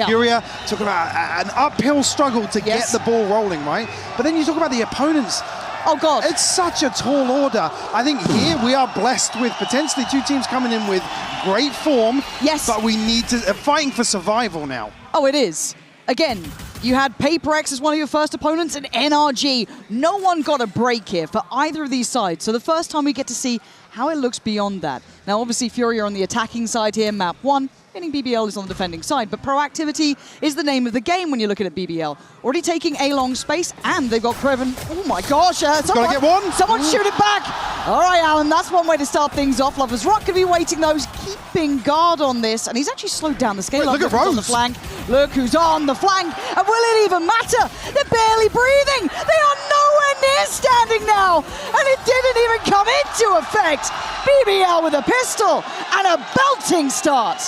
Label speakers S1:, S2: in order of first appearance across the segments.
S1: Furia talking about an uphill struggle to get the ball rolling, right? But then you talk about the opponents.
S2: Oh, God.
S1: It's such a tall order. I think here we are blessed with potentially two teams coming in with great form.
S2: Yes.
S1: But we need to, fighting for survival now.
S2: Oh, it is. Again, you had Paper X as one of your first opponents and NRG. No one got a break here for either of these sides. So the first time we get to see how it looks beyond that. Now, obviously, Fury are on the attacking side here, map 1. BBL is on the defending side, but proactivity is the name of the game when you're looking at BBL. Already taking a long space, and they've got Kreven. Oh my gosh, someone shoot it back. All right, Alan, that's one way to start things off. Lovers Rock could be waiting those, keeping guard on this, and he's actually slowed down the scale.
S1: Look at Rose
S2: on the flank. Look who's on the flank, and will it even matter? They're barely breathing. They are nowhere near standing now, and it didn't even come into effect. BBL with a pistol and a belting start.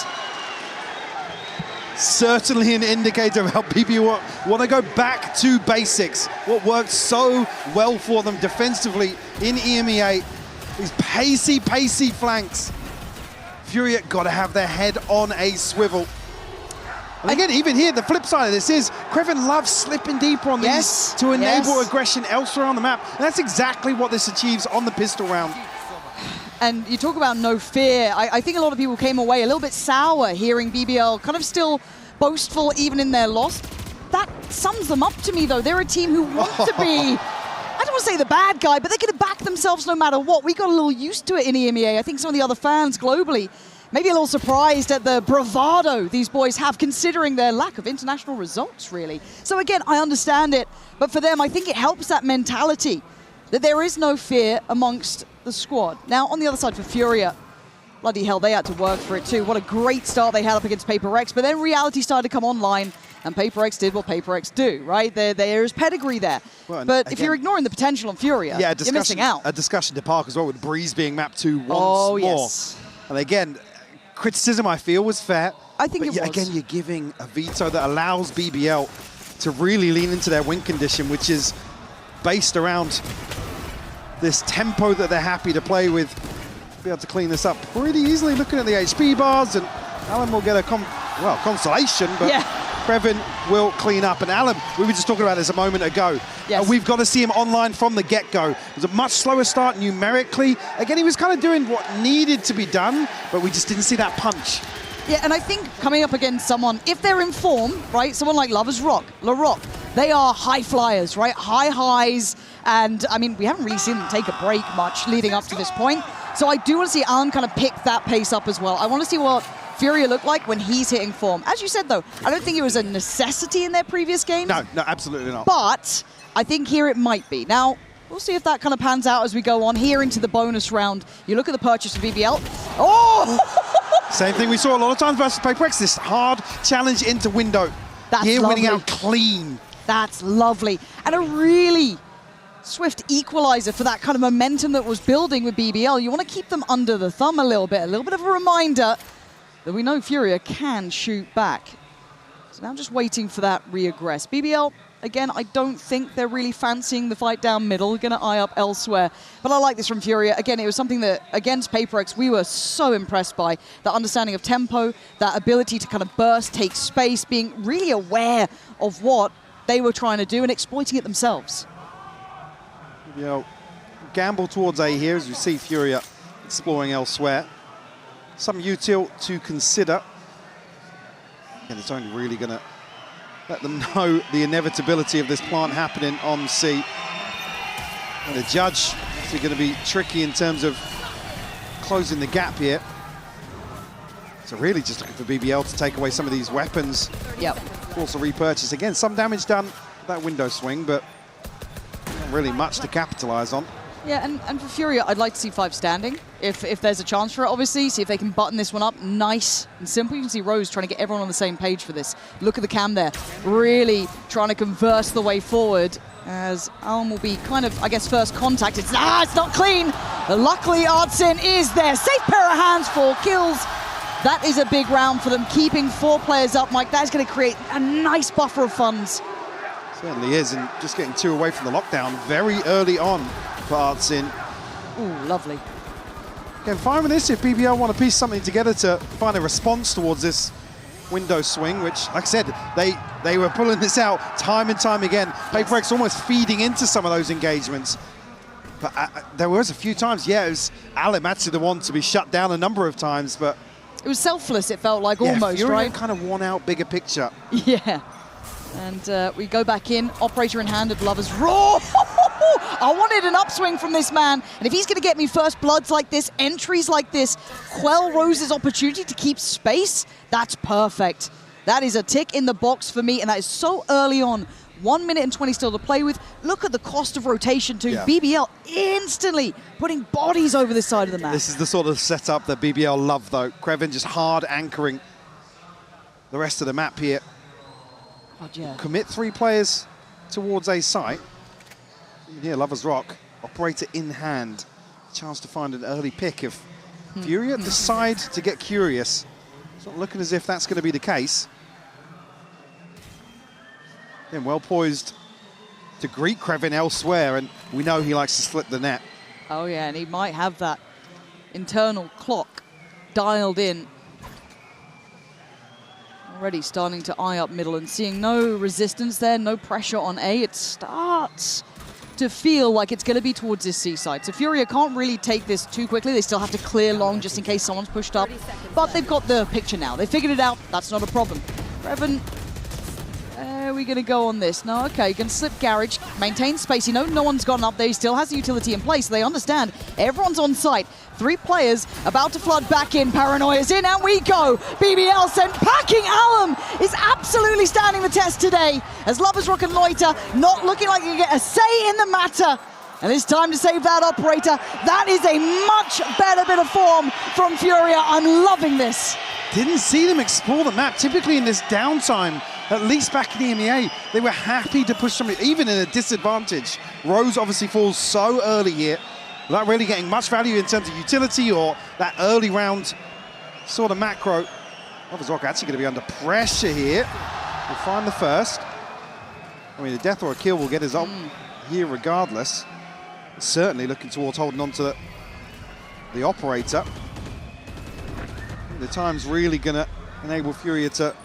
S1: Certainly an indicator of how BBL want to go back to basics. What worked so well for them defensively in EMEA. These pacey flanks. Fury got to have their head on a swivel. And again, even here, the flip side of this is Kreven loves slipping deeper on these to enable aggression elsewhere on the map. And that's exactly what this achieves on the pistol round.
S2: And you talk about no fear. I think a lot of people came away a little bit sour hearing BBL kind of still boastful even in their loss. That sums them up to me, though. They're a team who want to be, I don't want to say the bad guy, but they're going to back themselves no matter what. We got a little used to it in EMEA. I think some of the other fans globally maybe a little surprised at the bravado these boys have considering their lack of international results, really. So again, I understand it, but for them, I think it helps that mentality that there is no fear amongst the squad. Now, on the other side for Furia, bloody hell, they had to work for it too. What a great start they had up against Paper X, but then reality started to come online, and Paper X did what Paper X do, right? There is pedigree there. Well, but again, if you're ignoring the potential on Furia, you're missing out.
S1: A discussion to park as well with Breeze being mapped to once more.
S2: Yes.
S1: And again, criticism I feel was fair.
S2: I think it was.
S1: Again, you're giving a veto that allows BBL to really lean into their win condition, which is based around this tempo that they're happy to play with. Be able to clean this up pretty easily, looking at the HP bars, and Alan will get a consolation, but Kreven will clean up. And Alan, we were just talking about this a moment ago.
S2: Yes.
S1: We've got to see him online from the get-go. It was a much slower start numerically. Again, he was kind of doing what needed to be done, but we just didn't see that punch.
S2: Yeah, and I think coming up against someone, if they're in form, right, someone like Lovers Rock, LaRock, they are high flyers, right? High highs, and I mean, we haven't really seen them take a break much leading up to this point. So I do want to see Alan kind of pick that pace up as well. I want to see what Furia looked like when he's hitting form. As you said, though, I don't think it was a necessity in their previous games.
S1: No, absolutely not.
S2: But I think here it might be. Now, we'll see if that kind of pans out as we go on here into the bonus round. You look at the purchase of BBL. Oh!
S1: Same thing we saw a lot of times versus Paper X, this hard challenge into window.
S2: That's
S1: here
S2: lovely.
S1: Winning out clean.
S2: That's lovely. And a really swift equalizer for that kind of momentum that was building with BBL. You want to keep them under the thumb a little bit of a reminder that we know Furia can shoot back. So now just waiting for that re-aggress. BBL, again, I don't think they're really fancying the fight down middle, going to eye up elsewhere. But I like this from Furia. Again, it was something that, against Paper X, we were so impressed by. The understanding of tempo, that ability to kind of burst, take space, being really aware of what they were trying to do and exploiting it themselves.
S1: You know, gamble towards A here as we see Furia exploring elsewhere. Some util to consider. And it's only really going to let them know the inevitability of this plant happening on C. And the judge is going to be tricky in terms of closing the gap here. So really just looking for BBL to take away some of these weapons.
S2: Yep.
S1: Force a repurchase. Again, some damage done that window swing, but not really much to capitalize on.
S2: Yeah, and for Furia, I'd like to see 5 standing, if there's a chance for it, obviously. See if they can button this one up nice and simple. You can see Rose trying to get everyone on the same page for this. Look at the cam there. Really trying to converse the way forward, as Alm will be kind of, I guess, first contact. It's not clean. But luckily, Artsin is there. Safe pair of hands, 4 kills. That is a big round for them. Keeping 4 players up, Mike, that's going to create a nice buffer of funds.
S1: Certainly is, and just getting 2 away from the lockdown very early on for Artsin.
S2: Ooh, lovely.
S1: Again, fine with this if BBL want to piece something together to find a response towards this window swing, which, like I said, they were pulling this out time and time again. Paper X almost feeding into some of those engagements. But there was a few times, yeah, it was Alim actually the one to be shut down a number of times, but...
S2: It was selfless, it felt like,
S1: yeah,
S2: almost,
S1: Furia
S2: right?
S1: kind of won out bigger picture.
S2: Yeah. And we go back in, operator in hand at Lovers Raw. I wanted an upswing from this man. And if he's going to get me first bloods like this, entries like this, quell Rose's opportunity to keep space, that's perfect. That is a tick in the box for me, and that is so early on. 1 minute and 20 still to play with. Look at the cost of rotation too.
S1: Yeah.
S2: BBL instantly putting bodies over this side of the map.
S1: This is the sort of setup that BBL love, though. Krevin just hard anchoring the rest of the map here.
S2: God, yeah.
S1: Commit 3 players towards a site. Here, Lovers Rock, operator in hand. Chance to find an early pick. If Furia decide to get curious, it's not looking as if that's going to be the case. Again, well poised to greet Krevin elsewhere, and we know he likes to slip the net.
S2: Oh yeah, and he might have that internal clock dialed in. Already starting to eye up middle and seeing no resistance there, no pressure on A. It starts to feel like it's going to be towards this C side. So Furia can't really take this too quickly. They still have to clear long just in case someone's pushed up. But they've got the picture now. They figured it out. That's not a problem. Krevin, are we going to go on this? No, okay, you can slip Garage, maintain space. You know no one's gotten up there. He still has the utility in place. So they understand everyone's on site. 3 players about to flood back in. Paranoia's in, and we go. BBL sent packing. Alum is absolutely standing the test today as Lovers Rock and Loiter not looking like you get a say in the matter. And it's time to save that operator. That is a much better bit of form from Furia. I'm loving this.
S1: Didn't see them explore the map. Typically in this downtime, at least back in the EMEA, they were happy to push somebody, even in a disadvantage. Rose obviously falls so early here, without really getting much value in terms of utility or that early round sort of macro. Lovers Rock actually going to be under pressure here. We'll find the first. I mean, a death or a kill will get his ult here regardless. Certainly looking towards holding on to the operator. The time's really going to enable Furia to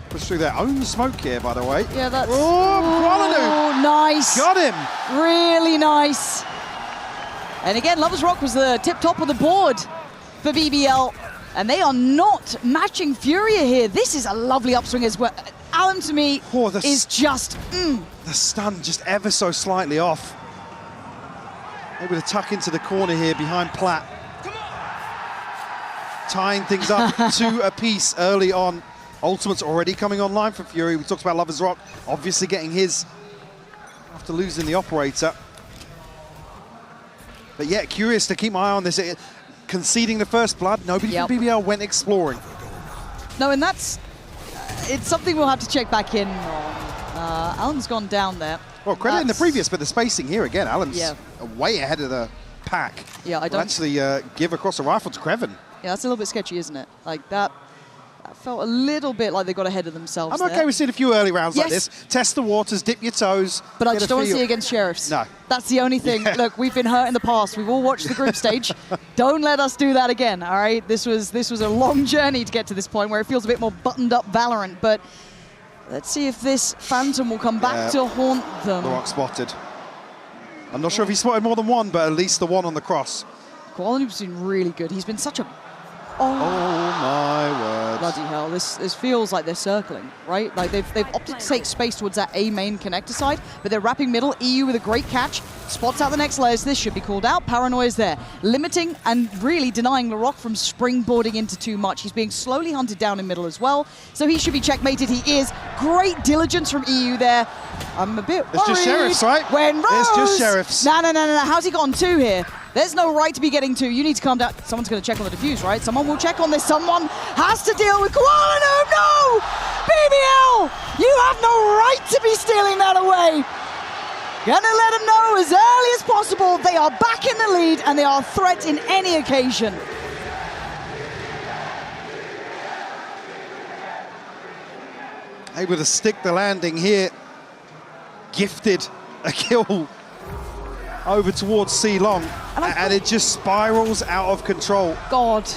S1: push through their own smoke here, by the way.
S2: Yeah, that's...
S1: Oh,
S2: nice.
S1: Got him.
S2: Really nice. And again, Lovers Rock was the tip-top of the board for BBL. And they are not matching Furia here. This is a lovely upswing as well. Alum, to me, is just...
S1: The stun just ever so slightly off. Able to tuck into the corner here behind Platt. Tying things up 2 apiece early on. Ultimate's already coming online for Fury. We talked about Lovers Rock, obviously getting his after losing the operator. But yeah, curious to keep my eye on this. Conceding the first blood, nobody from BBL went exploring.
S2: No, and that's... it's something we'll have to check back in on. Alan's gone down there.
S1: Well, credit in the previous, but the spacing here again, Alan's way ahead of the pack.
S2: Yeah, I don't...
S1: Will actually give across the rifle to Krevin.
S2: Yeah, that's a little bit sketchy, isn't it? Like that felt a little bit like they got ahead of themselves.
S1: I'm okay with seeing a few early rounds like this. Test the waters, dip your toes.
S2: But I just don't want to see against Sheriffs.
S1: No.
S2: That's the only thing. Yeah. Look, we've been hurt in the past. We've all watched the group stage. Don't let us do that again, all right? This was a long journey to get to this point where it feels a bit more buttoned up Valorant, but let's see if this Phantom will come back to haunt them.
S1: The Rock spotted. I'm not sure if he spotted more than one, but at least the one on the cross.
S2: Quality's been really good. He's been such a...
S1: Oh my word.
S2: Bloody hell, this feels like they're circling, right? Like they've opted to take space towards that A main connector side, but they're wrapping middle. EU with a great catch, spots out the next layers. This should be called out. Paranoia's there, limiting and really denying LaRock from springboarding into too much. He's being slowly hunted down in middle as well, so he should be checkmated. He is. Great diligence from EU there. I'm a bit worried.
S1: It's just Sheriffs, right?
S2: When Rose...
S1: It's just Sheriffs.
S2: No. How's he gotten 2 here? There's no right to be getting 2. You need to calm down. Someone's going to check on the defuse, right? Someone will check on this. Someone has to deal with Kuala. No! BBL! You have no right to be stealing that away. Gonna let them know as early as possible. They are back in the lead and they are a threat in any occasion.
S1: Able to stick the landing here. Gifted a kill over towards C long, and it just spirals out of control.
S2: God.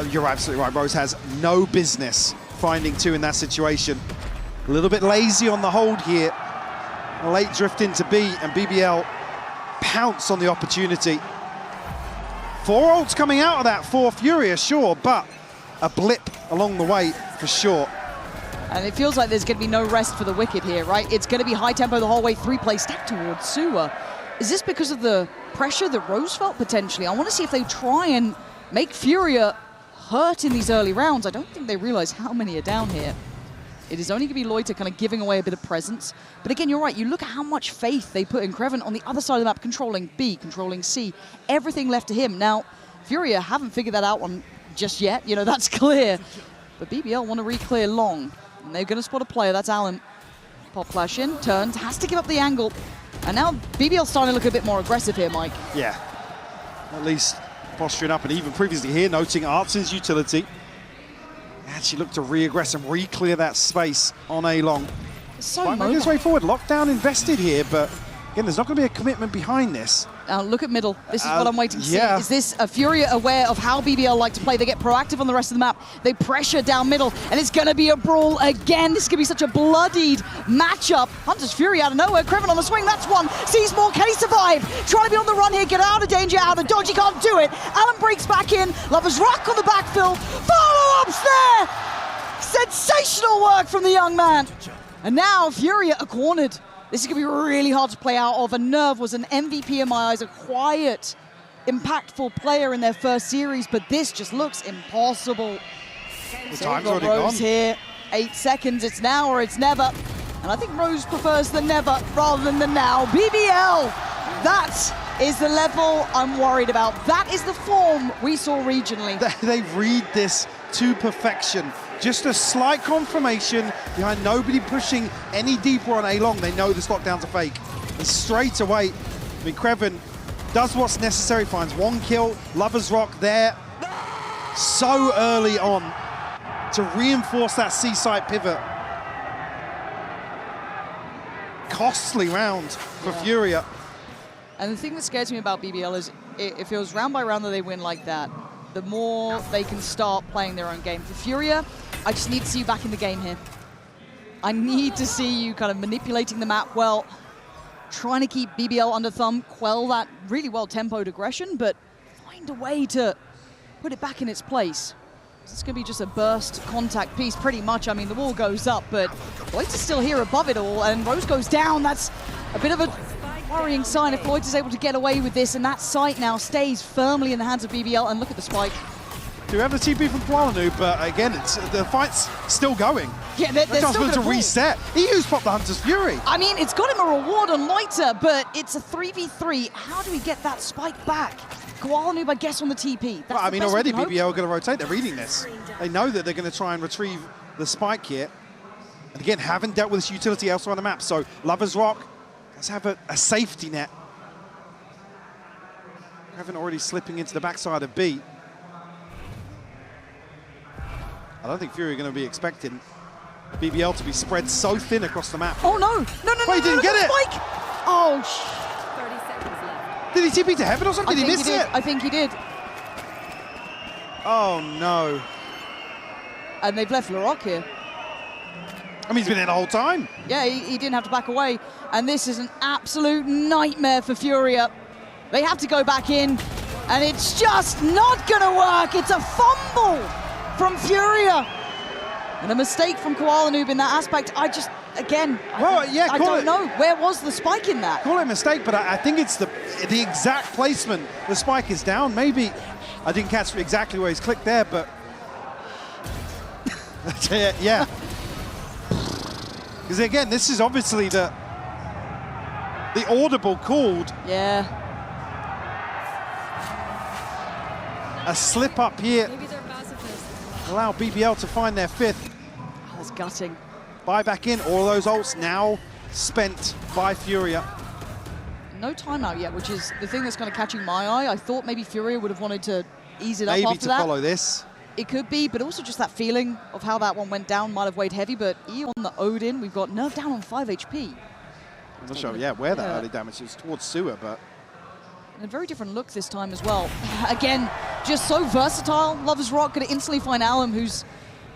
S1: You're absolutely right. Rose has no business finding too in that situation. A little bit lazy on the hold here. A late drift into B, and BBL pounce on the opportunity. 4 ults coming out of that for Furia, sure, but a blip along the way for sure.
S2: And it feels like there's going to be no rest for the Wicked here, right? It's going to be high tempo the whole way, 3-play stack towards Sewer. Is this because of the pressure that Rose felt potentially? I want to see if they try and make Furia hurt in these early rounds. I don't think they realize how many are down here. It is only going to be Loiter kind of giving away a bit of presence. But again, you're right. You look at how much faith they put in Creven on the other side of the map, controlling B, controlling C, everything left to him. Now, Furia haven't figured that out one just yet. You know, that's clear. But BBL want to re-clear long. And they're going to spot a player. That's Allen. Pop flash in, turns, has to give up the angle. And now BBL's starting to look a bit more aggressive here, Mike.
S1: Yeah, at least posturing up, and even previously here noting Arts' utility. Actually look to re-aggress and re-clear that space on A long.
S2: So
S1: might make his way forward. Lockdown invested here, but again, there's not going to be a commitment behind this.
S2: Now look at middle. This is what I'm waiting to see.
S1: Yeah.
S2: Is this a Furia aware of how BBL like to play? They get proactive on the rest of the map. They pressure down middle, and it's going to be a brawl again. This is going to be such a bloodied matchup. Hunter's Fury out of nowhere. Creven on the swing. That's one. Sees more. Can he survive? Trying to be on the run here. Get out of danger. Out of the dodge. He can't do it. Allen breaks back in. Lovers Rock on the backfill. Follow-ups there. Sensational work from the young man. And now Furia are cornered. This is going to be really hard to play out of. And Nerve was an MVP in my eyes, a quiet, impactful player in their first series, but this just looks impossible.
S1: The
S2: So
S1: time's
S2: we've got
S1: already
S2: Rose
S1: gone.
S2: here, 8 seconds, it's now or it's never. And I think Rose prefers the never rather than the now. BBL, that is the level I'm worried about. That is the form we saw regionally.
S1: They read this to perfection. Just a slight confirmation behind nobody pushing any deeper on A long. They know this lockdown's a fake. And straight away, I mean, Creven does what's necessary, finds one kill, Lovers Rock there. So early on to reinforce that C-side pivot. Costly round for Furia.
S2: And the thing that scares me about BBL is if it was round by round that they win like that, the more they can start playing their own game. For Furia, I just need to see you back in the game here. I need to see you kind of manipulating the map well, trying to keep BBL under thumb, quell that really well-tempoed aggression, but find a way to put it back in its place. It's going to be just a burst contact piece, pretty much. I mean, the wall goes up, but Floyd's still here above it all, and Rose goes down. That's a bit of a worrying sign if Floyd is able to get away with this, and that site now stays firmly in the hands of BBL, and look at the spike.
S1: Do we have the TP from Kuala Lumpur, but again, the fight's still going.
S2: Yeah, they're still
S1: going to reset. He used Pop the Hunter's Fury.
S2: I mean, it's got him a reward on Loiter, but it's a 3v3. How do we get that spike back? Kuala Lumpur, I guess, on the TP.
S1: Well, I mean, already BBL are going to rotate. They're reading this. They know that they're going to try and retrieve the spike here. And again, haven't dealt with this utility elsewhere on the map. So Lovers Rock, let's have a safety net. Creven already slipping into the backside of B. I don't think Fury are going to be expecting BBL to be spread so thin across the map.
S2: Oh, no. No,
S1: he didn't get it.
S2: Spike. Oh,
S3: 30 seconds left.
S1: Did he TP to heaven or something? Did he miss it?
S2: I think he did.
S1: Oh, no.
S2: And they've left Laroc here.
S1: I mean, he's been in the whole time.
S2: Yeah, he didn't have to back away. And this is an absolute nightmare for Furia. They have to go back in, and it's just not going to work. It's a fumble from Furia. And a mistake from Kuala Lumpur in that aspect. I just, again, I don't know. Where was the spike in that?
S1: Call it a mistake, but I think it's the exact placement. The spike is down. Maybe I didn't catch exactly where he's clicked there, but yeah. Because again, this is obviously the audible called.
S2: Yeah.
S1: A slip up here.
S3: Maybe they're pacifists.
S1: Allow BBL to find their fifth.
S2: Oh, that's gutting.
S1: Buy back in. All those ults now spent by Furia.
S2: No timeout yet, which is the thing that's kind of catching my eye. I thought maybe Furia would have wanted to ease it up
S1: Maybe
S2: after
S1: to
S2: that.
S1: follow this.
S2: It could be, but also just that feeling of how that one went down might have weighed heavy. But E on the Odin, we've got Nerve down on 5 HP.
S1: I'm not sure, where that early damage is towards Sewer, but
S2: And a very different look this time as well. Again, just so versatile. Lovers Rock going to instantly find Alum, who's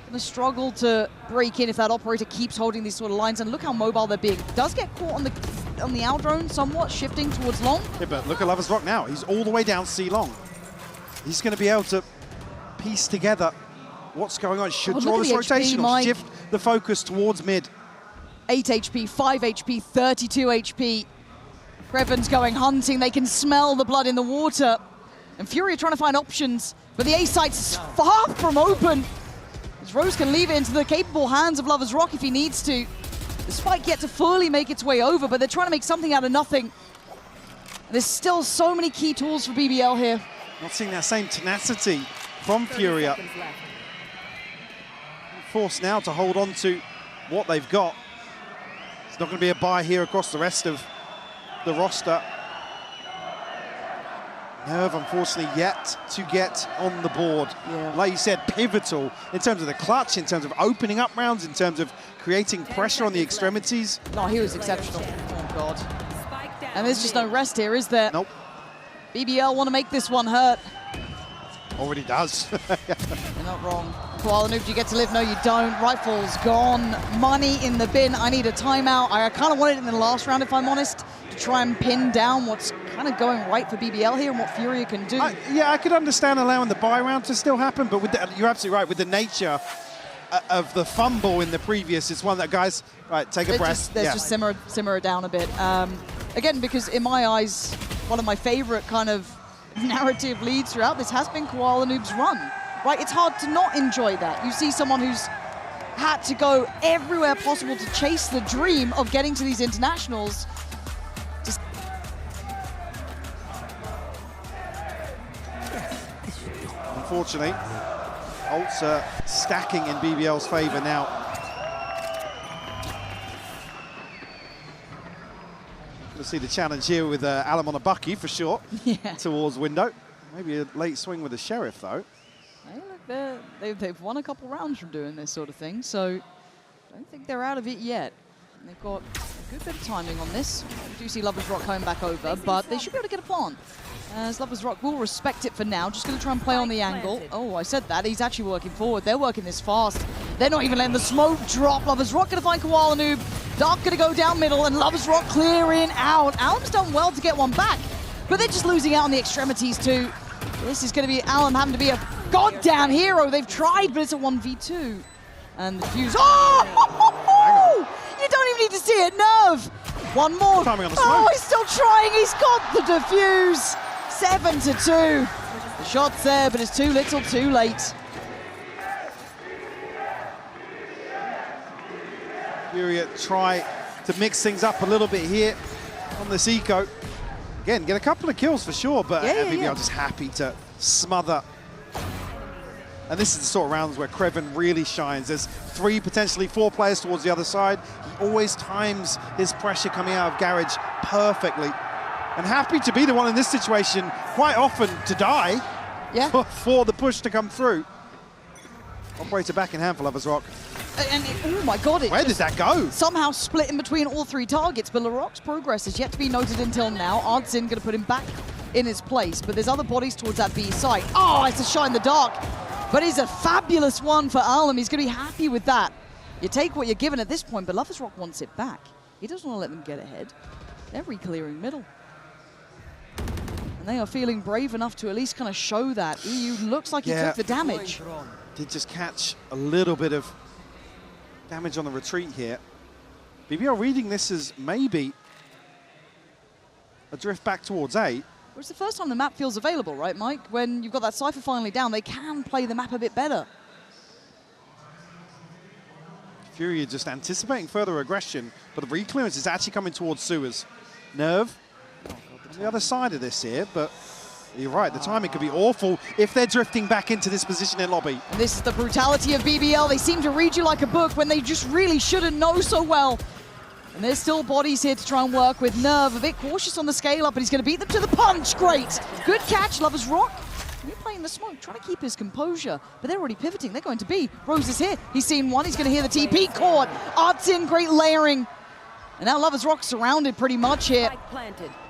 S2: Gonna struggle to break in if that operator keeps holding these sort of lines. And look how mobile they're being. Does get caught on the out drone somewhat, shifting towards long.
S1: Yeah, but look at Lovers Rock now. He's all the way down C long. He's going to be able to piece together what's going on. Should draw this rotation or shift the focus towards mid.
S2: 8 HP, 5 HP, 32 HP. Creven's going hunting. They can smell the blood in the water. And Fury are trying to find options, but the A site's far from open. As Rose can leave it into the capable hands of Lovers Rock if he needs to. The spike yet to fully make its way over, but they're trying to make something out of nothing. There's still so many key tools for BBL here.
S1: Not seeing that same tenacity from Furia. Forced now to hold on to what they've got. It's not going to be a buy here across the rest of the roster. Nerve, unfortunately, yet to get on the board.
S2: Yeah.
S1: Like you said, pivotal in terms of the clutch, in terms of opening up rounds, in terms of creating pressure on the extremities.
S2: No, he was exceptional. Oh, God. And there's just no rest here, is there?
S1: Nope.
S2: BBL want to make this one hurt.
S1: Already does.
S2: You're not wrong. Koala Noob, do you get to live? No, you don't. Rifle's gone. Money in the bin. I need a timeout. I kind of wanted it in the last round, if I'm honest, to try and pin down what's kind of going right for BBL here and what Furia can do.
S1: Yeah, I could understand allowing the buy round to still happen, but with you're absolutely right. With the nature of the fumble in the previous, it's one that guys, right, take a breath.
S2: Let's just simmer it down a bit. Again, because in my eyes, one of my favorite kind of narrative leads throughout this has been Koala Noob's run. Right, it's hard to not enjoy that. You see someone who's had to go everywhere possible to chase the dream of getting to these internationals. Just
S1: unfortunately, ults are stacking in BBL's favor now. We'll see the challenge here with Alam on a bucky for sure, towards window. Maybe a late swing with the Sheriff though.
S2: Hey, look, they've won a couple rounds from doing this sort of thing, so I don't think they're out of it yet. And they've got a good bit of timing on this. We do see Lovers Rock coming back over, but they should be able to get a plant. As Lovers Rock will respect it for now. Just going to try and play on the angle. Oh, I said that. He's actually working forward. They're working this fast. They're not even letting the smoke drop. Lovers Rock going to find Koala Noob. Dark going to go down middle, and Lovers Rock clearing out. Alam's done well to get one back, but they're just losing out on the extremities too. This is going to be Alam having to be a goddamn hero. They've tried, but it's a 1v2. And the fuse. Oh! You don't even need to see it. Nerve. One more. Oh, he's still trying. He's got the defuse. 7-2. The shot's there, but it's too little, too late.
S1: Furia try to mix things up a little bit here on this eco. Again, get a couple of kills for sure, but BBL just happy to smother. And this is the sort of rounds where Creven really shines. There's 3, potentially 4 players towards the other side. He always times his pressure coming out of Garage perfectly. And happy to be the one in this situation, quite often to die for the push to come through. Operator back in hand for Lovers Rock.
S2: And oh my God,
S1: where did that go?
S2: Somehow split in between all 3 targets, but LaRock's progress is yet to be noted until now. Ardzin going to put him back in his place, but there's other bodies towards that B site. Oh, it's a shot in the dark, but it's a fabulous one for Alam. He's going to be happy with that. You take what you're given at this point, but Lovers Rock wants it back. He doesn't want to let them get ahead. They're re-clearing middle. And they are feeling brave enough to at least kind of show that. EU looks like he took the damage.
S1: Did just catch a little bit of damage on the retreat here. BBL reading this as maybe a drift back towards A.
S2: Well, it's the first time the map feels available, right, Mike? When you've got that Cypher finally down, they can play the map a bit better.
S1: Furia just anticipating further aggression, but the reclearance is actually coming towards Sewers. Nerve on the other side of this here, but you're right, the timing could be awful if they're drifting back into this position in lobby.
S2: And this is the brutality of BBL. They seem to read you like a book when they just really shouldn't know so well. And there's still bodies here to try and work with. Nerve a bit cautious on the scale up, but he's going to beat them to the punch. Great. Good catch, Lovers Rock. He's playing the smoke, trying to keep his composure, but they're already pivoting. They're going to B. Rose is here. He's seen one. He's going to hear the TP caught. Ardzin, great layering. And now Lovers Rock surrounded pretty much here.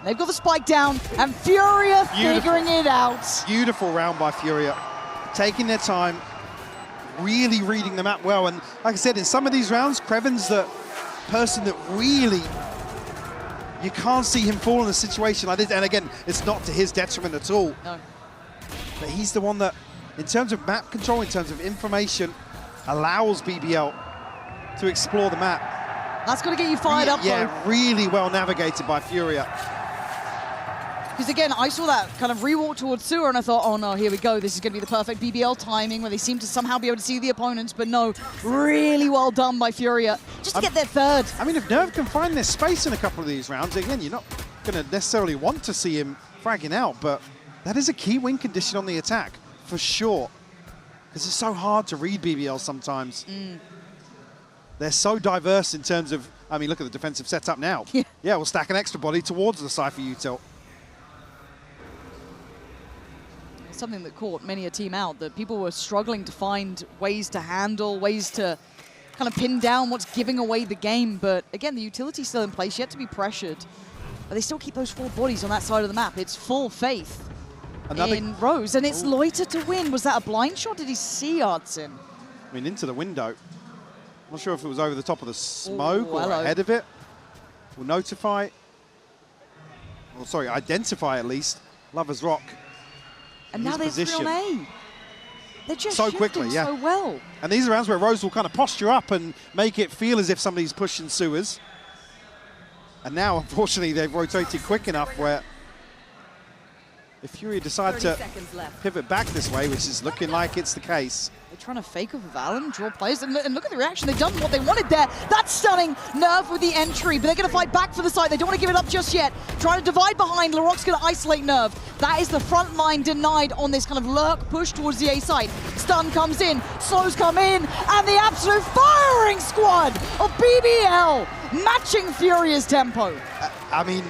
S2: They've got the spike down, and Furia figuring it out.
S1: Beautiful round by Furia. Taking their time, really reading the map well. And like I said, in some of these rounds, Creven's the person that really, you can't see him fall in a situation like this. And again, it's not to his detriment at all.
S2: No.
S1: But he's the one that, in terms of map control, in terms of information, allows BBL to explore the map.
S2: That's got to get you fired up, though.
S1: Yeah, really well navigated by Furia.
S2: Because again, I saw that kind of rewalk towards Sewer and I thought, oh no, here we go. This is going to be the perfect BBL timing where they seem to somehow be able to see the opponents, but no, really well done by Furia just to get their third.
S1: I mean, if Nerve can find their space in a couple of these rounds, again, you're not going to necessarily want to see him fragging out, but that is a key win condition on the attack, for sure. Because it's so hard to read BBL sometimes. They're so diverse in terms of, I mean, look at the defensive setup now. Yeah, we'll stack an extra body towards the Cypher util.
S2: Something that caught many a team out, that people were struggling to find ways to handle, ways to kind of pin down what's giving away the game. But again, the utility's still in place, yet to be pressured. But they still keep those 4 bodies on that side of the map. It's full faith in Rose, and it's Loiter to win. Was that a blind shot? Did he see Artsin?
S1: I mean, into the window. I'm not sure if it was over the top of the smoke or
S2: hello.
S1: ahead of it. We'll notify, or sorry, identify at least, Lover's Rock.
S2: And now they're 3 on A. They're just
S1: so
S2: shifting
S1: quickly, yeah.
S2: so well.
S1: And these are rounds where Rose will kind of posture up and make it feel as if somebody's pushing sewers. And now, unfortunately, they've rotated quick enough where if Furia decide to pivot back this way, which is looking like it's the case.
S2: They're trying to fake off Valen, draw players, and look at the reaction. They've done what they wanted there. That's stunning. Nerve with the entry, but they're going to fight back for the site. They don't want to give it up just yet. Trying to divide behind. Larocque's going to isolate Nerve. That is the front line denied on this kind of lurk push towards the A site. Stun comes in, slows come in, and the absolute firing squad of BBL matching Furia's tempo.
S1: I mean,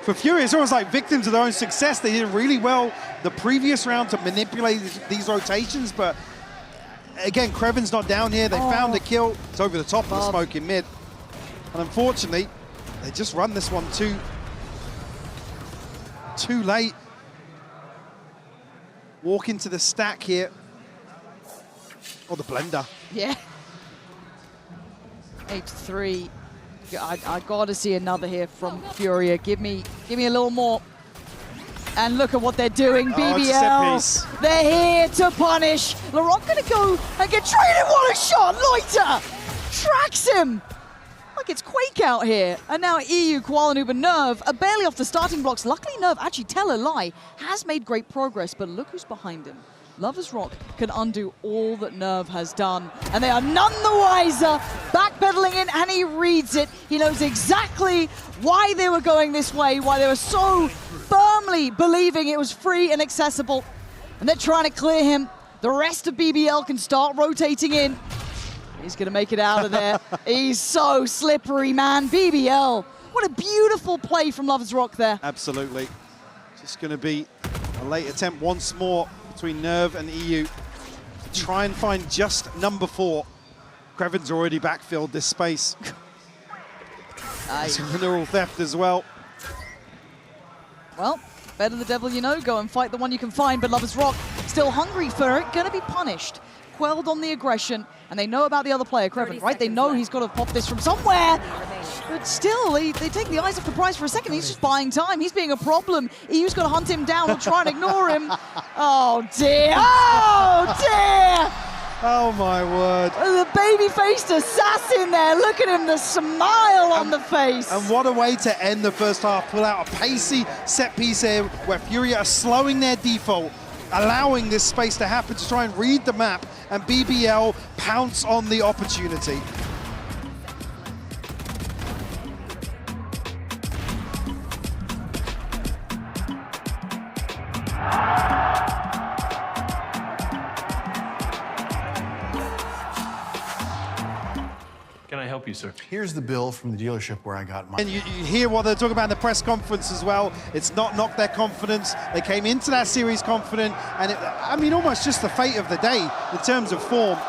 S1: for Furia, it's almost like victims of their own success. They did really well the previous round to manipulate these rotations, but again, Creven's not down here. They found a kill. It's over the top of the smoke in mid. And unfortunately, they just run this one too late. Walk into the stack here. Or the blender.
S2: Yeah. 8-3. I gotta see another here from Furia. Give me a little more. And look at what they're doing, BBL. They're here to punish. Larocque gonna go and get traded. What a shot! Loiter tracks him. Like it's Quake out here. And now EU, Kuala Lumpur, Nerve are barely off the starting blocks. Luckily, Nerve, actually tell a lie, has made great progress, but look who's behind him. Lover's Rock can undo all that Nerve has done. And they are none the wiser, backpedaling in, and he reads it. He knows exactly why they were going this way, why they were so firmly believing it was free and accessible. And they're trying to clear him. The rest of BBL can start rotating in. He's gonna make it out of there. He's so slippery, man. BBL, what a beautiful play from Lover's Rock there.
S1: Absolutely. Just gonna be a late attempt once more between Nerve and EU to try and find just number 4. Creven's already backfilled this space. It's a mineral theft as well.
S2: Well, better the devil you know, go and fight the one you can find, but Lover's Rock still hungry for it, gonna be punished. Quelled on the aggression, and they know about the other player, Creven, right? They know he's got to pop this from somewhere. But still, they take the eyes off the prize for a second. He's just buying time. He's being a problem. EU's got to hunt him down or try and ignore him. Oh, dear. Oh, dear.
S1: Oh, my word.
S2: The baby-faced assassin there. Look at him, the smile on the face.
S1: And what a way to end the first half. Pull out a pacey set piece here where Furia are slowing their default, allowing this space to happen to try and read the map, and BBL pounce on the opportunity.
S4: Can I help you, sir?
S5: Here's the bill from the dealership where I got mine.
S1: And you hear what they're talking about in the press conference as well. It's not knocked their confidence. They came into that series confident, and I mean, almost just the fate of the day in terms of form.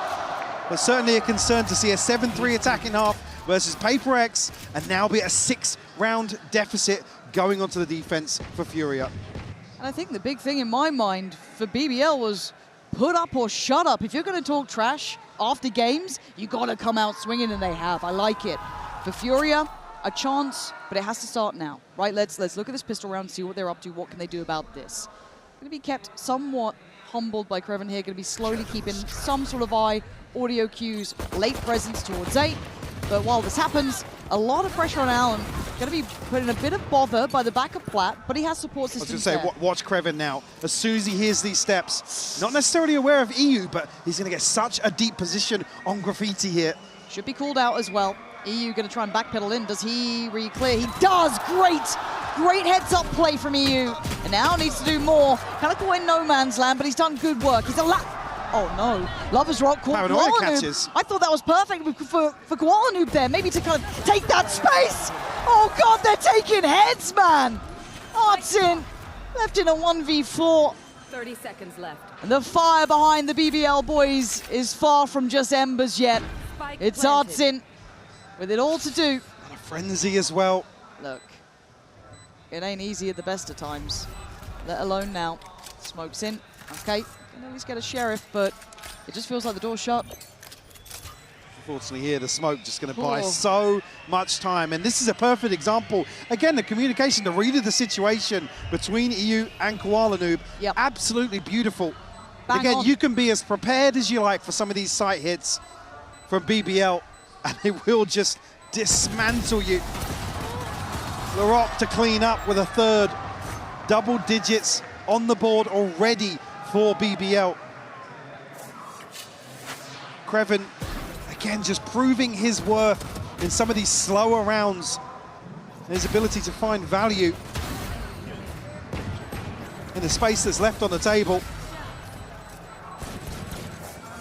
S1: But certainly a concern to see a 7-3 attacking half versus Paper X, and now be a 6-round deficit going onto the defense for Furia.
S2: And I think the big thing in my mind for BBL was put up or shut up. If you're going to talk trash after games, you got to come out swinging, and they have. I like it. For Furia, a chance, but it has to start now, right? Let's look at this pistol round, see what they're up to. What can they do about this? Going to be kept somewhat humbled by Kreven here. Going to be slowly keeping some sort of eye, audio cues, late presence towards 8. But while this happens, a lot of pressure on Allen. Going to be put in a bit of bother by the back of Platt, but he has support systems.
S1: I was going to say, watch Kreven now. As soon as he hears these steps, not necessarily aware of EU, but he's going to get such a deep position on Graffiti here.
S2: Should be called out as well. EU going to try and backpedal in. Does he re-clear? He does! Great heads-up play from EU. And now needs to do more. Kind of go in no man's land, but he's done good work. He's a Oh no, Lovers Rock caught
S1: catches.
S2: I thought that was perfect for Koala there, maybe to kind of take that space. Oh God, they're taking heads, man. Artsin left in a 1v4.
S3: 30 seconds left.
S2: And the fire behind the BBL boys is far from just embers yet.
S3: Spike
S2: It's
S3: planted.
S2: Artsin with it all to do.
S1: And a frenzy as well.
S2: Look, it ain't easy at the best of times, let alone now. Smokes in, okay. Can at least get a sheriff, but it just feels like the door's shut.
S1: Unfortunately here, the smoke just going to buy so much time. And this is a perfect example. Again, the communication, the read of the situation between EU and Koala Noob.
S2: Yep.
S1: Absolutely beautiful.
S2: Bang
S1: Again,
S2: on.
S1: you can be as prepared as you like for some of these sight hits from BBL, and it will just dismantle you. Larocque to clean up with a third. Double digits on the board already for BBL. Kreven, again, just proving his worth in some of these slower rounds. His ability to find value in the space that's left on the table.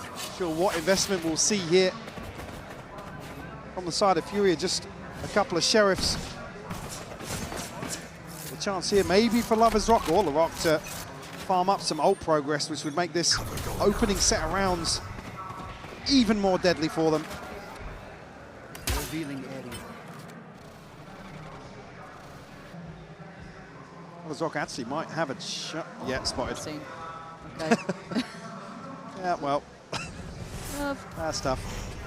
S1: Not sure what investment we'll see here on the side of Furia. Just a couple of sheriffs. A chance here maybe for Lovers Rock or Larocque to farm up some ult progress, which would make this opening set of rounds even more deadly for them.
S5: Revealing area.
S1: Lovers Rock actually might have a shot. Yeah, spotted.
S2: Scene. Okay.
S1: Yeah, well,
S2: Uh,
S1: that's tough.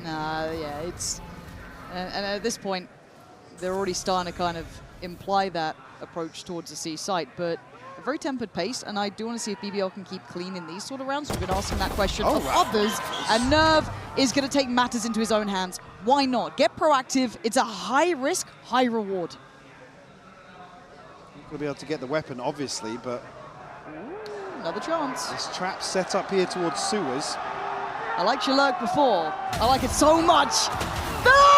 S2: Nah, yeah, it's... And at this point, they're already starting to kind of imply that approach towards the C site, but a very tempered pace, and I do want to see if BBL can keep clean in these sort of rounds. We've been asking that question of others, and Nerve is going to take matters into his own hands. Why not? Get proactive. It's a high risk, high reward.
S1: Not going to be able to get the weapon, obviously, but
S2: Another chance.
S1: this trap set up here towards sewers.
S2: I liked your lurk before. I like it so much. No!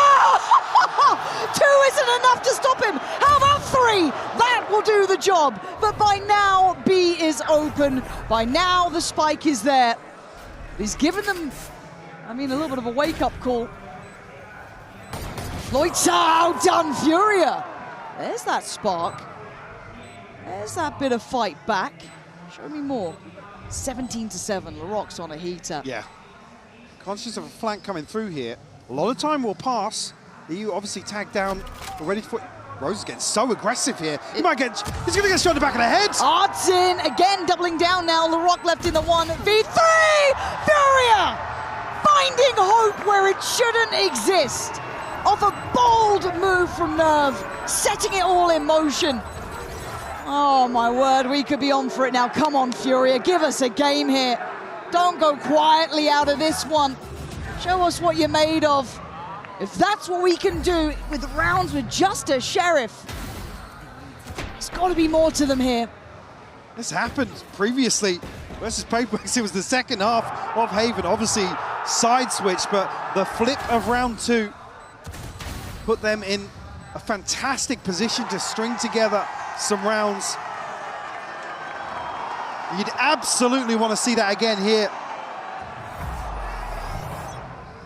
S2: 2 isn't enough to stop him. How about 3? That will do the job. But by now, B is open. By now, the spike is there. He's given them, I mean, a little bit of a wake-up call. Floyd's outdone Furia. There's that spark. There's that bit of fight back. Show me more. 17-7. Larocque's on a heater.
S1: Yeah. Conscious of a flank coming through here. A lot of time will pass. EU obviously tagged down, ready for... Rose is getting so aggressive here. He's going to get shot in the back of the head.
S2: Artsin again doubling down now. Larocque left in the 1v3. Furia finding hope where it shouldn't exist. Of a bold move from Nerve, setting it all in motion. Oh my word, we could be on for it now. Come on, Furia, give us a game here. Don't go quietly out of this one. Show us what you're made of. If that's what we can do with rounds with just a sheriff, there's got to be more to them here.
S1: This happened previously versus Paperworks. It was the second half of Haven. Obviously, side switch, but the flip of round 2 put them in a fantastic position to string together some rounds. You'd absolutely want to see that again here,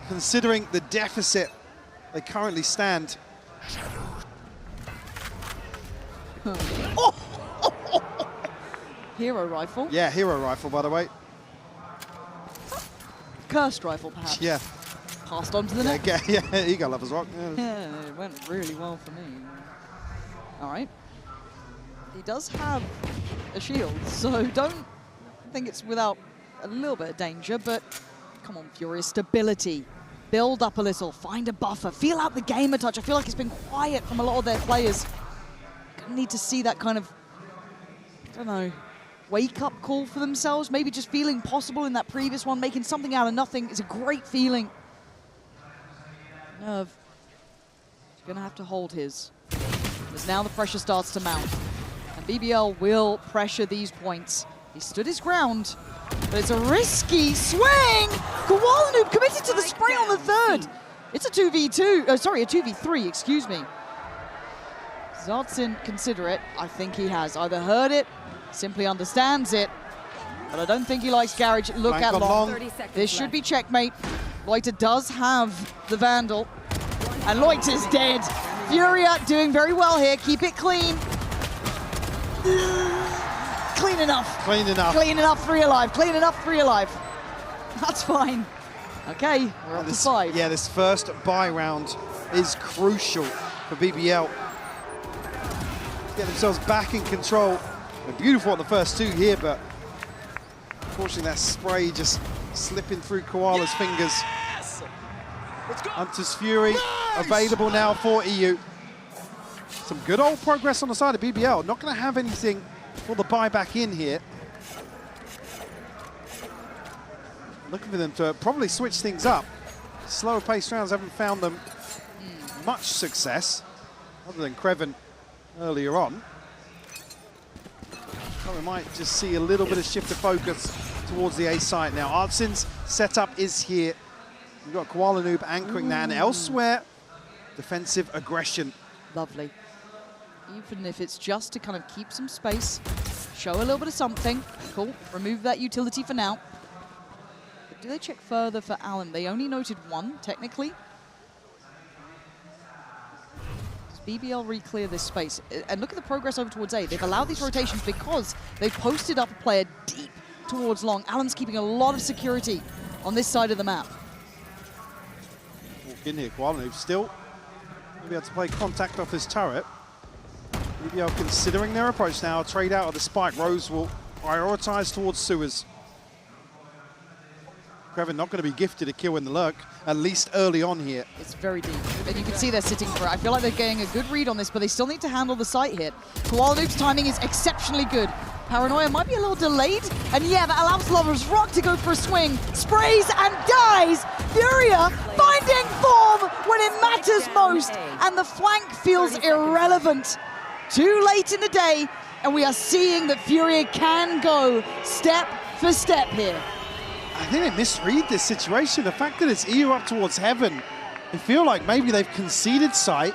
S1: considering the deficit they currently stand.
S2: Hero rifle.
S1: Yeah, hero rifle, by the way.
S2: Cursed rifle, perhaps.
S1: Yeah.
S2: Passed on to the next.
S1: Yeah, here you go, Lovers Rock. Yeah.
S2: Yeah, it went really well for me. All right. He does have a shield, so don't think it's without a little bit of danger, but come on, Furious, stability. Build up a little, find a buffer, feel out the game a touch. I feel like it's been quiet from a lot of their players. Gonna need to see that kind of, I don't know, wake-up call for themselves. Maybe just feeling possible in that previous one, making something out of nothing is a great feeling. Nerve, he's gonna have to hold his. As now the pressure starts to mount. And BBL will pressure these points. He stood his ground, but it's a risky swing. Koala committed to the spray on the third. It's a 2v2, sorry, a 2v3, excuse me. Zartsin consider it. I think he has either heard it, simply understands it, but I don't think he likes Garage. Look at Long. This should be checkmate. Loiter does have the Vandal, and Loiter's dead. Furia doing very well here. Keep it clean. Clean enough.
S1: Clean enough.
S2: Clean enough, 3 alive. Clean enough, 3 alive. That's fine. Okay, we're up to 5.
S1: Yeah, this first buy round is crucial for BBL. Get themselves back in control. They're beautiful on the first 2 here, but unfortunately that spray just slipping through Koala's fingers. Hunter's Fury available now for EU. Some good old progress on the side of BBL. Not going to have anything for the buy back in here. Looking for them to probably switch things up. Slower paced rounds haven't found them much success, other than Kreven earlier on. So we might just see a little bit of shift of focus towards the A site now. Artsin's setup is here. We've got Koala Noob anchoring that, and elsewhere, defensive aggression.
S2: Lovely. Even if it's just to kind of keep some space, show a little bit of something. Cool, remove that utility for now. But do they check further for Alan? They only noted 1, technically. Does BBL re-clear this space? And look at the progress over towards A. They've allowed these rotations because they've posted up a player deep towards Long. Alan's keeping a lot of security on this side of the map.
S1: Walk in here, Koala Noob still maybe able to play contact off his turret. BBL considering their approach now, trade out of the spike. Rose will prioritize towards sewers. Kreven not going to be gifted a kill in the lurk, at least early on here.
S2: It's very deep, and you can see they're sitting for it. I feel like they're getting a good read on this, but they still need to handle the site hit. Koala Noob's timing is exceptionally good. Paranoia might be a little delayed, and yeah, that allows Lover's Rock to go for a swing. Sprays and dies! Furia finding form when it matters most, and the flank feels irrelevant. Too late in the day, and we are seeing that Furia can go step for step here.
S1: I think they misread this situation. The fact that it's EU up towards heaven, they feel like maybe they've conceded sight,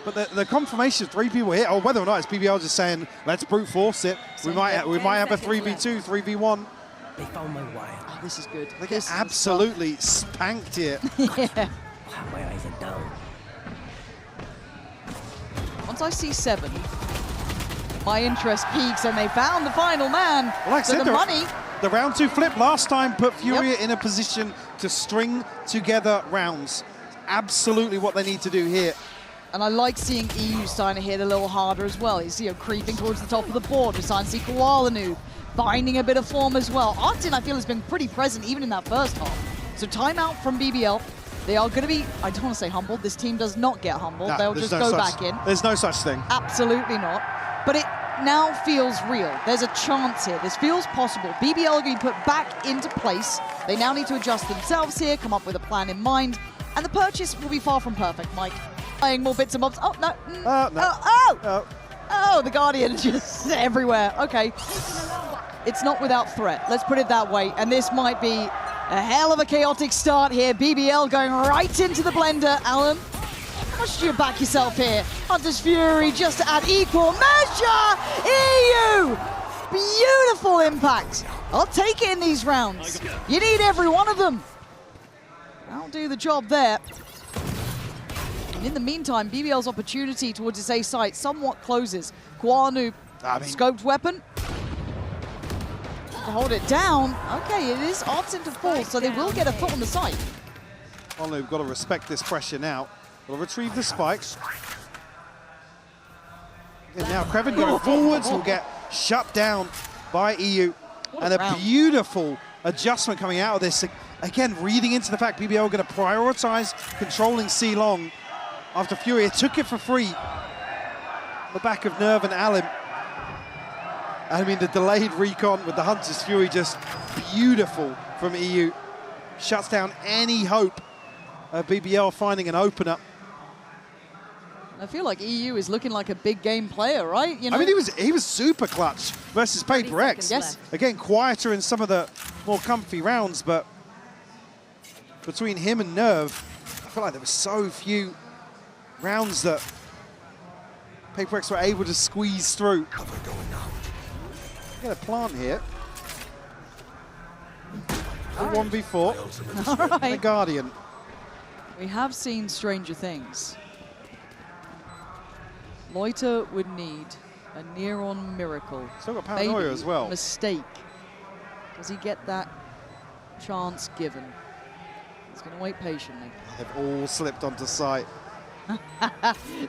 S1: but the confirmation of 3 people here, or whether or not it's BBL just saying, let's brute force it. We might have a 3v2, 3v1.
S6: They found my wire.
S2: Oh, this is good.
S1: They get absolutely spanked here.
S2: Yeah.
S6: My eyes are down.
S2: Once I see 7, my interest peaks, and they found the final man.
S1: Well, like I
S2: so
S1: said,
S2: the money.
S1: The round 2 flip last time put Furia in a position to string together rounds. Absolutely what they need to do here.
S2: And I like seeing EU starting to hit a little harder as well. He's creeping towards the top of the board. We're starting to see Koala Noob finding a bit of form as well. Artin, I feel, has been pretty present even in that first half. So timeout from BBL. They are going to be, I don't want to say humbled. This team does not get humbled.
S1: No,
S2: they'll just go back in.
S1: There's no such thing.
S2: Absolutely not. But it now feels real. There's a chance here. This feels possible. BBL are going to be put back into place. They now need to adjust themselves here, come up with a plan in mind. And the purchase will be far from perfect, Mike. Buying more bits and bobs. Oh, no.
S1: No.
S2: Oh, the Guardian just everywhere. Okay. It's not without threat. Let's put it that way. And this might be a hell of a chaotic start here. BBL going right into the blender. Alan, how much do you back yourself here? Hunter's Fury just to add equal measure. EU! Beautiful impact. I'll take it in these rounds. You need every one of them. I'll do the job there. And in the meantime, BBL's opportunity towards its A site somewhat closes. Koala Noob, scoped weapon. To hold it down. Okay, it is Artin to fall, so they will get a foot on the site.
S1: Koala Noob got to respect this pressure now. Will retrieve the spikes. And now Kreven going forwards will get shut down by EU. And a beautiful adjustment coming out of this. Again, reading into the fact BBL are going to prioritize controlling C long after Furia took it for free. On the back of Nerve and Alim. I mean, the delayed recon with the Hunter's Fury, just beautiful from EU. Shuts down any hope of BBL finding an opener.
S2: I feel like EU is looking like a big game player, right? You know?
S1: I mean, he was super clutch versus Paper X.
S2: Yes.
S1: Again, quieter in some of the more comfy rounds, but between him and Nerve, I feel like there were so few rounds that Paper X were able to squeeze through. Get a plant here. 1v4.
S2: All
S1: The
S2: right.
S1: Guardian.
S2: We have seen stranger things. Loiter would need a near-on miracle.
S1: Still got Paranoia
S2: Maybe
S1: as well.
S2: Mistake. Does he get that chance given? He's going to wait patiently.
S1: They've all slipped onto site.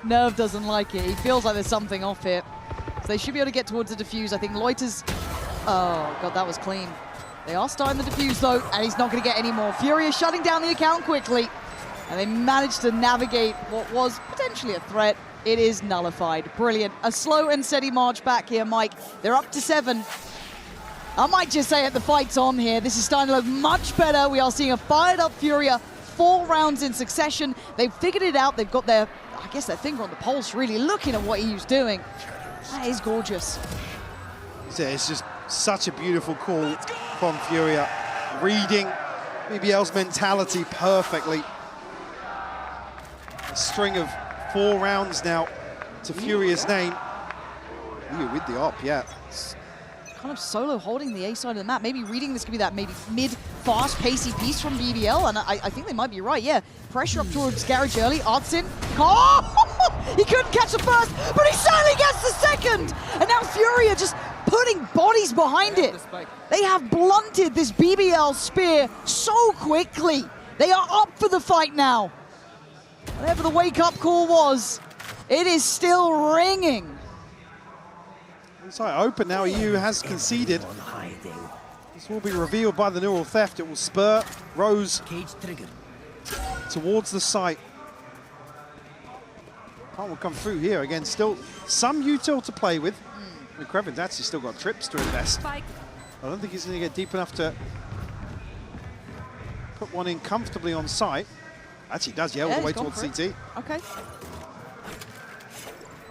S2: Nerve doesn't like it. He feels like there's something off here. So they should be able to get towards the defuse. I think Loiter's... Oh, God, that was clean. They are starting the defuse, though, and he's not going to get any more. Fury is shutting down the account quickly. And they managed to navigate what was potentially a threat. It is nullified. Brilliant. A slow and steady march back here, Mike. They're up to 7. I might just say it, the fight's on here. This is starting to look much better. We are seeing a fired-up Furia. 4 rounds in succession. They've figured it out. They've got their, I guess, their finger on the pulse, really looking at what he's doing. That is gorgeous.
S1: It's just such a beautiful call from Furia. Reading BBL's mentality perfectly. A string of 4 rounds now to Furia's name. Ooh, with the op, yeah.
S2: Kind of solo holding the A side of the map. Maybe reading this could be that maybe mid-fast pacey piece from BBL, and I think they might be right, yeah. Pressure up towards Garage early, Artsin. Oh! He couldn't catch the first, but he certainly gets the second! And now Furia just putting bodies behind it. They have blunted this BBL spear so quickly. They are up for the fight now. Whatever the wake-up call was, it is still ringing.
S1: Inside open now, EU has conceded. This will be revealed by the neural theft. It will spur Rose towards the site. Khan will come through here again. Still some util to play with. And Krevin's actually still got trips to invest.
S3: Spike.
S1: I don't think he's going to get deep enough to put one in comfortably on site. Actually does, yeah, all the way towards CT.
S2: Okay.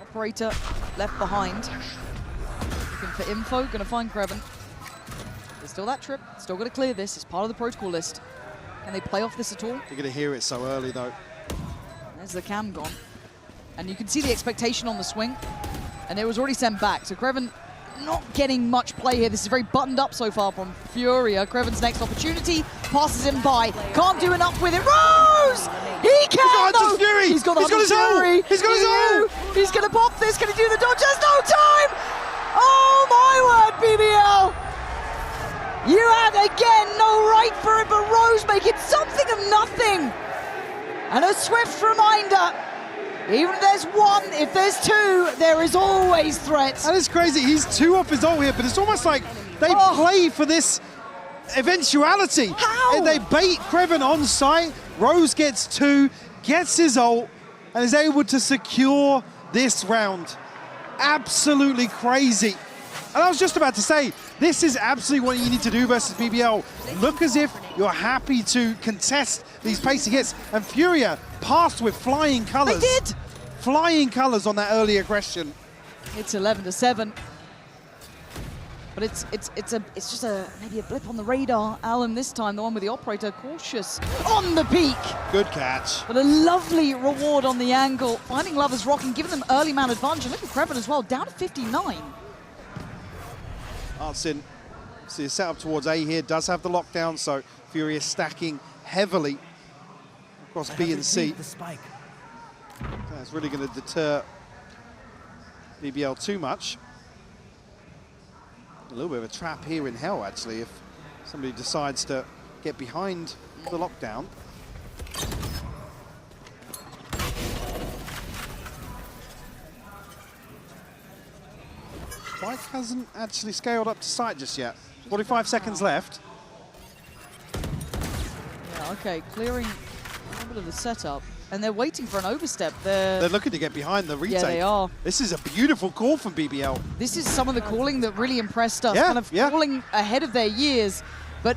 S2: Operator left behind. Looking for info, gonna find Krevin. There's still that trip, still gotta clear this, it's part of the protocol list. Can they play off this at all?
S1: You're gonna hear it so early though.
S2: There's the cam gone. And you can see the expectation on the swing. And it was already sent back, so Krevin not getting much play here. This is very buttoned up so far from Furia. Krevin's next opportunity passes him by. Can't do enough with it. Rose! He can!
S1: He's got Fury!
S2: He's got his
S1: ult! He's got his ult!
S2: He's gonna pop this. Can he do the dodge? There's no time! Oh my word, BBL! You had again no right for it, but Rose making something of nothing. And a swift reminder. Even if there's 1, if there's 2, there is always threats.
S1: That is crazy. He's 2 off his ult here, but it's almost like they play for this eventuality.
S2: How?
S1: And they bait Krevin on site. Rose gets 2, gets his ult, and is able to secure this round. Absolutely crazy. And I was just about to say, this is absolutely what you need to do versus BBL. Look as if you're happy to contest these pacey hits. And Furia passed with flying colors.
S2: They did!
S1: Flying colors on that early aggression.
S2: It's 11-7. But it's just maybe a blip on the radar. Alan this time, the one with the operator, cautious on the peak.
S1: Good catch.
S2: But a lovely reward on the angle. Finding Lovers rocking, giving them early man advantage. And look at Krevin as well, down to 59.
S1: Artsin, see set up towards A here, does have the lockdown, so Fury is stacking heavily across B and C. That's really going to deter BBL too much. A little bit of a trap here in hell, actually, if somebody decides to get behind the lockdown. Spike hasn't actually scaled up to sight just yet. 45 seconds left.
S2: Okay, clearing a little bit of the setup. And they're waiting for an overstep. They're
S1: looking to get behind the retake.
S2: Yeah, they are.
S1: This is a beautiful call from BBL.
S2: This is some of the calling that really impressed us.
S1: Yeah,
S2: Kind of calling ahead of their years. But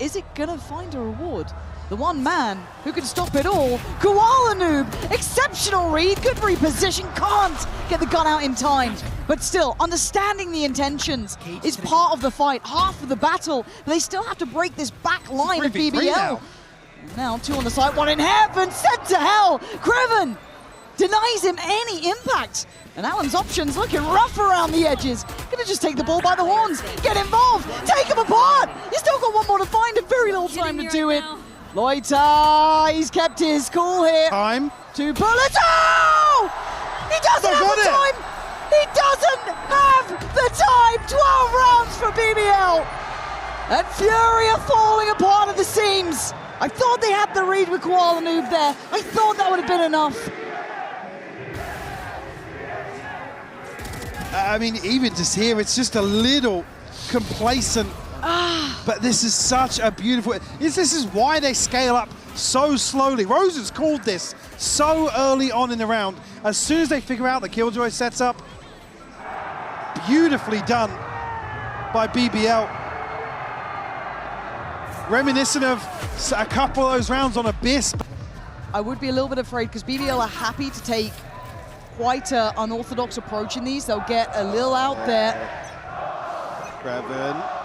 S2: is it going to find a reward? The one man who can stop it all, Koala Noob, exceptional read, good reposition, can't get the gun out in time. But still, understanding the intentions is part of the fight, half of the battle. But they still have to break this back line of
S1: 3v3
S2: BBL. Now 2 on the side, 1 in heaven, sent to hell. Kreven denies him any impact. And Alan's options looking rough around the edges. Gonna just take the ball by the horns, get involved, take him apart. He's still got one more to find and very little time to do it. Loiter, he's kept his cool here.
S1: Time.
S2: 2 bullets. Oh! He doesn't have the time. He doesn't have the time. 12 rounds for BBL. And Fury are falling apart at the seams. I thought they had the read with Koala Noob there. I thought that would have been enough.
S1: I mean, even just here, it's just a little complacent. But this is such a beautiful... This is why they scale up so slowly. Rosen's called this so early on in the round. As soon as they figure out the Killjoy sets up, beautifully done by BBL. Reminiscent of a couple of those rounds on Abyss.
S2: I would be a little bit afraid because BBL are happy to take quite an unorthodox approach in these. They'll get a little out there.
S1: Kreven.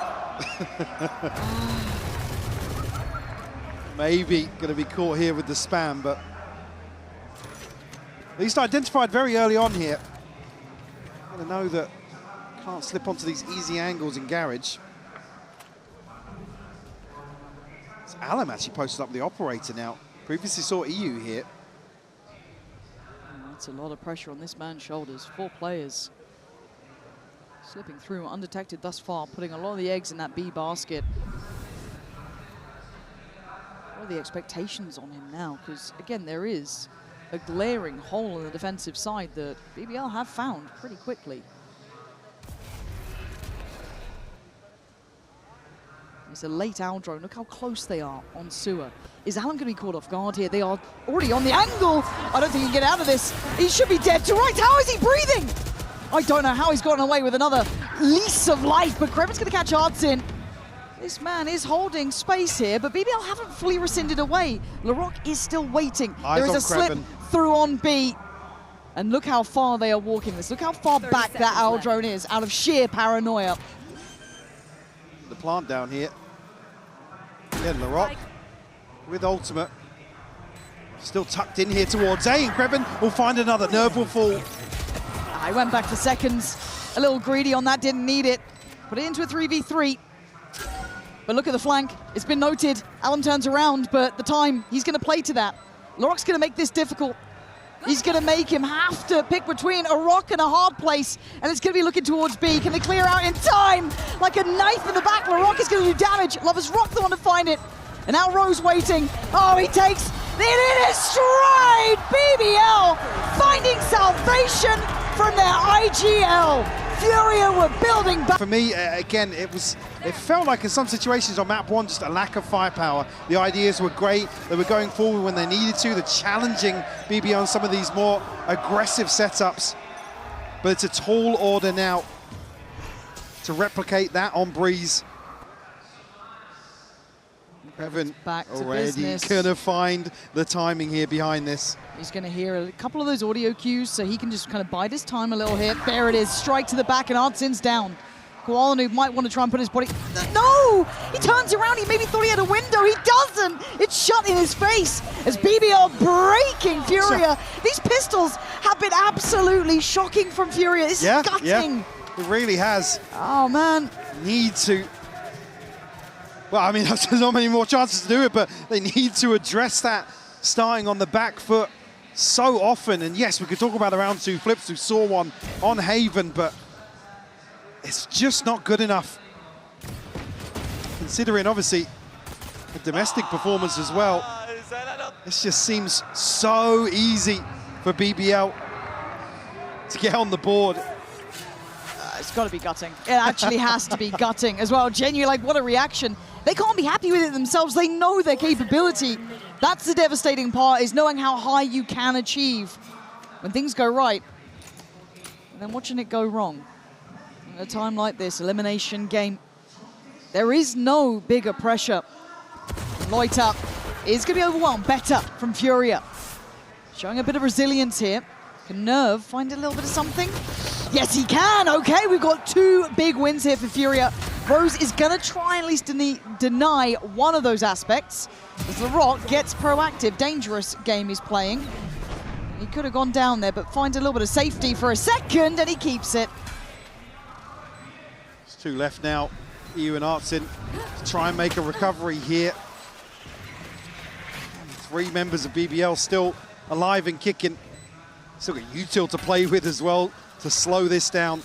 S1: Maybe going to be caught here with the spam, but at least identified very early on here. Going to know that can't slip onto these easy angles in garage. It's Alam actually posted up the operator now. Previously saw EU here.
S2: That's a lot of pressure on this man's shoulders. 4 players slipping through undetected thus far, putting a lot of the eggs in that B basket. What are the expectations on him now? Because again, there is a glaring hole in the defensive side that BBL have found pretty quickly. It's a late owl drone. Look how close they are on Sewer. Is Alan going to be caught off guard here? They are already on the angle. I don't think he can get out of this. He should be dead to right. How is he breathing? I don't know how he's gotten away with another lease of life, but Kreven's going to catch Arts in. This man is holding space here, but BBL haven't fully rescinded away. Larocque is still waiting.
S1: Eyes
S2: there is
S1: on
S2: a slip
S1: Kreven.
S2: through on B. And look how far they are walking this. Look how far back that owl drone is out of sheer paranoia.
S1: The plant down here. Again, Larocque with ultimate. Still tucked in here towards A, and Kreven will find another. Nerve will fall.
S2: I went back for seconds. A little greedy on that, didn't need it. Put it into a 3v3. But look at the flank. It's been noted. Alan turns around, but the time, he's going to play to that. Larocque's going to make this difficult. He's going to make him have to pick between a rock and a hard place, and it's going to be looking towards B. Can they clear out in time? Like a knife in the back, Larocque is going to do damage. Lover's Rock the one to find it. And now Rose waiting. Oh, he takes it in his stride. BBL finding salvation from their IGL. Furia were building back.
S1: For me, again, it felt like in some situations on map 1, just a lack of firepower. The ideas were great. They were going forward when they needed to. They're challenging BBL on some of these more aggressive setups. But it's a tall order now to replicate that on Breeze. Kreven
S2: Back to
S1: already
S2: business.
S1: gonna find the timing here behind this.
S2: He's going to hear a couple of those audio cues so he can just kind of bide his time a little hit. There it is, strike to the back, and Artsin's down. Koala Noob might want to try and put his body... No! He turns around, he maybe thought he had a window, he doesn't! It's shut in his face as BBL breaking Furia. These pistols have been absolutely shocking from Furia. This is gutting.
S1: Yeah, it really has.
S2: Oh, man.
S1: Need to... Well, I mean, there's not many more chances to do it, but they need to address that starting on the back foot so often. And yes, we could talk about the round 2 flips. We saw one on Haven, but it's just not good enough. Considering, obviously, the domestic performance as well. This just seems so easy for BBL to get on the board.
S2: It's got to be gutting. It actually has to be gutting as well. Genuinely, like, what a reaction. They can't be happy with it themselves. They know their capability. That's the devastating part, is knowing how high you can achieve when things go right, and then watching it go wrong. At a time like this, elimination game, there is no bigger pressure. Loiter is going to be overwhelmed. Better from Furia. Showing a bit of resilience here. Can Nerve find a little bit of something? Yes, he can. Okay, we've got 2 big wins here for Furia. Rose is going to try and at least deny one of those aspects, as LaRock gets proactive. Dangerous game he's playing. He could have gone down there, but finds a little bit of safety for a second, and he keeps it.
S1: There's 2 left now. EU and Artsin to try and make a recovery here. 3 members of BBL still alive and kicking. Still got Util to play with as well to slow this down.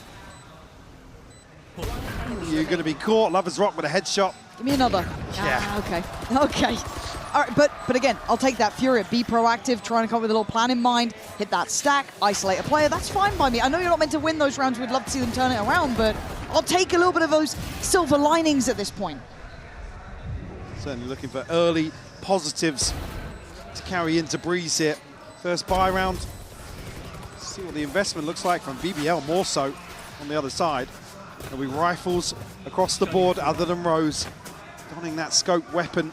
S1: You're going to be caught. Lovers Rock with a headshot.
S2: Give me another.
S1: Yeah.
S2: Okay. All right, but again, I'll take that. Furia, be proactive, trying to come up with a little plan in mind, hit that stack, isolate a player. That's fine by me. I know you're not meant to win those rounds. We'd love to see them turn it around, but I'll take a little bit of those silver linings at this point.
S1: Certainly looking for early positives to carry into Breeze here. First buy round. See what the investment looks like from BBL, more so on the other side. There'll be rifles across the board other than Rose. Donning that scope weapon.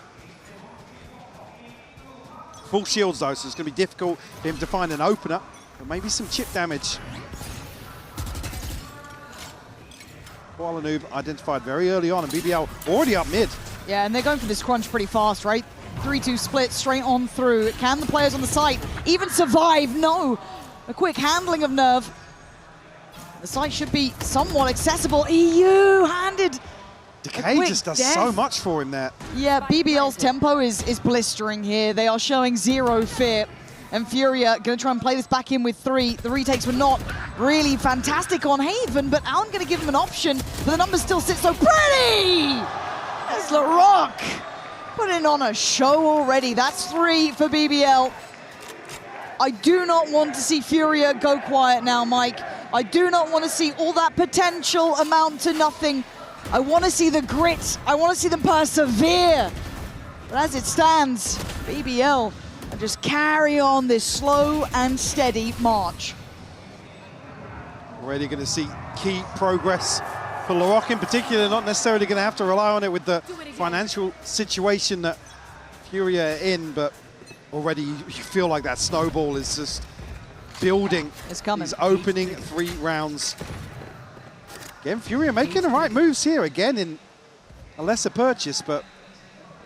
S1: Full shields though, so it's going to be difficult for him to find an opener, but maybe some chip damage. Koala Noob identified very early on, and BBL already up mid.
S2: Yeah, and they're going for this crunch pretty fast, right? 3-2 split straight on through. Can the players on the site even survive? No. A quick handling of Nerve. The site should be somewhat accessible. EU handed.
S1: Decay just does so much for him there.
S2: Yeah, BBL's tempo is blistering here. They are showing zero fear. And Furia going to try and play this back in with 3. The retakes were not really fantastic on Haven, but Allen going to give him an option. But the numbers still sit so pretty! There's LaRock putting on a show already. That's 3 for BBL. I do not want to see Furia go quiet now, Mike. I do not want to see all that potential amount to nothing. I want to see the grit. I want to see them persevere. But as it stands, BBL just carry on this slow and steady march.
S1: Already going to see key progress for LaRock in particular, not necessarily going to have to rely on it with the financial situation that Furia are in, but already you feel like that snowball is just building.
S2: It's coming.
S1: He's opening 3 rounds. Again, Furia making the right moves here, again in a lesser purchase, but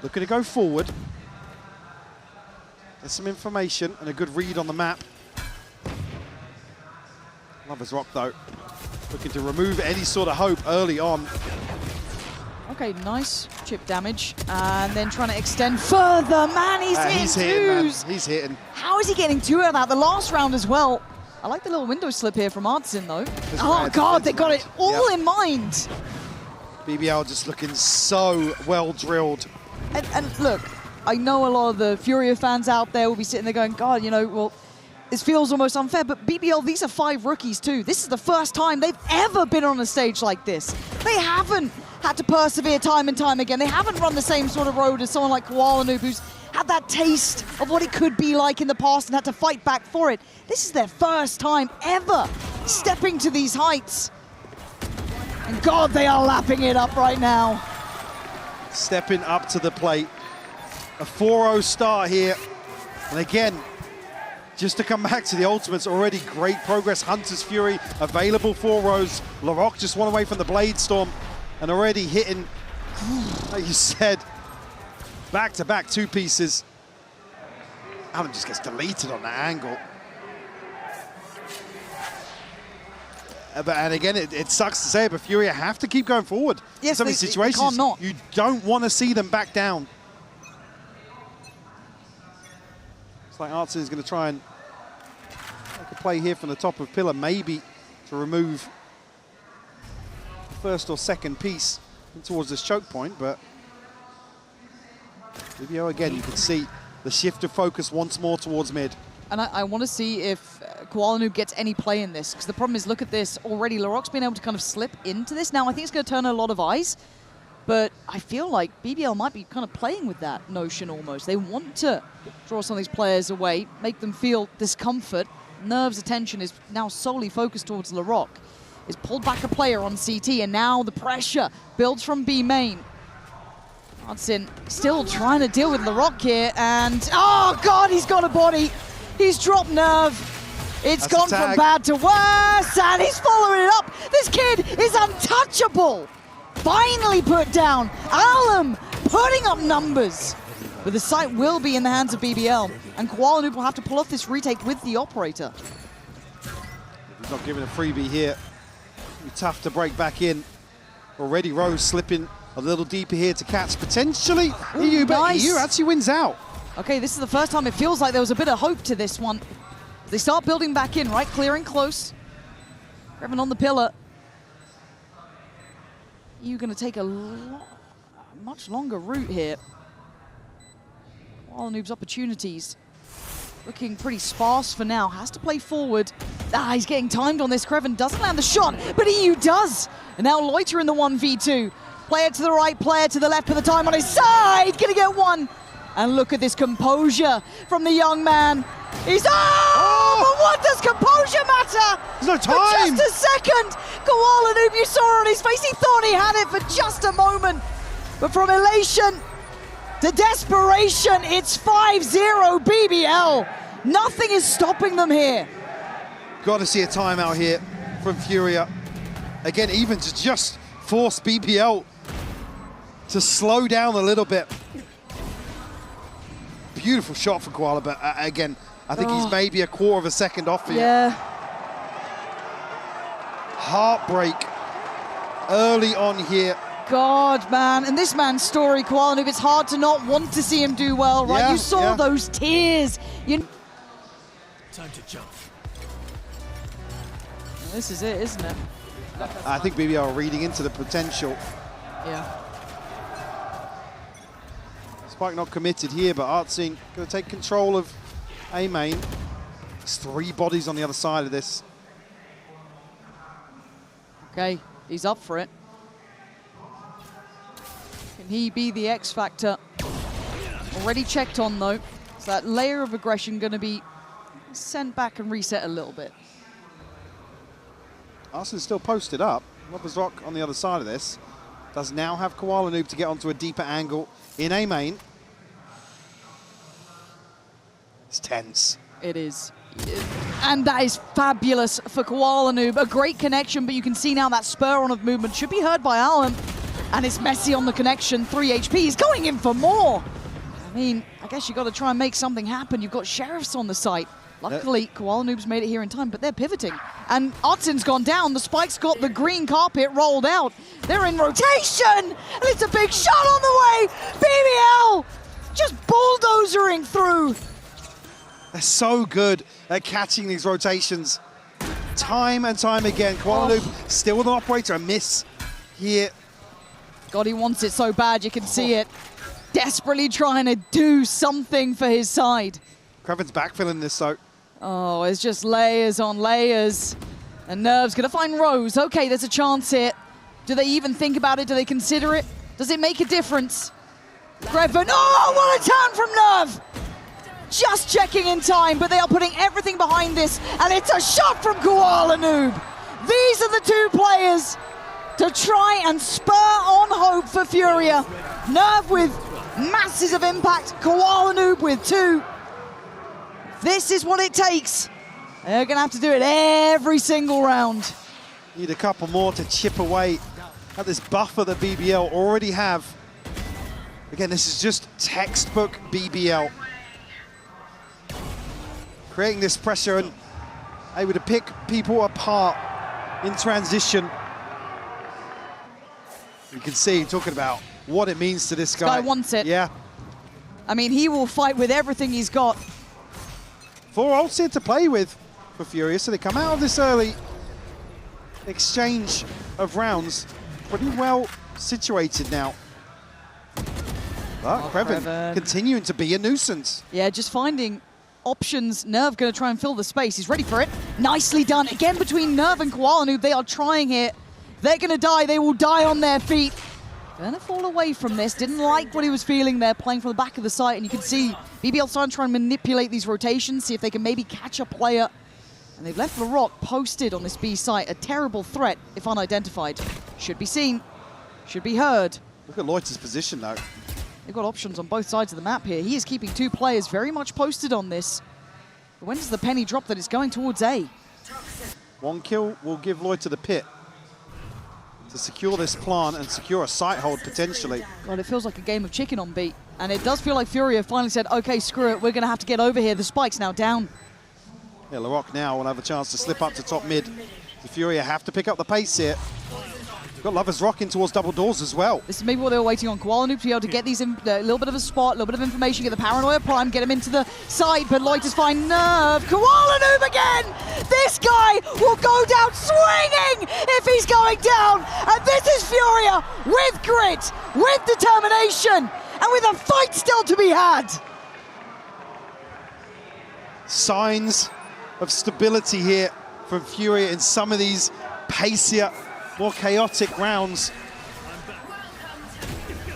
S1: looking to go forward. There's some information and a good read on the map. Lovers Rock, though, looking to remove any sort of hope early on.
S2: Okay, nice chip damage, and then trying to extend further. Man, he's hitting 2s.
S1: Man. He's hitting.
S2: How is he getting 2 out of that? The last round as well. I like the little window slip here from Artsin, though. Oh, God, they got it all in mind.
S1: BBL just looking so well drilled.
S2: And look, I know a lot of the Furia fans out there will be sitting there going, God, you know, well, this feels almost unfair, but BBL, these are 5 rookies too. This is the first time they've ever been on a stage like this. They haven't had to persevere time and time again. They haven't run the same sort of road as someone like Koala Noob, who's had that taste of what it could be like in the past and had to fight back for it. This is their first time ever stepping to these heights. And God, they are lapping it up right now.
S1: Stepping up to the plate. A 4-0 start here. And again, just to come back to the ultimates, already great progress. Hunter's Fury available for Rose. LaRock just one away from the Blade Storm and already hitting, like you said, back-to-back 2 pieces. Allen just gets deleted on that angle. And again, it sucks to say it, but Furia have to keep going forward.
S2: Yes,
S1: in some of these situations,
S2: they can't not.
S1: You don't want to see them back down. It's like Artsin is going to try and make a play here from the top of pillar, maybe to remove the first or second piece towards this choke point, but BBL again, you can see the shift of focus once more towards mid.
S2: And I want to see if Koala Noob gets any play in this, because the problem is, look at this already. LaRock's been able to kind of slip into this. Now, I think it's going to turn a lot of eyes. But I feel like BBL might be kind of playing with that notion almost. They want to draw some of these players away, make them feel discomfort. Nerve's attention is now solely focused towards LaRock. He's pulled back a player on CT, and now the pressure builds from B main. Hudson still trying to deal with LaRock here, and oh God, he's got a body. He's dropped Nerve. It's gone from bad to worse, and he's following it up. This kid is untouchable. Finally put down. Alum putting up numbers. But the site will be in the hands of BBL, and Koala Noob will have to pull off this retake with the operator.
S1: He's not giving a freebie here. It's tough to break back in. Already Rose slipping a little deeper here to catch potentially EU, but
S2: nice.
S1: EU actually wins out.
S2: Okay, this is the first time it feels like there was a bit of hope to this one. They start building back in, right? Clearing close. Grabbing on the pillar. EU going to take a much longer route here. Koala Noob's opportunities looking pretty sparse for now. Has to play forward. He's getting timed on this. Kreven doesn't land the shot, but EU does. And now Loiter in the 1v2. Player to the right, player to the left, put the time on his side. Gonna get one. And look at this composure from the young man. He's, but what does composure matter?
S1: There's no time.
S2: For just a second. Koala Noob, you saw on his face, he thought he had it for just a moment. But from elation to desperation, it's 5-0 BBL. Nothing is stopping them here.
S1: Got to see a timeout here from Furia. Again, even to just force BBL to slow down a little bit. Beautiful shot for Koala, but again, I think he's maybe a quarter of a second off here.
S2: Yeah.
S1: Heartbreak early on here.
S2: God, man. And this man's story, Koala Noob, it's hard to not want to see him do well, right?
S1: Yeah,
S2: You saw those tears.
S6: Time to jump.
S2: This is it, isn't it?
S1: I think BBL are reading into the potential.
S2: Yeah.
S1: Spike not committed here, but Artsing going to take control of A main. There's 3 bodies on the other side of this.
S2: Okay, he's up for it. Can he be the X factor? Already checked on though. So that layer of aggression going to be sent back and reset a little bit.
S1: Arsen's still posted up. Robbers Rock on the other side of this. Does now have Koala Noob to get onto a deeper angle in A main. It's tense.
S2: It is. And that is fabulous for Koala Noob. A great connection, but you can see now that spur on of movement should be heard by Alum. And it's messy on the connection. 3 HP. He's going in for more. I mean, I guess you got to try and make something happen. You've got sheriffs on the site. Luckily, Koala Noob's made it here in time, but they're pivoting. And Artsin's gone down. The Spike's got the green carpet rolled out. They're in rotation, and it's a big shot on the way. BBL just bulldozering through.
S1: They're so good at catching these rotations. Time and time again. Koala Noob still with an operator. A miss here.
S2: God, he wants it so bad, you can see it. Desperately trying to do something for his side.
S1: Kreven's backfilling this, though.
S2: Oh, it's just layers on layers. And Nerve's gonna find Rose. Okay, there's a chance here. Do they even think about it? Do they consider it? Does it make a difference? Kreven, oh, what a turn from Nerve! Just checking in time, but they are putting everything behind this, and it's a shot from Koala Noob. These are the 2 players to try and spur on hope for Furia. Nerve with masses of impact, Koala Noob with 2. This is what it takes. They're going to have to do it every single round.
S1: Need a couple more to chip away at this buffer that BBL already have. Again, this is just textbook BBL. Creating this pressure and able to pick people apart in transition. You can see talking about what it means to this guy.
S2: Guy wants it.
S1: Yeah.
S2: I mean, he will fight with everything he's got.
S1: 4 ults here to play with for Furia, so they come out of this early exchange of rounds pretty well situated now. But Kreven continuing to be a nuisance.
S2: Yeah, just finding options. Nerve going to try and fill the space. He's ready for it. Nicely done. Again, between Nerve and Koala Noob, they are trying here. They're going to die. They will die on their feet. Gonna fall away from this. Didn't like what he was feeling there, playing from the back of the site. And you can see BBL starting to try and manipulate these rotations, see if they can maybe catch a player. And they've left LaRock posted on this B site. A terrible threat, if unidentified. Should be seen, should be heard.
S1: Look at Loiter's position, though.
S2: They've got options on both sides of the map here. He is keeping two players very much posted on this. But when does the penny drop that it's going towards A?
S1: One kill will give Loiter the pit to secure this plant and secure a site hold potentially.
S2: God, it feels like a game of chicken on B. And it does feel like Fury have finally said, okay, screw it, we're going to have to get over here. The spike's now down.
S1: Yeah, LaRock now will have a chance to slip up to top mid. The Fury have to pick up the pace here. Got Lovers rocking towards double doors as well.
S2: This is maybe what they were waiting on. Koala Noob to be able to get these in a little bit of a spot, a little bit of information, get the Paranoia Prime, get him into the site, but Loiter's fine nerve. Koala Noob again! This guy will go down swinging if he's going down. And this is Furia with grit, with determination, and with a fight still to be had.
S1: Signs of stability here from Furia in some of these pacier, more chaotic rounds.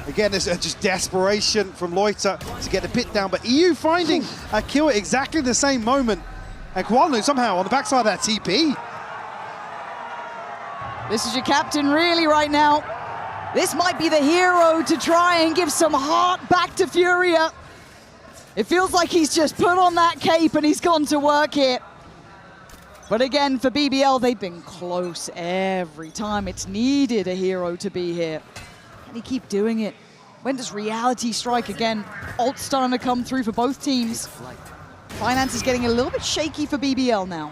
S1: Again, there's just desperation from Loiter to get the pit down, but EU finding a kill at exactly the same moment. And Koala somehow on the backside of that TP.
S2: This is your captain really right now. This might be the hero to try and give some heart back to Furia. It feels like he's just put on that cape and he's gone to work here. But again, for BBL, they've been close every time it's needed a hero to be here. Can he keep doing it? When does reality strike again? Ult's starting to come through for both teams. Finance is getting a little bit shaky for BBL now.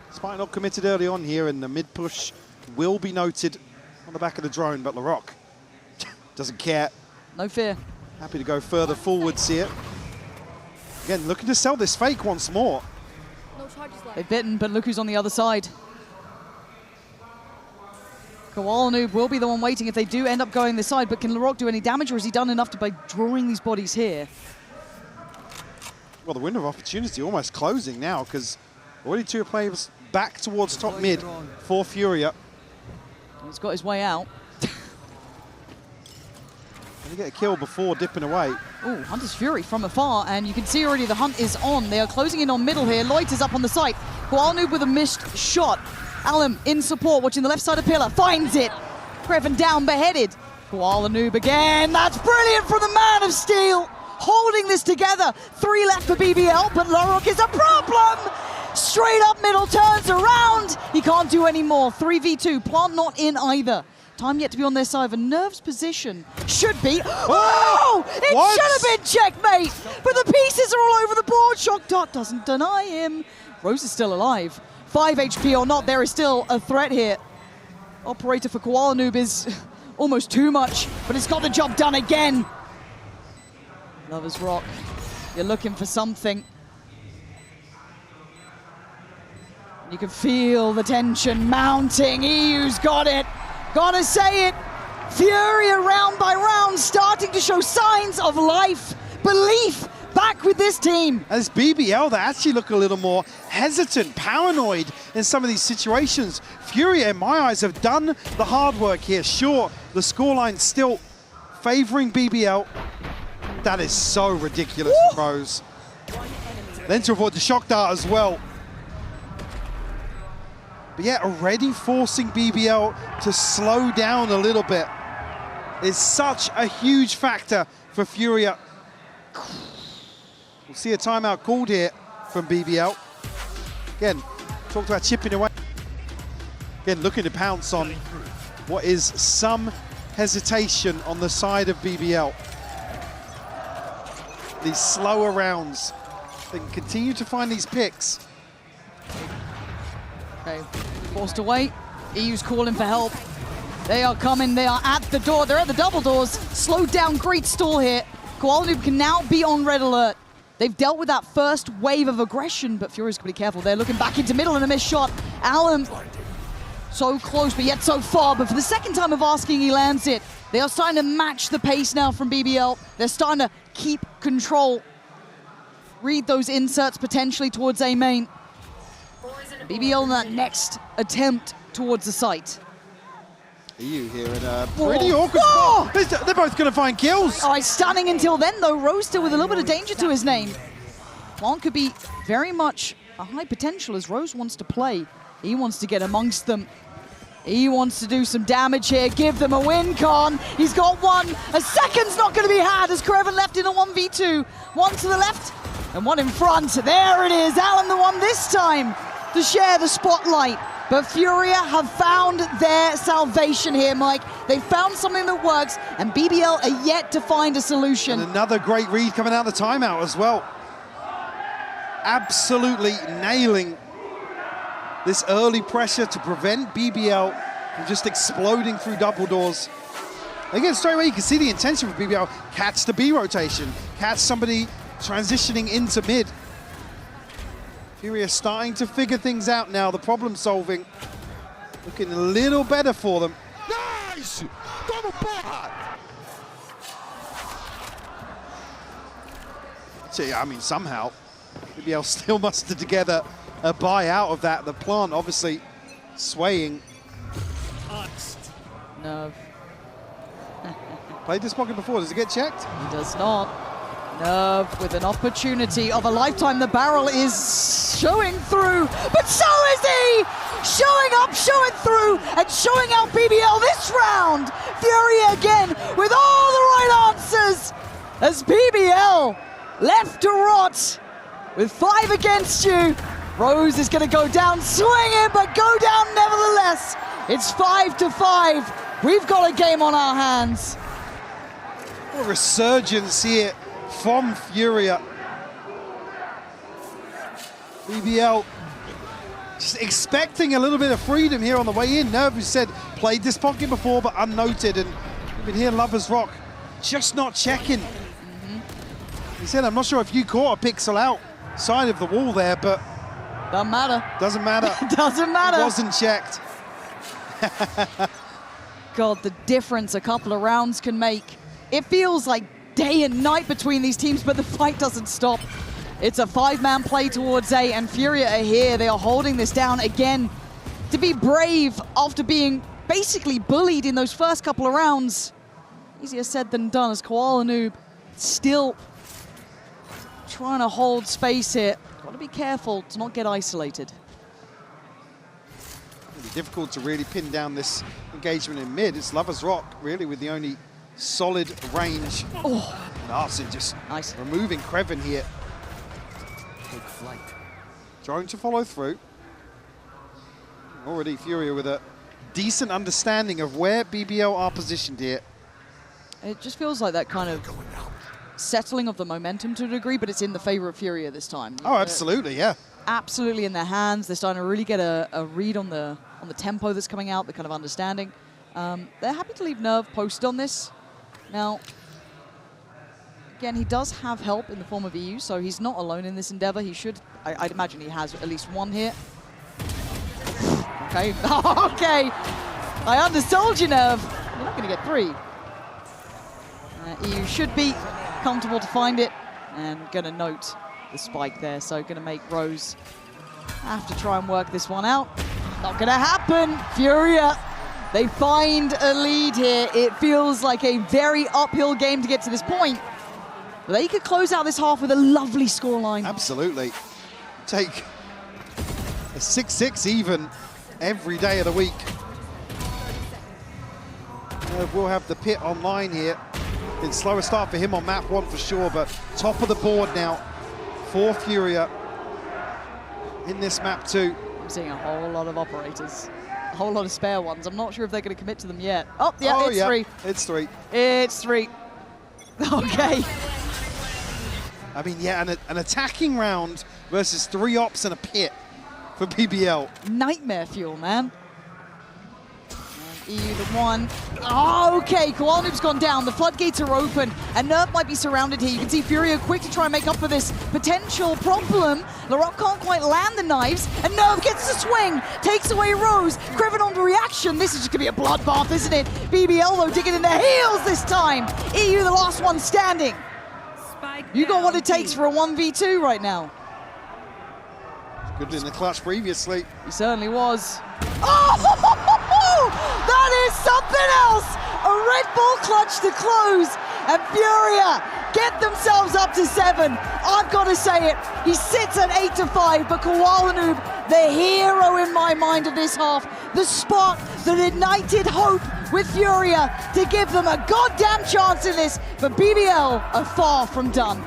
S1: Spike not committed early on here, and the mid push will be noted on the back of the drone, but LaRock doesn't care.
S2: No fear.
S1: Happy to go further forwards here. Again, looking to sell this fake once more.
S3: No charges left.
S2: They've bitten, but look who's on the other side. Koala Noob will be the one waiting if they do end up going this side, but can LaRock do any damage, or has he done enough by drawing these bodies here?
S1: Well, the window of opportunity almost closing now, because already two players back towards top mid for Furia.
S2: He's got his way out.
S1: Gonna get a kill before dipping away.
S2: Oh, Hunter's Fury from afar, and you can see already the hunt is on. They are closing in on middle here. Loiter's up on the site. Koala Noob with a missed shot. Alum in support, watching the left side of pillar, finds it. Creven down, beheaded. Koala Noob again. That's brilliant from the Man of Steel. Holding this together. 3 left for BBL, but LaRock is a problem. Straight up middle, turns around. He can't do any more. 3v2, plant not in either. Time yet to be on their side of a nerves position. Should be. Oh! It
S1: What?
S2: should have been checkmate! But the pieces are all over the board. Shock Dot doesn't deny him. Rose is still alive. 5 HP or not, there is still a threat here. Operator for Koala Noob is almost too much, but it's got the job done again. Lovers Rock, you're looking for something. You can feel the tension mounting. EU's got it. Gotta say it. Furia round by round starting to show signs of life, belief back with this team.
S1: As BBL, they actually look a little more hesitant, paranoid in some of these situations. Furia, in my eyes, have done the hard work here. Sure, the scoreline's still favoring BBL. That is so ridiculous from Rose. Then to avoid the shock dart as well. But yeah, already forcing BBL to slow down a little bit is such a huge factor for Furia. We'll see a timeout called here from BBL. Again, talked about chipping away. Again, looking to pounce on what is some hesitation on the side of BBL. These slower rounds, they can continue to find these picks.
S2: Okay, forced away. EU's calling for help. They are coming, they are at the door. They're at the double doors. Slowed down, great stall here. Koala Noob can now be on red alert. They've dealt with that first wave of aggression, but Furia's got to be careful. They're looking back into middle and a missed shot. Alum, so close, but yet so far. But for the second time of asking, he lands it. They are starting to match the pace now from BBL. They're starting to keep control. Read those inserts potentially towards A main. BBL in that next attempt towards the site.
S1: EU here in a pretty awkward spot. They're both going to find kills.
S2: Oh, he's stunning until then, though. Rose still with a little bit of danger to his name. Juan could be very much a high potential as Rose wants to play. He wants to get amongst them. He wants to do some damage here, give them a win, Con. He's got one. A second's not going to be had as Kreven left in a 1v2. One to the left and one in front. There it is. Alan the one this time to share the spotlight. But Furia have found their salvation here, Mike. They found something that works, and BBL are yet to find a solution.
S1: And another great read coming out of the timeout as well. Absolutely nailing this early pressure to prevent BBL from just exploding through double doors. Again, straight away you can see the intention for BBL. Catch the B rotation, catch somebody transitioning into mid. Furia starting to figure things out now. The problem solving looking a little better for them.
S6: Nice! Double bot!
S1: I mean, somehow BBL still mustered together a buy out of that. The plant obviously swaying.
S2: No,
S1: Played this pocket before. Does it get checked?
S2: he does not. Nerve with an opportunity of a lifetime. The barrel is showing through, but so is he! Showing up, showing through, and showing out BBL this round. Fury again with all the right answers as BBL left to rot with 5 against you. Rose is going to go down swinging, but go down nevertheless. It's 5-5. We've got a game on our hands.
S1: What a resurgence here from Furia. BBL just expecting a little bit of freedom here on the way in. Nerve, who said, played this pocket before, but unnoted. And we've been here, Lovers Rock, just not checking. He said, I'm not sure if you caught a pixel outside of the wall there, but
S2: Doesn't matter.
S1: doesn't matter.
S2: Doesn't matter.
S1: It wasn't checked.
S2: God, the difference a couple of rounds can make. It feels like day and night between these teams, but the fight doesn't stop. It's a 5-man play towards A, and Furia are here. They are holding this down again. To be brave after being basically bullied in those first couple of rounds. Easier said than done as Koala Noob still trying to hold space here. Got to be careful to not get isolated.
S1: It'll be difficult to really pin down this engagement in mid. It's Lovers Rock, really, with the only solid range.
S2: Oh,
S1: And Arsene just
S2: nice.
S1: removing Kreven here.
S6: Take flight.
S1: Trying to follow through. Already Furia with a decent understanding of where BBL are positioned here.
S2: It just feels like that kind of settling of the momentum to a degree, but it's in the favor of Furia this time.
S1: Oh, absolutely, yeah.
S2: Absolutely in their hands. They're starting to really get a read on the tempo that's coming out, the kind of understanding. They're happy to leave Nerve posted on this. Now, again, he does have help in the form of EU, so he's not alone in this endeavor. He should, I'd imagine he has at least one here. Okay, okay. I undersold you, Nerve. You're not gonna get 3. EU should be comfortable to find it, and gonna note the spike there, so gonna make Rose have to try and work this one out. Not gonna happen. Furia, they find a lead here. It feels like a very uphill game to get to this point. But they could close out this half with a lovely scoreline.
S1: Absolutely. Take a 6-6 even every day of the week. We'll have the pit online here. Been slower start for him on map 1 for sure, but top of the board now for Furia in this map 2.
S2: I'm seeing a whole lot of operators, a whole lot of spare ones. I'm not sure if they're going to commit to them yet. Oh, yeah, it's 3.
S1: It's 3.
S2: It's 3. Okay.
S1: I mean, yeah, an attacking round versus 3 ops and a pit for BBL.
S2: Nightmare fuel, man. And EU the 1. Oh, okay, Koala Noob's gone down. The floodgates are open, and Nerve might be surrounded here. You can see Furia quick to try and make up for this potential problem. Laroque can't quite land the knives, and Nerve gets the swing, takes away Rose. Kreven on the reaction. This is just going to be a bloodbath, isn't it? BBL, though, digging in their heels this time. EU, the last one standing.
S3: Spike
S2: You got what
S3: down
S2: it takes
S3: B.
S2: for a 1v2 right now.
S1: Good in the clutch previously.
S2: He certainly was. Oh! That is something else! A Red Bull clutch to close, and Furia get themselves up to 7. I've got to say it, he sits at 8-5, but Koalanoob, the hero in my mind of this half, the spark that ignited hope with Furia to give them a goddamn chance in this, but BBL are far from done.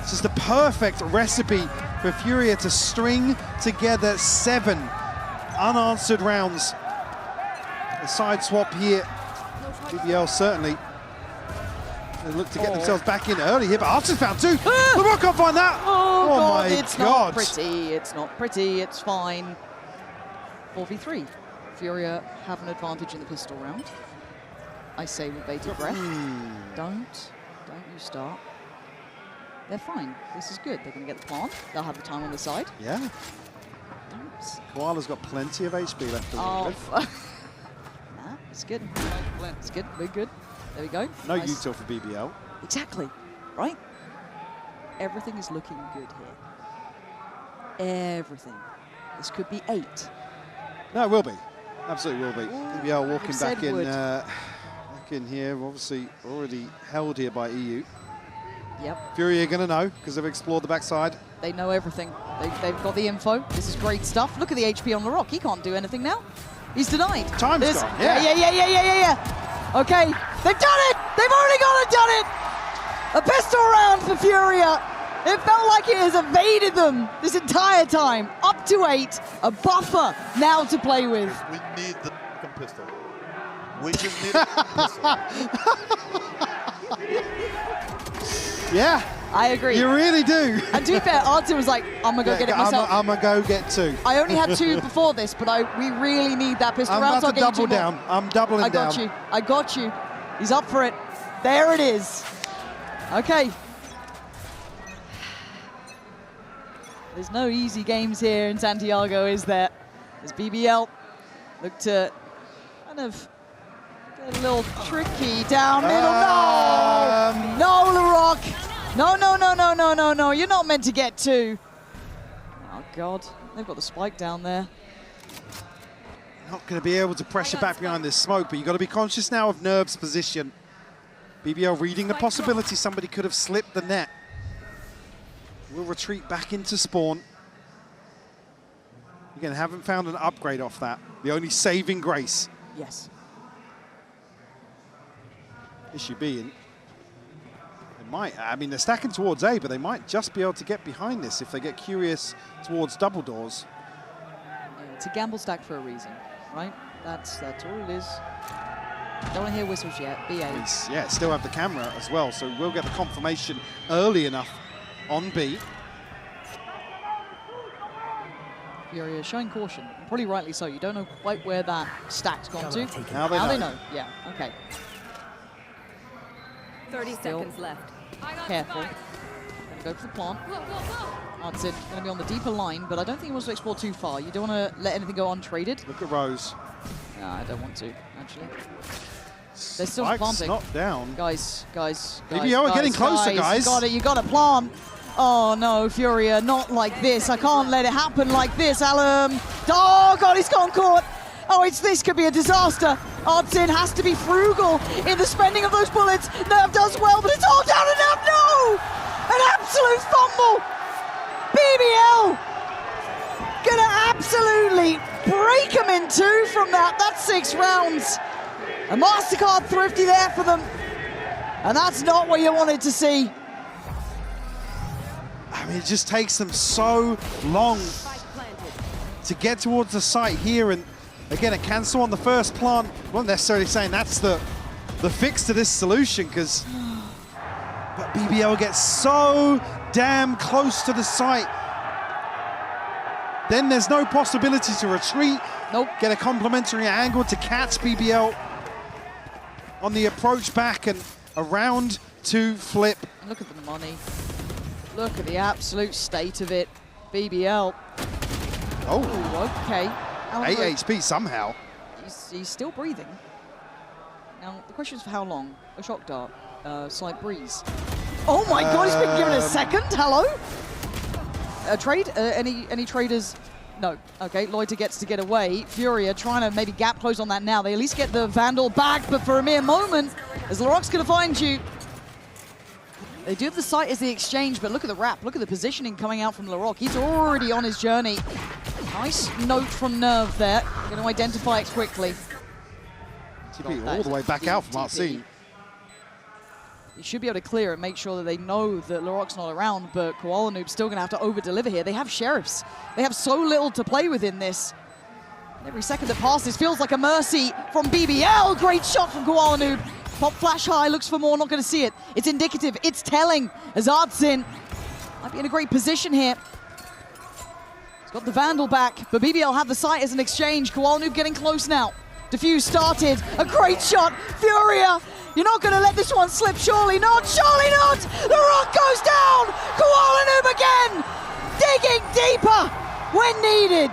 S1: This is the perfect recipe for Furia to string together 7 unanswered rounds. A side swap here. BBL certainly. They look to get themselves back in early here, but Archer's found 2. LeBron can't find that.
S2: Oh God,
S1: my
S2: it's
S1: God.
S2: not pretty. It's not pretty. It's fine. 4v3. Furia have an advantage in the pistol round. I say with bated breath. Don't you start. They're fine. This is good. They're going to get the plant. They'll have the time on the side.
S1: Yeah.
S2: Don't.
S1: Koala's got plenty of HP left to work with.
S2: Nah, it's good. It's good. We're good. There we go.
S1: No
S2: Nice.
S1: util for BBL.
S2: Exactly. Right? Everything is looking good here. Everything. This could be 8.
S1: No, it will be. Absolutely will be. BBL walking
S2: said
S1: back in,
S2: would.
S1: back in here. Obviously already held here by EU.
S2: Yep.
S1: Fury are going to know because they've explored the backside.
S2: They know everything. They've got the info. This is great stuff. Look at the HP on LaRock. He can't do anything now. He's denied.
S1: Time's gone, yeah.
S2: Yeah. Okay, they've done it! They've already gone and done it! A pistol round for Furia. It felt like it has evaded them this entire time. Up to 8, a buffer now to play with.
S6: We need the fucking pistol. We just need a pistol.
S1: Yeah.
S2: I agree.
S1: You really do.
S2: And to be fair, Arthur was like, I'm going to go get it myself.
S1: I'm going to go get 2.
S2: I only had 2 before this, but we really need that pistol
S1: I'm
S2: round.
S1: about to double down. I'm doubling down.
S2: I got you. He's up for it. There it is. Okay. There's no easy games here in Santiago, is there? As BBL look to kind of get a little tricky down middle. No, LaRock. No. You're not meant to get 2. Oh, God. They've got the spike down there.
S1: Not going to be able to pressure back behind this smoke, but you've got to be conscious now of Nerve's position. BBL reading the possibility somebody could have slipped the net. We'll retreat back into spawn. Again, haven't found an upgrade off that. The only saving grace.
S2: Yes.
S1: Issue being, they might, I mean, they're stacking towards A, but they might just be able to get behind this if they get curious towards double doors.
S2: Yeah, it's a gamble stack for a reason, right? That's all it is. Don't want to hear whistles yet. BA.
S1: Yeah, still have the camera as well, so we'll get the confirmation early enough on B.
S2: Furia showing caution, probably rightly so. You don't know quite where that stack's gone to.
S1: Now they know.
S2: Yeah, okay.
S3: 30
S2: Still
S3: seconds left.
S2: careful. Gonna go for the plant. Hudson gonna be on the deeper line, but I don't think he wants to explore too far. You don't want to let anything go untraded.
S1: Look at Rose.
S2: No, I don't want to, actually. They're still
S1: Spike's
S2: planting.
S1: not down.
S2: Guys.
S1: BBL are getting closer, guys.
S2: You got to plant. Oh no, Furia, not like this. I can't let it happen like this, Alum. Oh God, he's gone caught. Oh, this could be a disaster. Artsin has to be frugal in the spending of those bullets. Nerve does well, but it's all down to Nerve. No! An absolute fumble. BBL gonna absolutely break him in 2 from that. That's 6 rounds. A MasterCard thrifty there for them. And that's not what you wanted to see.
S1: I mean, it just takes them so long to get towards the site here. And again, a cancel on the first plant. I'm not necessarily saying that's the fix to this solution, but BBL gets so damn close to the site. Then there's no possibility to retreat.
S2: Nope.
S1: Get a complimentary angle to catch BBL on the approach back and a round 2 flip.
S2: Look at the money. Look at the absolute state of it. BBL.
S1: Oh,
S2: Ooh, okay.
S1: 8 HP somehow.
S2: He's still breathing. Now, the question is for how long? A shock dart, slight breeze. Oh my God, he's been given a second. Hello? A trade? Any traders? No. Okay, Loiter gets to get away. Furia trying to maybe gap close on that now. They at least get the Vandal back, but for a mere moment, as Larocque's going to find you. They do have the sight as the exchange, but look at the wrap. Look at the positioning coming out from Larocque. He's already on his journey. Nice note from Nerve there. Going to identify it quickly.
S1: TP all the way back out from Arsene.
S2: He should be able to clear and make sure that they know that Larocque's not around, but Koala Noob's still going to have to over-deliver here. They have Sheriffs. They have so little to play with in this. And every second that passes feels like a mercy from BBL. Great shot from Koala Noob. Pop flash high, looks for more, not going to see it. It's indicative, it's telling, as Arsene might be in a great position here. He's got the Vandal back, but BBL have the sight as an exchange. Koala Noob getting close now. Diffuse started, a great shot. Furia, you're not going to let this one slip, surely not, surely not! The rock goes down! Koala Noob again! Digging deeper when needed.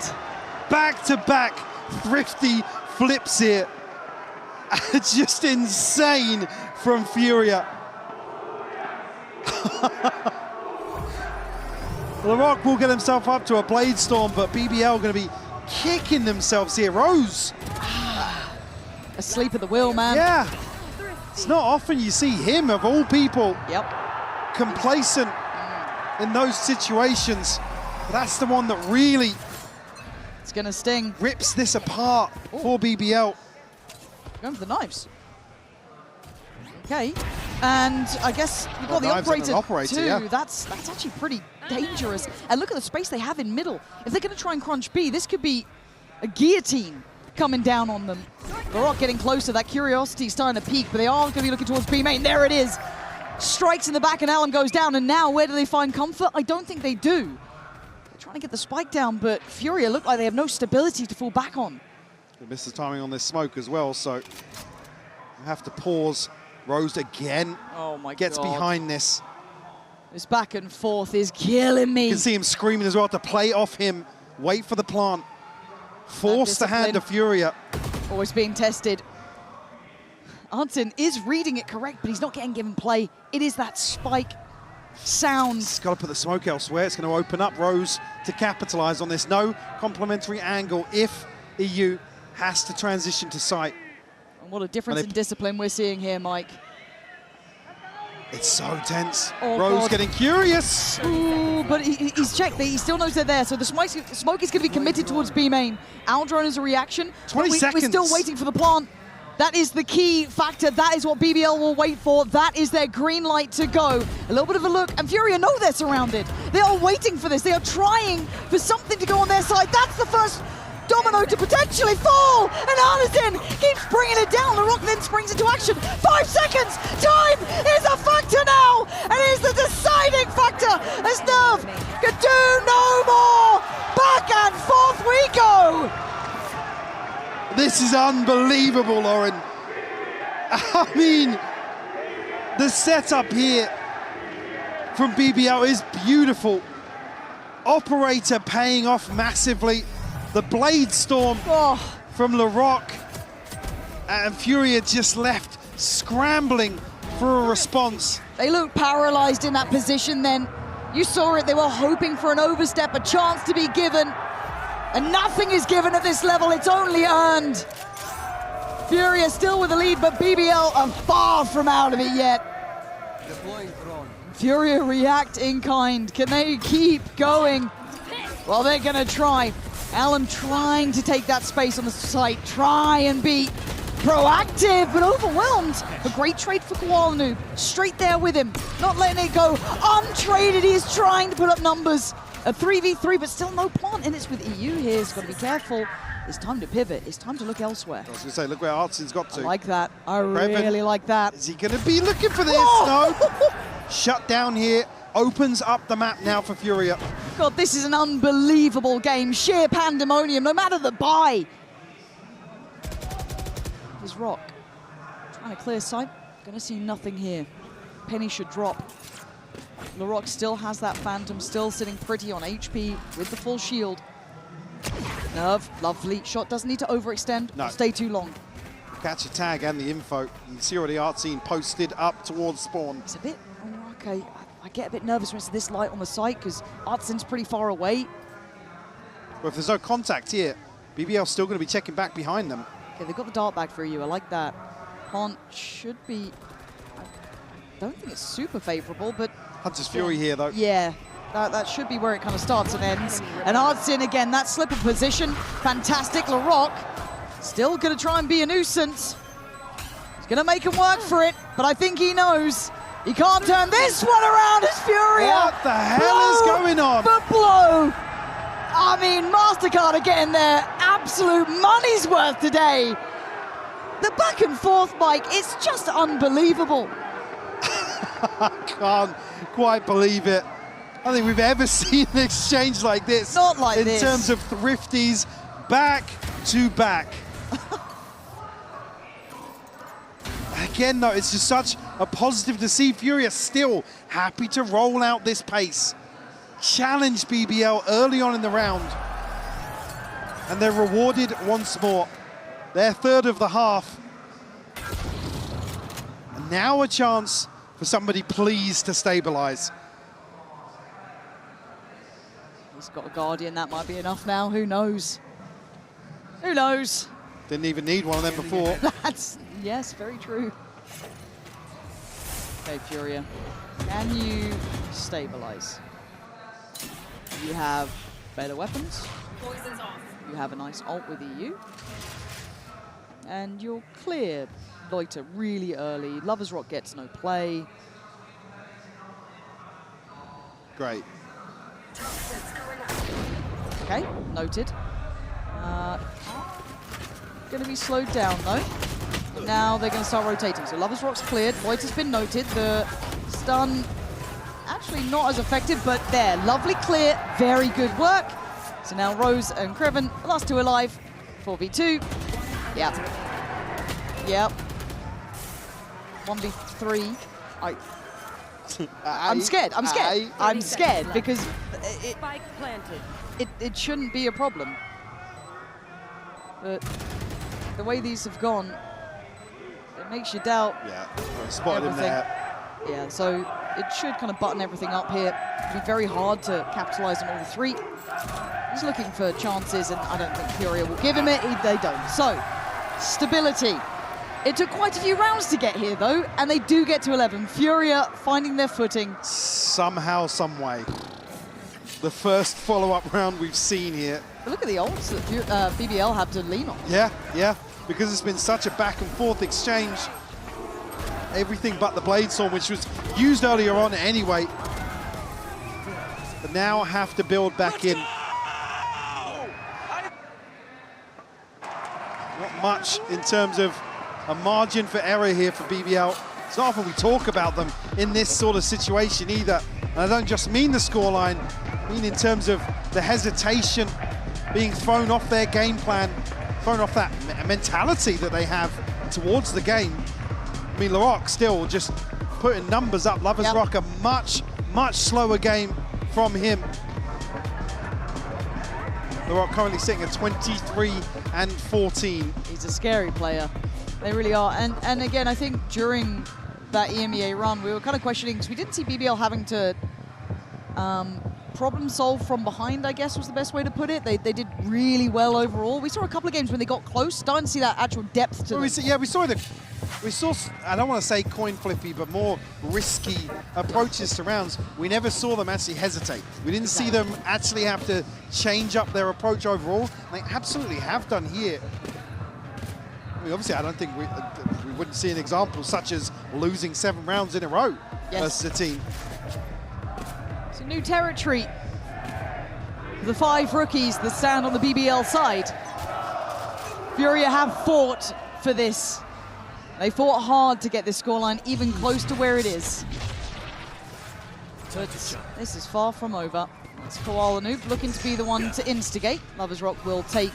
S1: Back-to-back thrifty flips here. Just insane from Furia. Larocque will get himself up to a Blade Storm, but BBL going to be kicking themselves here. Rose.
S2: Asleep at the wheel, man.
S1: Yeah. It's not often you see him, of all people, complacent in those situations. That's the one that really
S2: it's going to sting.
S1: Rips this apart for BBL.
S2: Going for the knives. Okay, and I guess you've got the operator too.
S1: Yeah.
S2: That's actually pretty dangerous. And look at the space they have in middle. If they're going to try and crunch B, this could be a guillotine coming down on them. Larocque getting closer. That curiosity is starting to peak, but they are going to be looking towards B main. There it is. Strikes in the back, and Alan goes down. And now, where do they find comfort? I don't think they do. They're trying to get the spike down, but Furia look like they have no stability to fall back on.
S1: They miss the timing on this smoke as well, so you have to pause. Rose again gets behind this.
S2: This back and forth is killing me.
S1: You can see him screaming as well to play off him, wait for the plant. Force the hand of Furia.
S2: Always being tested. Arsene is reading it correct, but he's not getting given play. It is that spike sound.
S1: He's got to put the smoke elsewhere. It's going to open up Rose to capitalize on this. No complementary angle if EU has to transition to sight.
S2: And what a difference in discipline we're seeing here, Mike.
S1: It's so tense. Rose getting curious.
S2: Ooh, but he's checked. He still knows they're there. So the smoke is going to be committed towards B main. Aldrone is a reaction.
S1: 20 seconds.
S2: We're still waiting for the plant. That is the key factor. That is what BBL will wait for. That is their green light to go. A little bit of a look, and Furia know they're surrounded. They are waiting for this. They are trying for something to go on their side. That's the first domino to potentially fall, and Arsene keeps bringing it down. Larocque then springs into action. 5 seconds. Time is a factor now, and it is the deciding factor as Nerve can do no more. Back and forth we go.
S1: This is unbelievable, Lauren. I mean, the setup here from BBL is beautiful. Operator paying off massively. The Blade Storm from Larocque. And Furia just left scrambling for a response.
S2: They look paralyzed in that position then. You saw it, they were hoping for an overstep, a chance to be given. And nothing is given at this level, it's only earned. Furia still with the lead, but BBL are far from out of it yet. Furia react in kind. Can they keep going? Well, they're gonna try. Alan trying to take that space on the site, try and be proactive, but overwhelmed. A great trade for Koala Noob. Straight there with him, not letting it go. Untraded, he is trying to put up numbers. A 3v3, but still no plant, and it's with EU here. He's got to be careful. It's time to pivot. It's time to look elsewhere.
S1: I was going to say, look where Artsen's got to.
S2: I like that. I really like that.
S1: Is he going to be looking for this? No. Shut down here. Opens up the map now for Furia.
S2: God, this is an unbelievable game. Sheer pandemonium, no matter the buy. There's Rock. Trying to clear sight. Going to see nothing here. Penny should drop. Larocque still has that Phantom, still sitting pretty on HP with the full shield. Nerve, lovely. Shot doesn't need to overextend
S1: No.
S2: or stay too long.
S1: Catch a tag and the info. You can see already art scene posted up towards spawn.
S2: It's a bit, okay. I get a bit nervous when it's this light on the site because Artsin's pretty far away.
S1: Well, if there's no contact here, BBL's still going to be checking back behind them.
S2: Okay, they've got the dart back for you. I like that. Plant should be, I don't think it's super favorable, but
S1: Hunter's Fury here, though.
S2: yeah, that should be where it kind of starts and ends. And Artsin again, that slip of position, fantastic. LaRock still going to try and be a nuisance. He's going to make him work for it, but I think he knows he can't turn this one around as Furia.
S1: What the hell is going on?
S2: But blow. I mean, MasterCard are getting their absolute money's worth today. The back and forth, Mike, it's just unbelievable.
S1: I can't quite believe it. I don't think we've ever seen an exchange like this.
S2: Not like this.
S1: In terms of thrifties, back to back. Again, though, it's just such a positive to see Furia still happy to roll out this pace. Challenge BBL early on in the round. And they're rewarded once more. Their third of the half. And now a chance for somebody pleased to stabilize.
S2: He's got a Guardian, that might be enough now, who knows? Who knows?
S1: Didn't even need one of them before.
S2: That's, yes, very true. Okay, Furia, can you stabilize? You have better weapons.
S3: Poison's off.
S2: You have a nice ult with EU. And you're clear Loiter really early. Lover's Rock gets no play.
S1: Great.
S2: Okay, noted. Going to be slowed down though. Now they're going to start rotating. So Lover's Rock's cleared. Loiter's been noted. The stun actually not as effective, but there. Lovely clear. Very good work. So now Rose and Creven, last two alive. 4v2. Yep. Yep. 1v3. I'm scared. I'm scared. I'm scared because
S3: Spike planted.
S2: it shouldn't be a problem. But the way these have gone, it makes you doubt.
S1: Yeah, I spotted him
S2: Everything.
S1: there.
S2: Yeah, so it should kind of button everything up here. It'll be very hard to capitalize on all three. He's looking for chances, and I don't think Furia will give him it. They don't. So, stability. It took quite a few rounds to get here, though, and they do get to 11. Furia finding their footing.
S1: Somehow, some way. The first follow-up round we've seen here.
S2: But look at the ults that BBL have to lean on.
S1: Yeah, yeah, because it's been such a back and forth exchange. Everything but the Blade Sword, which was used earlier on anyway. But now have to build back in. Not much in terms of a margin for error here for BBL. It's not often we talk about them in this sort of situation either. And I don't just mean the scoreline, I mean in terms of the hesitation, being thrown off their game plan, thrown off that mentality that they have towards the game. I mean, LaRock still just putting numbers up. Lover's Rock, a much, much slower game from him. LaRock currently sitting at 23 and 14.
S2: He's a scary player. They really are. And again, I think during that EMEA run, we were kind of questioning, because we didn't see BBL having to problem solve from behind, I guess was the best way to put it. They did really well overall. We saw a couple of games when they got close, starting to see that actual depth to them.
S1: We saw, I don't want to say coin flippy, but more risky approaches to rounds. We never saw them actually hesitate. We didn't see them actually have to change up their approach overall. They absolutely have done here. I mean, obviously, I don't think we wouldn't see an example such as losing 7 rounds in a row versus a team.
S2: It's a new territory. The 5 rookies that stand on the BBL side. Furia have fought for this. They fought hard to get this scoreline even close to where it is. But this is far from over. It's Koala Noob looking to be the one to instigate. Lover's Rock will take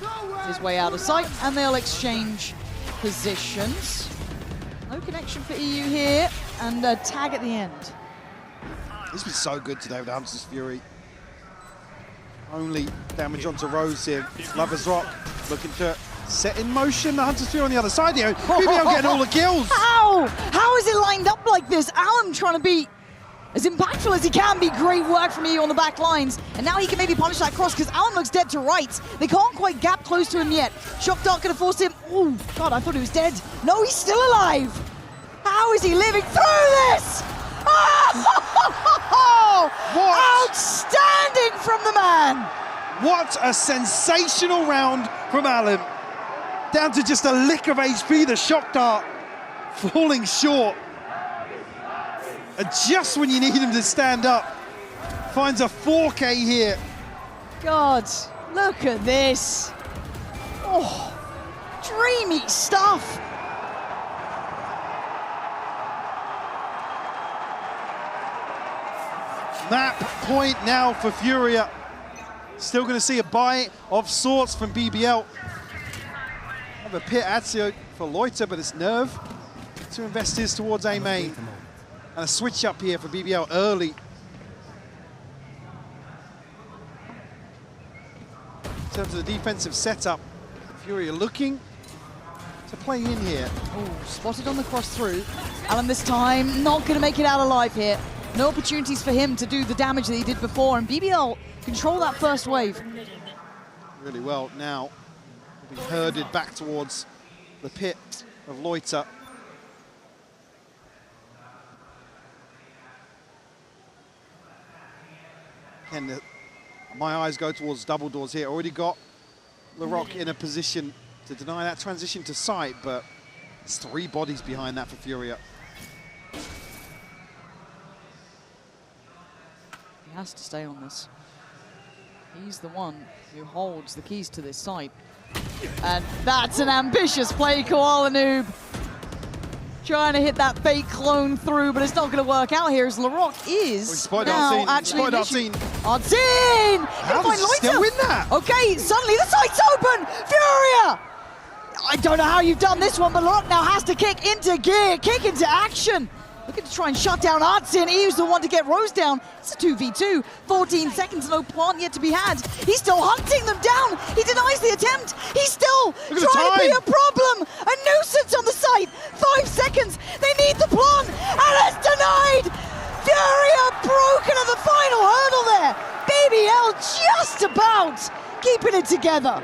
S2: his way out of sight, and they'll exchange positions. No connection for EU here, and a tag at the end.
S1: This was so good today with Hunter's Fury. Only damage onto Rose here. Lover's Rock looking to set in motion the Hunter's Fury on the other side here. BBL getting all the kills.
S2: How? How is it lined up like this? Alan trying to be as impactful as he can be. Great work from EU on the back lines. And now he can maybe punish that cross because Alan looks dead to right. They can't quite gap close to him yet. Shock Dart going to force him. Oh, God, I thought he was dead. No, he's still alive. How is he living through this? Oh,
S1: What?
S2: outstanding from the man.
S1: What a sensational round from Alan. Down to just a lick of HP, the Shock Dart falling short. And just when you need him to stand up, finds a 4K here.
S2: God, look at this. Oh, dreamy stuff.
S1: Map point now for Furia. Still going to see a buy of sorts from BBL. Have a pit Azio for Loiter, but it's Nerve to invest his towards A main. And a switch up here for BBL early. In terms of the defensive setup, Furia looking to play in here.
S2: Oh, spotted on the cross through. Alan this time not going to make it out alive here. No opportunities for him to do the damage that he did before, and BBL control that first wave.
S1: Really well now. Being herded back towards the pit of Loiter. Again, my eyes go towards double doors here. Already got LaRock in a position to deny that transition to sight, but it's 3 bodies behind that for Furia.
S2: He has to stay on this. He's the one who holds the keys to this site. And that's an ambitious play, Koala Noob. Trying to hit that fake clone through, but it's not going to work out here as LaRock is now actually
S1: Artsine.
S2: Artsine!
S1: How does he still win that?
S2: Okay, suddenly the site's open! Furia! I don't know how you've done this one, but LaRock now has to kick into gear, kick into action. Looking to try and shut down Artsin. He's the one to get Rose down. It's a 2v2. 14 seconds, no plant yet to be had. He's still hunting them down. He denies the attempt. He's still trying to be a problem. A nuisance on the site. 5 seconds. They need the plant, and it's denied. Furia broken at the final hurdle there. BBL just about keeping it together.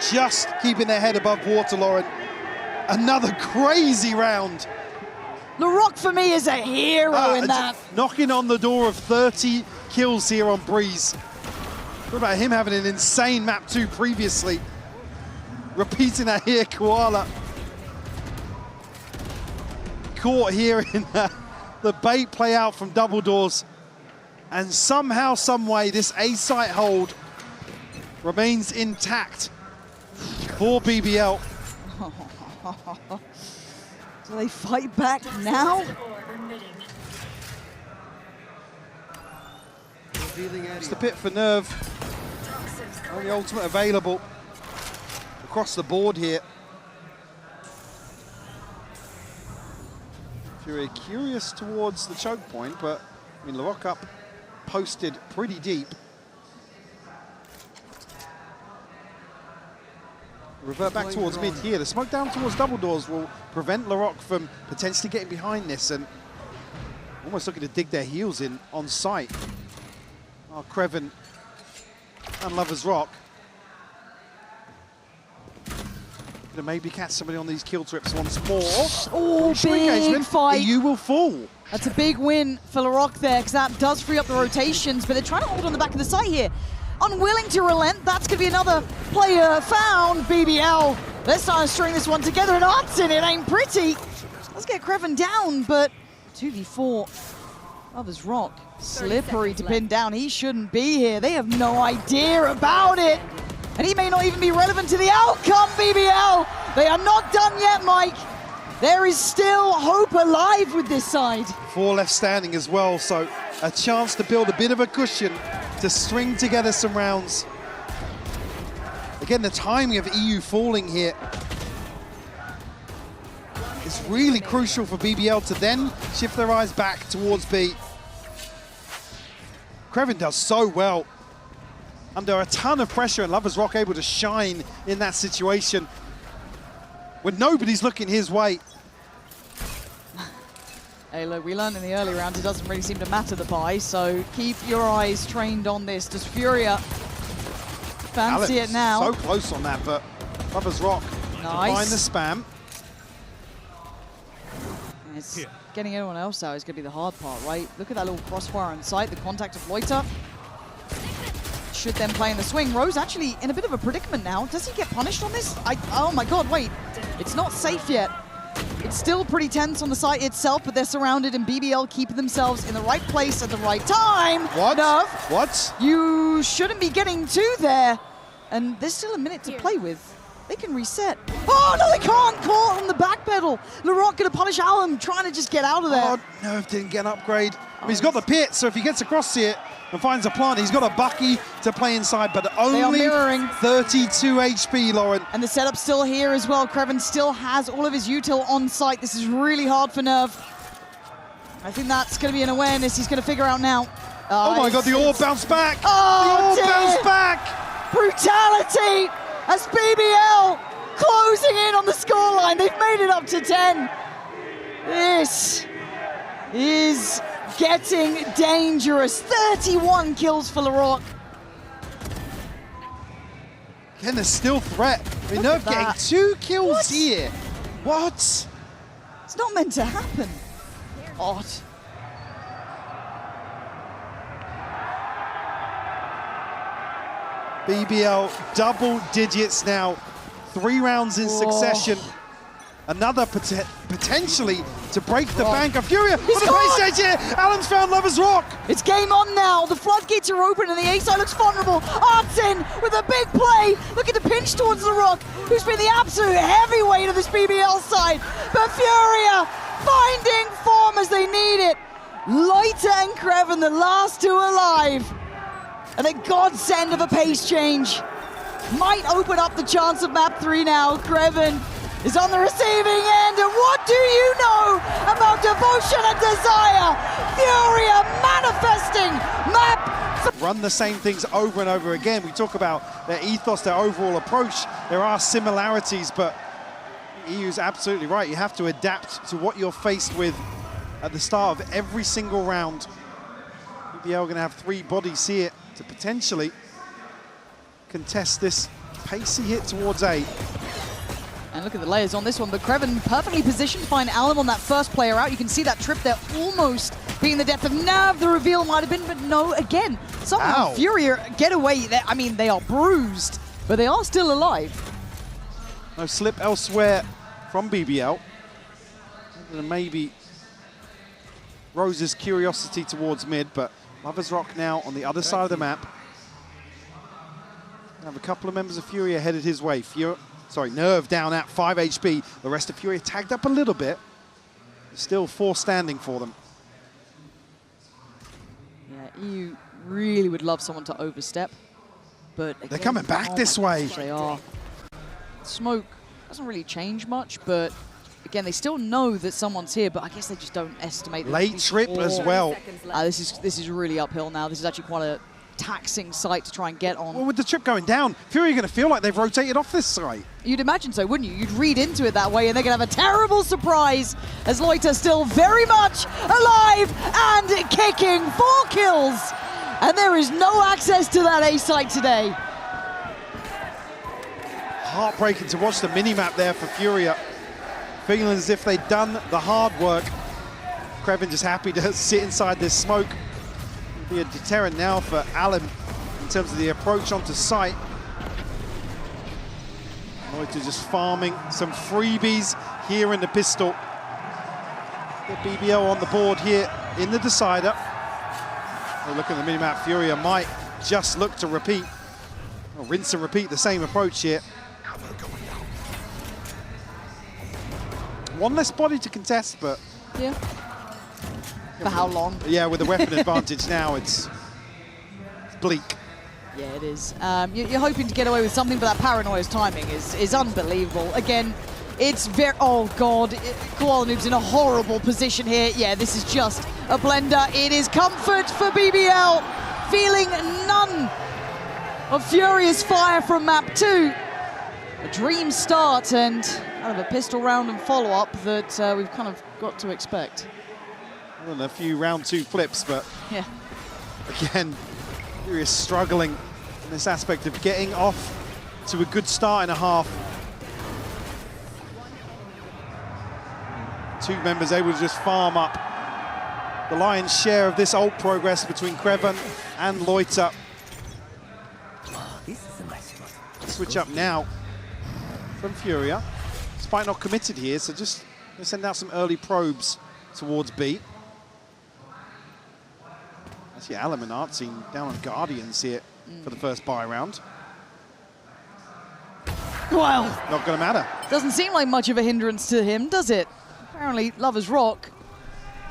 S1: Just keeping their head above water, Lauren. Another crazy round.
S2: LaRock for me is a hero in that.
S1: Knocking on the door of 30 kills here on Breeze. What about him having an insane map 2 previously? Repeating that here, Koala. Caught here in the bait play out from double doors. And somehow, some way, this A site hold remains intact for BBL.
S2: Do they fight back now?
S1: It's the pit for Nerve. Only ultimate available across the board here. Fury curious towards the choke point, but I mean, LaRock up posted pretty deep. Revert back towards mid here. The smoke down towards double doors will prevent LaRock from potentially getting behind this and almost looking to dig their heels in on sight. Oh, Creven and Lover's Rock. Gonna maybe catch somebody on these kill trips once more.
S2: Oh, big fight.
S1: You will fall.
S2: That's a big win for LaRock there, because that does free up the rotations, but they're trying to hold on the back of the site here. Unwilling to relent. That's going to be another player found. BBL. Let's start to string this one together, and Artsin, it ain't pretty. Let's get Creven down, but 2v4. Lover's Rock. Slippery to pin down. He shouldn't be here. They have no idea about it. And he may not even be relevant to the outcome, BBL. They are not done yet, Mike. There is still hope alive with this side.
S1: 4 left standing as well, so a chance to build a bit of a cushion to string together some rounds. Again, the timing of EU falling here is really crucial for BBL to then shift their eyes back towards B. Creven does so well under a ton of pressure, and Lovers Rock able to shine in that situation when nobody's looking his way.
S2: Hey, look, we learned in the early rounds it doesn't really seem to matter the buy, so keep your eyes trained on this. Does Furia fancy it now?
S1: So close on that, but Lovers Rock
S2: Nice.
S1: find the spam.
S2: It's getting everyone else out is going to be the hard part, right? Look at that little crossfire on sight, the contact of Loiter. Should then play in the swing. Rose actually in a bit of a predicament now. Does he get punished on this? Oh my god, wait. It's not safe yet. It's still pretty tense on the site itself, but they're surrounded, and BBL keeping themselves in the right place at the right time.
S1: What?
S2: Nerve,
S1: What?
S2: you shouldn't be getting two there. And there's still a minute to play with. They can reset. Oh, no, they can't. Caught on the back pedal. Laroc going to punish Alum, trying to just get out of there.
S1: Oh, Nerve didn't get an upgrade. I mean, he's got the pit, so if he gets across here and finds a plant, he's got a Bucky to play inside, but only
S2: mirroring.
S1: 32 HP, Lauren.
S2: And the setup's still here as well. Kreven still has all of his util on site. This is really hard for Nerve. I think that's going to be an awareness he's going to figure out now.
S1: Oh my god, the orb bounced back!
S2: Oh,
S1: the orb
S2: dear.
S1: bounced back!
S2: Brutality as BBL closing in on the scoreline. They've made it up to 10. This is getting dangerous. 31 kills for Laroc.
S1: Again, there's still threat. I mean,
S2: Look
S1: Nerve
S2: at
S1: getting
S2: that.
S1: 2 kills
S2: What?
S1: here. What?
S2: It's not meant to happen. Odd.
S1: BBL double digits now. 3 rounds in succession. Another potentially to break the bank of Furia.
S2: He's
S1: On the
S2: gone!
S1: play stage here, Alan's found Lovers Rock.
S2: It's game on now. The floodgates are open and the A side looks vulnerable. Artsin with a big play, looking to pinch towards Laroc, who's been the absolute heavyweight of this BBL side. But Furia finding form as they need it. Loiter and Kreven, the last two alive. And a godsend of a pace change. Might open up the chance of map 3 now. Kreven is on the receiving end, and what do you know about devotion and desire? Furia manifesting map.
S1: Run the same things over and over again. We talk about their ethos, their overall approach. There are similarities, but EU's absolutely right. You have to adapt to what you're faced with at the start of every single round. BBL going to have 3 bodies here to potentially contest this pacey hit towards A.
S2: And look at the layers on this one, but Kreven perfectly positioned to find Alum on that first player out. You can see that trip there almost being the depth of Nerve. The reveal might have been, but no, again, somehow
S1: Ow.
S2: Furia get away. I mean, they are bruised, but they are still alive.
S1: No slip elsewhere from BBL. And maybe Rose's curiosity towards mid, but Lovers Rock now on the other side of the map. Have a couple of members of Furia headed his way. Nerve down at 5 HP. The rest of Furia tagged up a little bit. Still 4 standing for them.
S2: Yeah, EU really would love someone to overstep, but again,
S1: They're coming back
S2: oh
S1: this
S2: my
S1: way.
S2: gosh, they are. Smoke doesn't really change much, but again, they still know that someone's here, but I guess they just don't estimate. that
S1: Late
S2: it's
S1: trip
S2: before.
S1: as well.
S2: This is really uphill now. This is actually quite a taxing site to try and get on.
S1: Well, with the trip going down, Furia are going to feel like they've rotated off this site.
S2: You'd imagine so, wouldn't you? You'd read into it that way, and they're going to have a terrible surprise as Loiter still very much alive and kicking. 4 kills, and there is no access to that A site today.
S1: Heartbreaking to watch the mini-map there for Furia. Feeling as if they'd done the hard work. Kreven just happy to sit inside this smoke. Be a deterrent now for Alan in terms of the approach onto site. Loiter just farming some freebies here in the pistol. The BBL on the board here in the decider. They look at the minimap. Furia might just look to repeat, or rinse and repeat the same approach here. 1 less body to contest, but
S2: Yeah. For how long?
S1: yeah, with the weapon advantage now, it's bleak.
S2: Yeah, it is. You're hoping to get away with something, but that Paranoia's timing is unbelievable. Again, it's very... Oh, God. Koala Noob's in a horrible position here. Yeah, this is just a blender. It is comfort for BBL, feeling none of furious fire from map 2. A dream start and kind of a pistol round and follow-up that we've kind of got to expect.
S1: Well, a few round 2 flips, but
S2: Yeah.
S1: again, Furious struggling in this aspect of getting off to a good start in a half. 2 members able to just farm up the lion's share of this ult progress between Kreven and Loiter. Switch up now from Furia. Despite not committed here, so just send out some early probes towards B. Actually, Alum and Artsy down on Guardians here for the first buy round.
S2: Well,
S1: Not going to matter.
S2: doesn't seem like much of a hindrance to him, does it? Apparently, Lover's Rock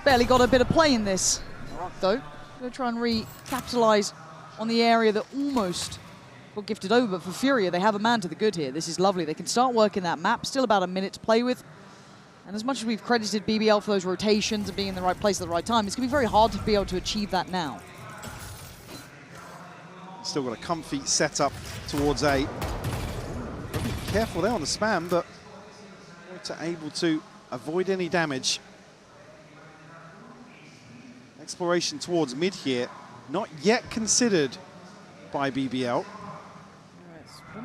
S2: barely got a bit of play in this. Rock, though, going to try and re-capitalize on the area that almost got gifted over. But for Furia, they have a man to the good here. This is lovely. They can start working that map. Still about a minute to play with. And as much as we've credited BBL for those rotations and being in the right place at the right time, it's going to be very hard to be able to achieve that now.
S1: Still got a comfy setup towards A. Be careful there on the spam, but Loiter able to avoid any damage. Exploration towards mid here, not yet considered by BBL.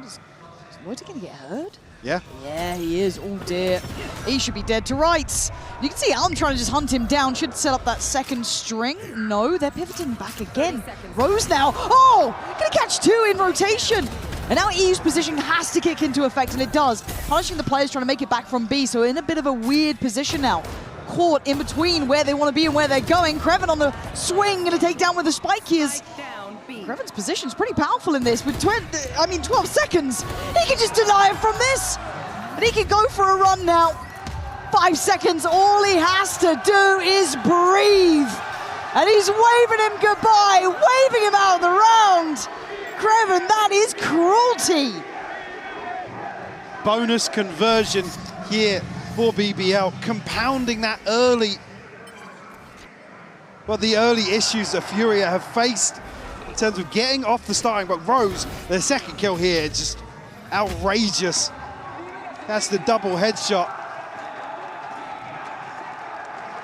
S2: Is Loiter going to get hurt?
S1: Yeah.
S2: Yeah, he is. Oh, dear. He should be dead to rights. You can see Alum trying to just hunt him down. Should set up that second string. No, they're pivoting back again. Rose now. Oh, going to catch 2 in rotation. And now EU's position has to kick into effect, and it does. Punishing the players trying to make it back from B, so in a bit of a weird position now. Caught in between where they want to be and where they're going. Kreven on the swing, going to take down with the spike. He is... Kreven's position's pretty powerful in this with 12 seconds. He can just deny it from this. And he can go for a run now. 5 seconds, all he has to do is breathe. And he's waving him goodbye, waving him out of the round. Kreven, that is cruelty.
S1: Bonus conversion here for BBL, compounding that early. Well, the early issues that Furia have faced in terms of getting off the starting block. Rose, their second kill here, just outrageous. That's the double headshot.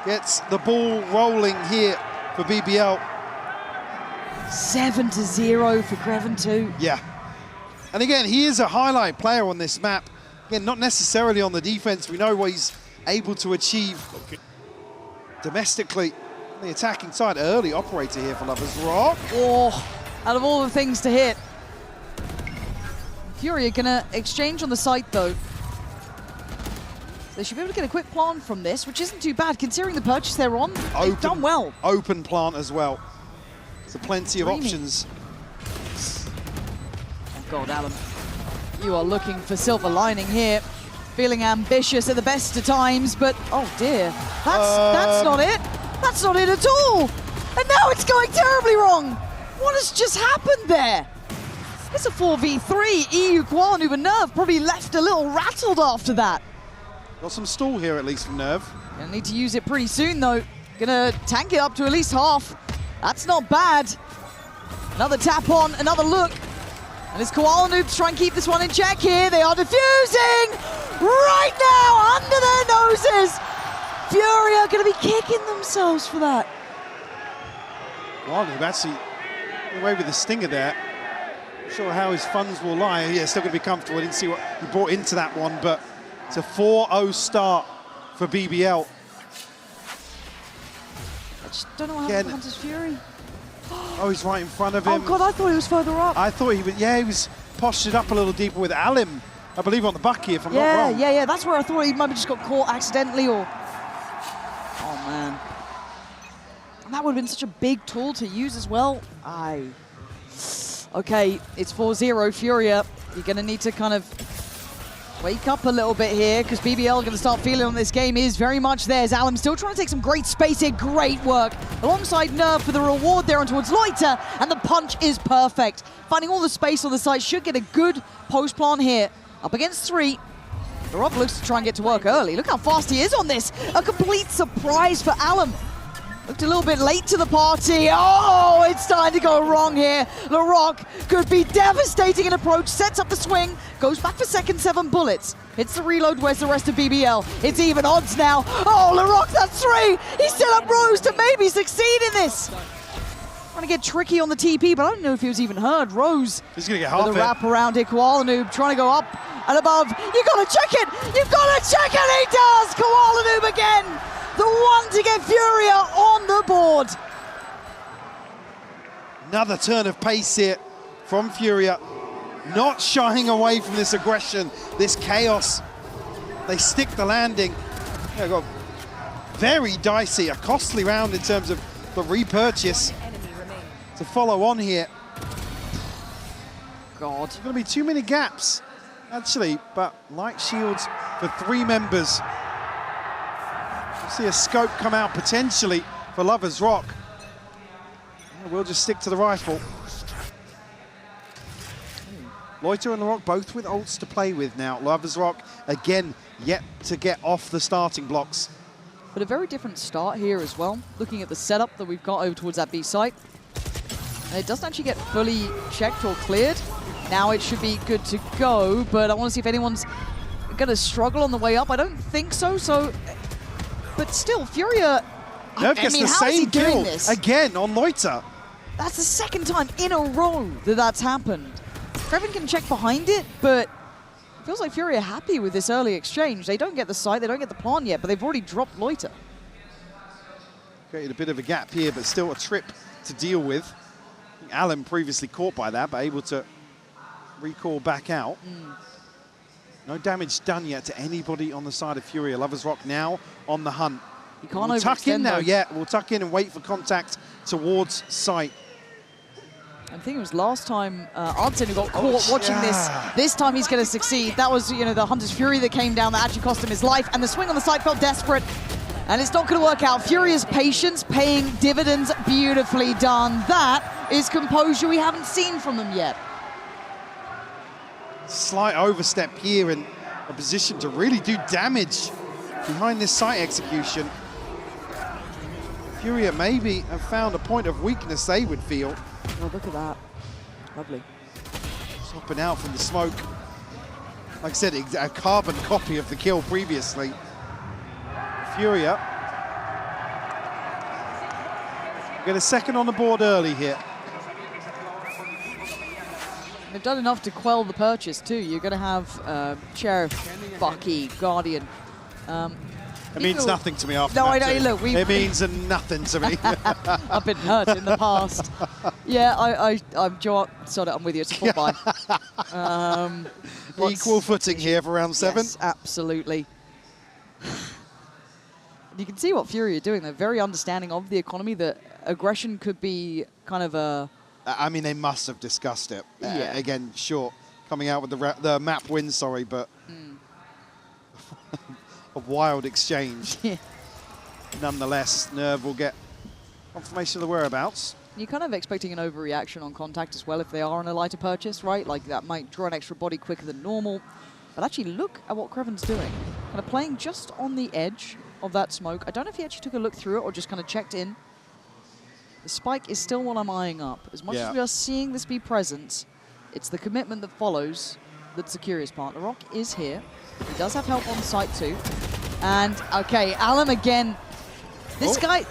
S1: Gets the ball rolling here for BBL.
S2: 7-0 for Kreven too.
S1: Yeah. And again, he is a highlight player on this map. Again, not necessarily on the defense. We know what he's able to achieve domestically. On the attacking side, early operator here for Lover's Rock.
S2: Oh, out of all the things to hit. Fury are gonna exchange on the site though. They should be able to get a quick plant from this, which isn't too bad considering the purchase they're on. They've done well.
S1: Open plant as well. So plenty of options.
S2: Oh God, Alum. You are looking for silver lining here. Feeling ambitious at the best of times, but oh dear. That's not it. That's not it at all. And now it's going terribly wrong. What has just happened there? It's a 4v3. EU, Koala, and Nerve probably left a little rattled after that.
S1: Got some stall here at least from Nerve.
S2: Gonna need to use it pretty soon though. Gonna tank it up to at least half. That's not bad. Another tap on, another look. And it's Koala Noob to try and keep this one in check here. They are defusing right now under their noses. Fury are going to be kicking themselves for that.
S1: Koala Noob actually away with the stinger there. Not sure how his funds will lie. Yeah, still going to be comfortable. I didn't see what he brought into that one, but it's a 4-0 start for BBL.
S2: I just don't know what happened to Hunter's Fury.
S1: Oh, he's right in front of him.
S2: Oh God, I thought he was further up.
S1: I thought he was, yeah, he was postured up a little deeper with Alim, I believe, on the bucky, if I'm not wrong.
S2: Yeah, that's where I thought he might have just got caught accidentally or... Oh man. And that would have been such a big tool to use as well. Okay, it's 4-0, Furia. You're gonna need to kind of wake up a little bit here because BBL going to start feeling on this game is very much theirs. Alum still trying to take some great space here. Great work alongside Nerve for the reward there on towards Loiter, and the punch is perfect. Finding all the space on the side, should get a good post plant here. Up against 3. The Rob looks to try and get to work early. Look how fast he is on this. A complete surprise for Alum. Looked a little bit late to the party. Oh, it's starting to go wrong here. LaRock could be devastating in approach, sets up the swing, goes back for second 7 bullets. Hits the reload, where's the rest of BBL? It's even odds now. Oh, LaRock, that's 3. He set up Rose to maybe succeed in this. Trying to get tricky on the TP, but I don't know if he was even heard. Rose.
S1: He's going to get half
S2: with
S1: it.
S2: a wrap around here. Koala Noob trying to go up and above. You got to check it. You've got to check it. He does. Koala Noob again. The one to get Furia on the board.
S1: Another turn of pace here from Furia. Not shying away from this aggression, this chaos. They stick the landing. They've got very dicey, a costly round in terms of the repurchase to follow on here.
S2: God.
S1: There's going to be too many gaps, actually, but light shields for 3 members. See a scope come out potentially for Lovers Rock. We'll just stick to the rifle. Loiter and LaRock both with ults to play with now. Lovers Rock, again, yet to get off the starting blocks.
S2: But a very different start here as well. Looking at the setup that we've got over towards that B site. And it doesn't actually get fully checked or cleared. Now it should be good to go, but I want to see if anyone's going to struggle on the way up. I don't think so, but still, Furia,
S1: Nerv gets the same kill again on Loiter.
S2: That's the second time in a row that that's happened. Kreven can check behind it, but it feels like Furia are happy with this early exchange. They don't get the site, they don't get the plant yet, but they've already dropped Loiter.
S1: Created a bit of a gap here, but still a trip to deal with. Alan previously caught by that, but able to recall back out. No damage done yet to anybody on the side of Furia. Lovers Rock now on the hunt.
S2: You can't
S1: we'll tuck in now,
S2: though.
S1: yeah. We'll tuck in and wait for contact towards site.
S2: I think it was last time Arnson who got caught watching this. This time he's going to succeed. That was, you know, the Hunter's Fury that came down that actually cost him his life. And the swing on the site felt desperate. And it's not going to work out. Furia's patience paying dividends. Beautifully done. That is composure we haven't seen from them yet.
S1: Slight overstep here in a position to really do damage behind this site execution. Furia maybe have found a point of weakness they would feel.
S2: Oh, look at that. Lovely.
S1: Swapping out from the smoke. Like I said, a carbon copy of the kill previously. Furia get a second on the board early here.
S2: They've done enough to quell the purchase too. You're going to have Sheriff, Bucky, Guardian.
S1: It means nothing to me after
S2: no,
S1: that.
S2: I know. Look,
S1: it means nothing to me.
S2: I've been hurt in the past. Yeah, I'm Joe. Sorry, I'm with you. It's a full buy.
S1: Equal footing here for round 7.
S2: Yes, absolutely. You can see what Fury are doing. They're very understanding of the economy. That aggression could be kind of a.
S1: I mean, they must have discussed it.
S2: Yeah.
S1: Again, short coming out with the map win. Sorry, but. A wild exchange.
S2: Yeah.
S1: Nonetheless, Nerv will get confirmation of the whereabouts.
S2: You're kind of expecting an overreaction on contact as well if they are on a lighter purchase, right? Like that might draw an extra body quicker than normal. But actually look at what Kreven's doing. Kind of playing just on the edge of that smoke. I don't know if he actually took a look through it or just kind of checked in. The spike is still what I'm eyeing up. As much as we are seeing this be present, it's the commitment that follows that's the curious part. LaRock is here. He does have help on site too. And, okay, Alan again. This guy,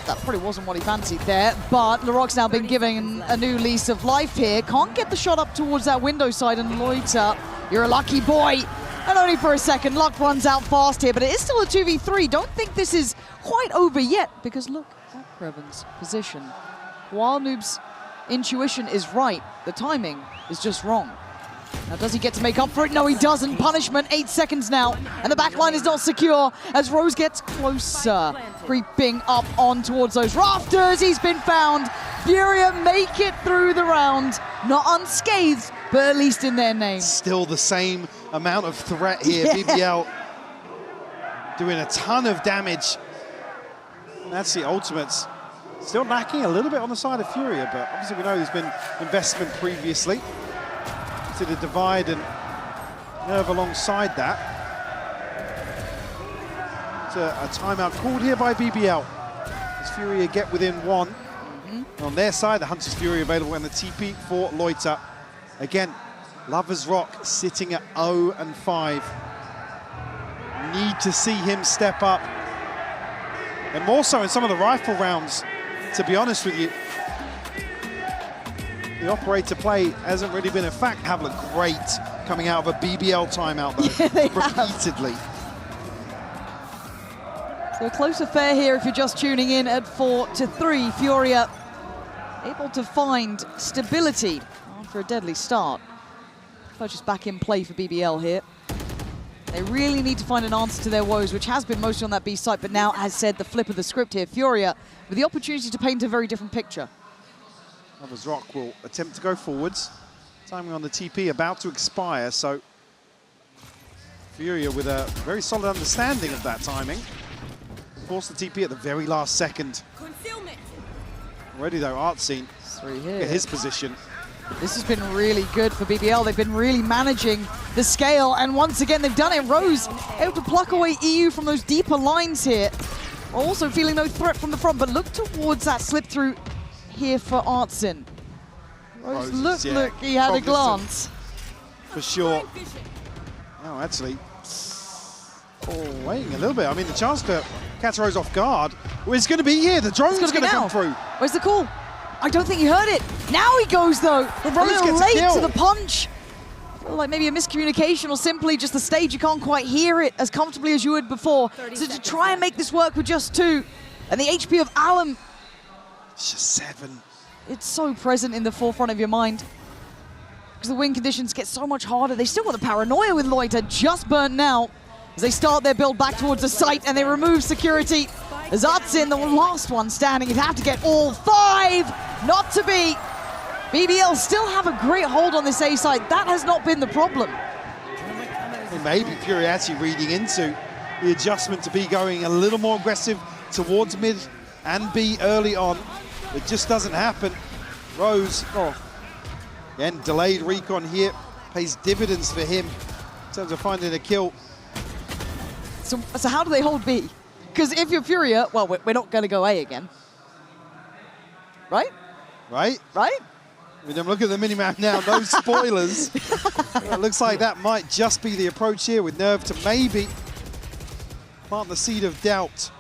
S2: that probably wasn't what he fancied there, but LaRock's now been given a new lease of life here. Can't get the shot up towards that window side, and Loiter, you're a lucky boy. And only for a second, luck runs out fast here, but it is still a 2v3. Don't think this is quite over yet, because look at Kreven's position. While Noob's intuition is right, the timing is just wrong. Now, does he get to make up for it? No, he doesn't. Punishment, 8 seconds now. And the backline is not secure as Rose gets closer, creeping up on towards those rafters. He's been found. Furia make it through the round. Not unscathed, but at least in their name.
S1: Still the same amount of threat here. BBL doing a ton of damage. And that's the ultimates. Still lacking a little bit on the side of Furia, but obviously we know there's been investment previously. To the divide and Nerv alongside that. It's a timeout called here by BBL. As Furia get within one. On their side, the Hunter's Fury available in the TP for Loiter. Again, Lover's Rock sitting at 0 and 5. Need to see him step up. And more so in some of the rifle rounds, to be honest with you. The operator play hasn't really been a fact. Have looked great coming out of a BBL timeout, though,
S2: Yeah, they
S1: repeatedly.
S2: So a close affair here if you're just tuning in at 4-3. Furia able to find stability after a deadly start. Purchase back in play for BBL here. They really need to find an answer to their woes, which has been mostly on that B site, but now, as said, the flip of the script here. Furia with the opportunity to paint a very different picture.
S1: Lover's Rock will attempt to go forwards. Timing on the TP about to expire, so Furia with a very solid understanding of that timing. Force the TP at the very last second.
S3: Concealment.
S1: Already though, Artscene
S2: Three here.
S1: at his position.
S2: This has been really good for BBL. They've been really managing the scale, and once again, they've done it. Rose able to pluck away EU from those deeper lines here. Also feeling no threat from the front, but look towards that slip through here for Artscene. Rose,
S1: Rose, yeah,
S2: look, he had a
S1: cognizant.
S2: glance.
S1: For sure. Oh, actually, waiting a little bit. I mean, the chance to catch Rose off guard is going to be here. The drone's going to come through.
S2: Where's the call? I don't think he heard it. Now he goes, though. A
S1: Rose
S2: little
S1: gets a
S2: late
S1: kill.
S2: to the punch. I feel like maybe a miscommunication or simply just the stage. You can't quite hear it as comfortably as you would before. So to try and make this work with just 2, and the HP of Alum,
S1: It's just 7.
S2: it's so present in the forefront of your mind. Because the win conditions get so much harder. They still got the paranoia with Loiter, just burnt now. As they start their build back towards the site and they remove security. As Artscene, the last one standing, he'd have to get all 5. Not to be. BBL still have a great hold on this A site. That has not been the problem.
S1: And maybe Fury actually reading into the adjustment to be going a little more aggressive towards mid and B early on. It just doesn't happen. Rose, again, delayed recon here, pays dividends for him in terms of finding a kill.
S2: So how do they hold B? Because if you're Furia, well, we're not going to go A again. Right?
S1: Right?
S2: Right?
S1: I mean, I'm looking at the minimap now, no spoilers. It looks like that might just be the approach here with Nerve to maybe plant the seed of doubt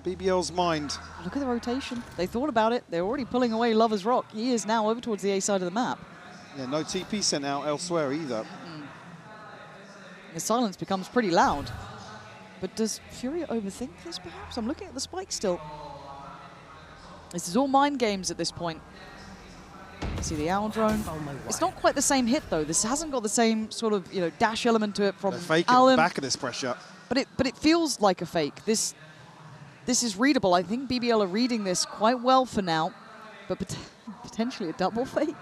S1: in BBL's mind.
S2: Look at the rotation. They thought about it. They're already pulling away Lover's Rock. He is now over towards the A side of the map.
S1: Yeah, no TP sent out elsewhere either.
S2: The silence becomes pretty loud. But does Furia overthink this, perhaps? I'm looking at the spike still. This is all mind games at this point. See the owl drone. It's not quite the same hit, though. This hasn't got the same sort of, dash element to it from
S1: They're faking
S2: Alum.
S1: the back of this pressure.
S2: But it feels like a fake. This is readable. I think BBL are reading this quite well for now. But potentially a double fake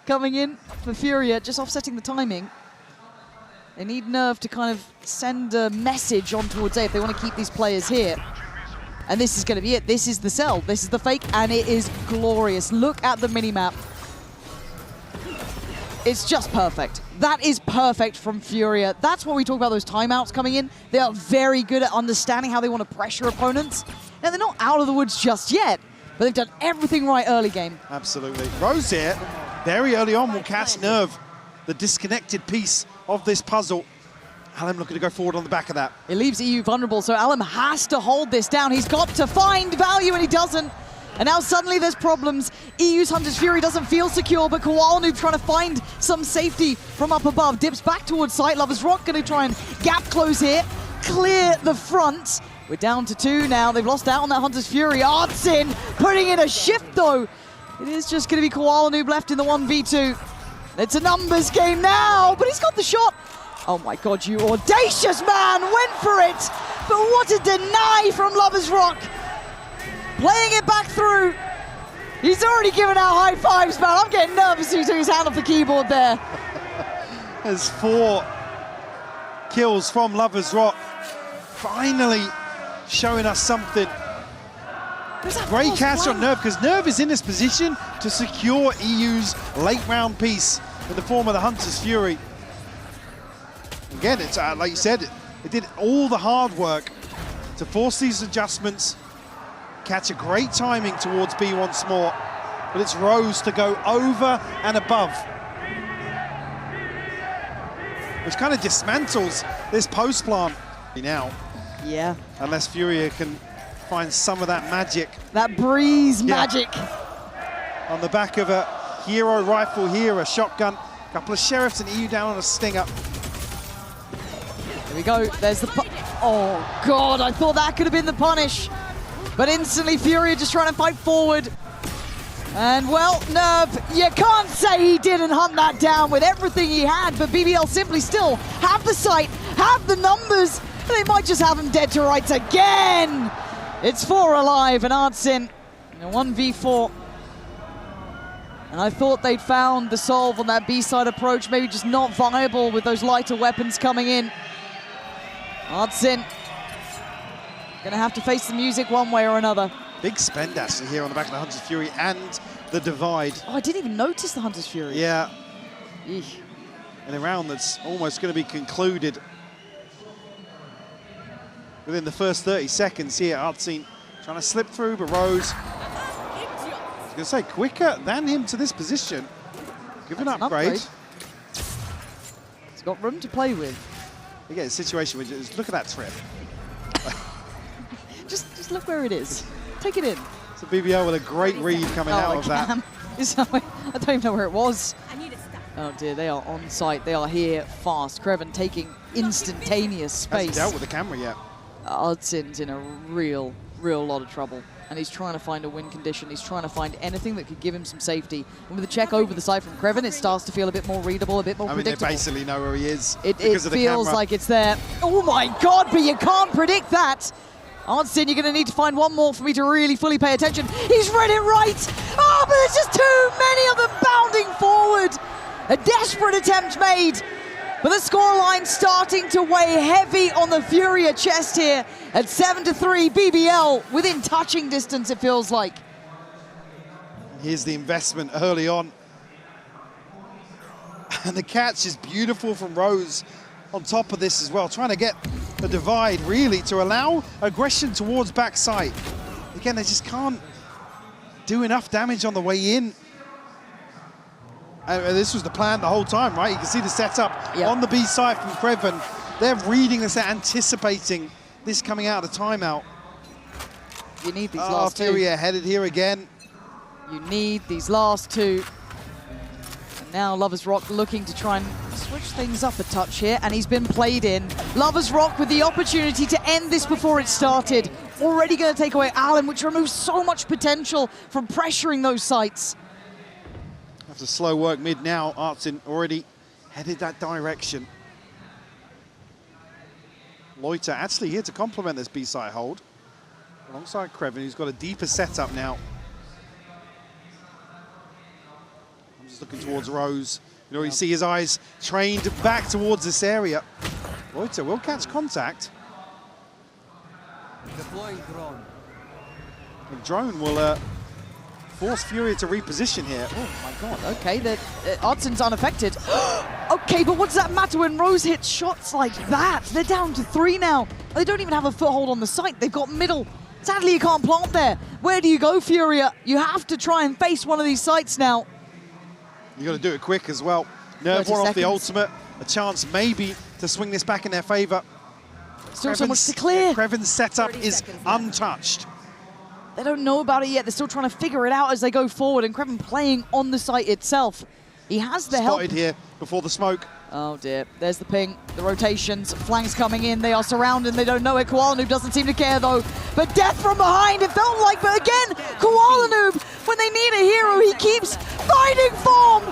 S2: coming in for Furia, just offsetting the timing. They need Nerve to kind of send a message on towards A if they want to keep these players here. And this is going to be it. This is the sell. This is the fake, and it is glorious. Look at the minimap. It's just perfect. That is perfect from Furia. That's what we talk about, those timeouts coming in. They are very good at understanding how they want to pressure opponents. Now, they're not out of the woods just yet, but they've done everything right early game.
S1: Absolutely. Rose here, very early on, will catch Nerve, the disconnected piece of this puzzle. Alum looking to go forward on the back of that.
S2: It leaves EU vulnerable, so Alum has to hold this down. He's got to find value, and he doesn't. And now suddenly there's problems. EU's Hunter's Fury doesn't feel secure, but Koala trying to find some safety from up above. Dips back towards site. Lover's Rock going to try and gap close here. Clear the front. We're down to 2 now. They've lost out on that Hunter's Fury. Artscene putting in a shift, though. It is just going to be Koala Noob left in the 1v2. It's a numbers game now, but he's got the shot. Oh my God, you audacious man went for it. But what a deny from Lover's Rock. Playing it back through. He's already given out high fives, man. I'm getting nervous when he took his hand off the keyboard there.
S1: There's 4 kills from Lover's Rock. Finally showing us something. Great catch on Nerve, because Nerve is in this position to secure EU's late round piece in the form of the Hunter's Fury. Again, it's like you said, it did all the hard work to force these adjustments, Catch a great timing towards B once more, but it's Rose to go over and above, which kind of dismantles this post plant now.
S2: Yeah.
S1: Unless Furia can find some of that magic.
S2: That breeze magic.
S1: On the back of a hero rifle here, a shotgun, a couple of sheriffs and EU down on a stinger.
S2: Here we go, there's the oh God, I thought that could have been the punish. But instantly Furia just trying to fight forward. And well, Nerve, you can't say he didn't hunt that down with everything he had, but BBL simply still have the sight, have the numbers, and they might just have him dead to rights again. It's 4 alive and Artsin in a 1v4. And I thought they'd found the solve on that B-side approach, maybe just not viable with those lighter weapons coming in. Artsin gonna have to face the music one way or another.
S1: Big spend actually here on the back of the Hunter's Fury and the Divide.
S2: Oh, I didn't even notice the Hunter's Fury.
S1: Yeah.
S2: Eesh.
S1: In a round that's almost going to be concluded within the first 30 seconds here. Artsin trying to slip through, but Rose, I was going to say, quicker than him to this position. Give an upgrade.
S2: He's got room to play with.
S1: You get a situation where you just look at that trip.
S2: just look where it is. Take it in.
S1: So BBL with a great read coming out of that.
S2: I don't even know where it was. Oh dear, they are on site. They are here fast. Kreven taking instantaneous space.
S1: Hasn't dealt with the camera yet.
S2: Artsin's in a real lot of trouble. And he's trying to find a win condition. He's trying to find anything that could give him some safety. And with the check over the side from Kreven, it starts to feel a bit more readable, a bit more predictable.
S1: They basically know where he is
S2: It
S1: because of the camera.
S2: feels like it's there. Oh my God, but you can't predict that. Artsin, you're going to need to find one more for me to really fully pay attention. He's read it right. Oh, but there's just too many of them bounding forward. A desperate attempt made. But the scoreline starting to weigh heavy on the Furia chest here at 7-3. BBL within touching distance, it feels like.
S1: Here's the investment early on. And the catch is beautiful from Rose on top of this as well, trying to get the Divide really to allow aggression towards backside. Again, they just can't do enough damage on the way in. And this was the plan the whole time, right? You can see the setup on the B side from Kreven. They're reading this, anticipating this coming out of the timeout.
S2: You need these last two.
S1: Furia headed here again.
S2: You need these last two. And now Lover's Rock looking to try and switch things up a touch here, and he's been played in. Lover's Rock with the opportunity to end this before it started. Already going to take away Allen, which removes so much potential from pressuring those sites.
S1: After slow work mid now, Artsin already headed that direction. Loiter actually here to complement this B-side hold. Alongside Kreven, who's got a deeper setup now. I'm just looking towards Rose. You know, you see his eyes trained back towards this area. Loiter will catch contact.
S7: Deploying drone.
S1: The drone will force Furia to reposition here.
S2: Oh my God, okay, Artsin's unaffected. Okay, but what does that matter when Rose hits shots like that? They're down to 3 now. They don't even have a foothold on the site. They've got middle. Sadly, you can't plant there. Where do you go, Furia? You have to try and face one of these sites now.
S1: You got to do it quick as well. Nerve war off the ultimate. A chance maybe to swing this back in their favor.
S2: Still so much to clear.
S1: Kreven's setup is untouched.
S2: They don't know about it yet. They're still trying to figure it out as they go forward, and Kreven playing on the site itself. He has the help.
S1: Spotted here before the smoke.
S2: Oh dear, there's the ping, the rotations, flanks coming in, they are surrounded, they don't know it. Koala Noob doesn't seem to care though, but death from behind, it felt like, but again, Koala Noob, when they need a hero, he keeps finding form.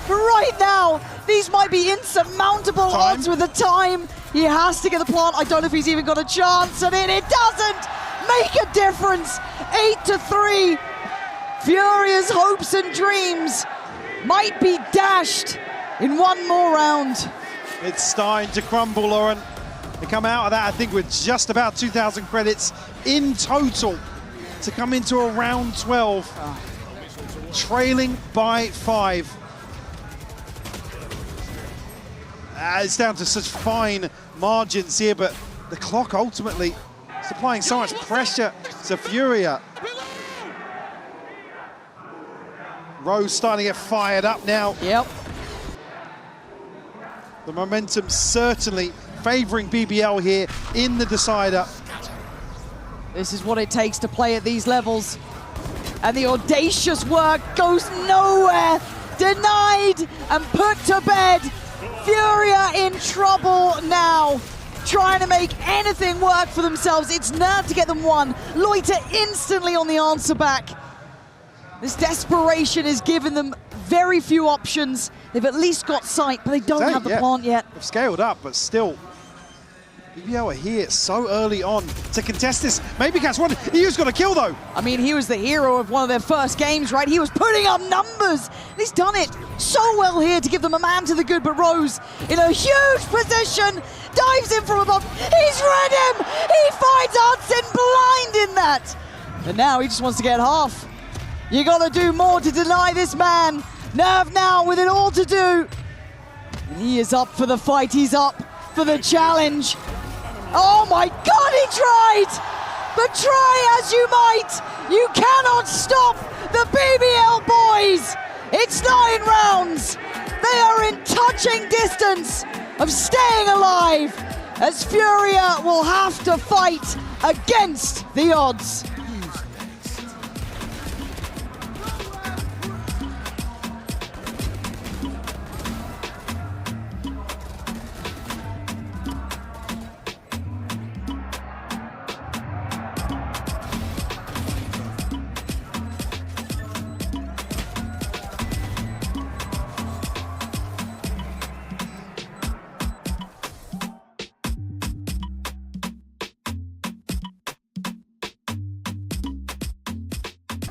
S2: Right now, these might be insurmountable odds with the time. He has to get the plant, I don't know if he's even got a chance, and it doesn't make a difference. 8-3, Furia's hopes and dreams might be dashed in one more round.
S1: It's starting to crumble, Lauren. They come out of that, I think, with just about 2,000 credits in total to come into a round 12, trailing by 5. It's down to such fine margins here, but the clock ultimately starts applying so much pressure to Furia. Rose starting to get fired up now.
S2: Yep.
S1: The momentum certainly favouring BBL here in the decider.
S2: This is what it takes to play at these levels. And the audacious work goes nowhere. Denied and put to bed. Furia in trouble now. Trying to make anything work for themselves. It's nerve to get them one. Loiter instantly on the answer back. This desperation has given them very few options. They've at least got sight, but they don't have the plant yet.
S1: They've scaled up, but still, BBL are here so early on to contest this. Maybe Cat's one. He's got a kill, though.
S2: I mean, he was the hero of one of their first games, right? He was putting up numbers. And he's done it so well here to give them a man to the good, but Rose in a huge position, dives in from above. He's read him. He finds Hudson blind in that. And now he just wants to get half. You got to do more to deny this man. Nerve now with it all to do. And he is up for the fight. He's up for the challenge. Oh my God, he tried! But try as you might, you cannot stop the BBL boys. It's 9 rounds. They are in touching distance of staying alive, as Furia will have to fight against the odds.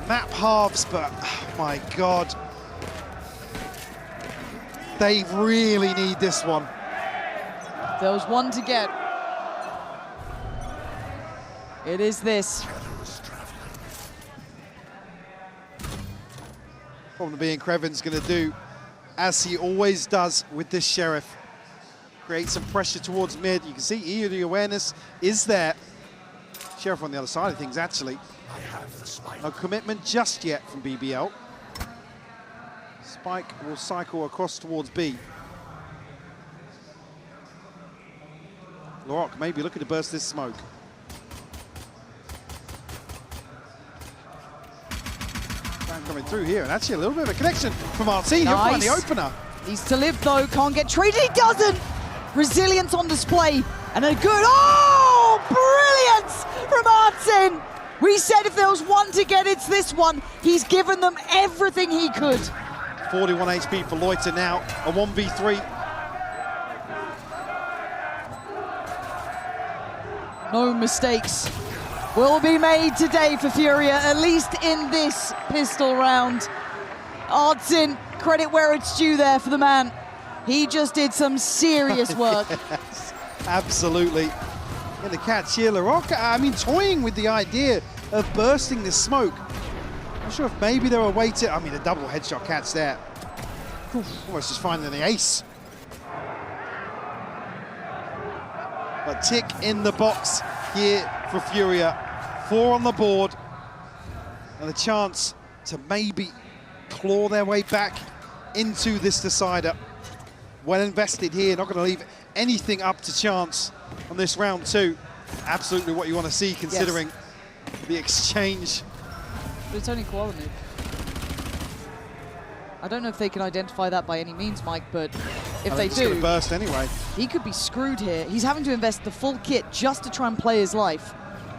S1: Map halves, but oh my God. They really need this one.
S2: There was one to get. It is this.
S1: Problem being Crevin's going to do, as he always does with this Sheriff, create some pressure towards mid. You can see the awareness is there. Sheriff on the other side of things, actually. No commitment just yet from BBL. Spike will cycle across towards B. Lorok maybe looking to burst this smoke. Coming through here, and actually a little bit of a connection from Martin. He'll find the opener.
S2: Needs to live though, can't get traded, he doesn't! Resilience on display, and a good, oh, brilliance from Martin! We said if there was one to get, it's this one. He's given them everything he could.
S1: 41 HP for Loiter now, a 1v3.
S2: No mistakes will be made today for Furia, at least in this pistol round. Artsin, credit where it's due there for the man. He just did some serious work.
S1: Yes, absolutely. In the catch here, Lorok, I mean, toying with the idea of bursting this smoke. Not sure if maybe there were a way to, I mean, a double headshot catch there. Almost just finding the ace. But tick in the box here for Furia. 4 on the board. And a chance to maybe claw their way back into this decider. Well invested here, not going to leave anything up to chance on this round 2. Absolutely what you want to see, considering the exchange.
S2: But it's only Koala Noob. I don't know if they can identify that by any means, Mike, but if they do,
S1: gonna burst anyway.
S2: He could be screwed here. He's having to invest the full kit just to try and play his life.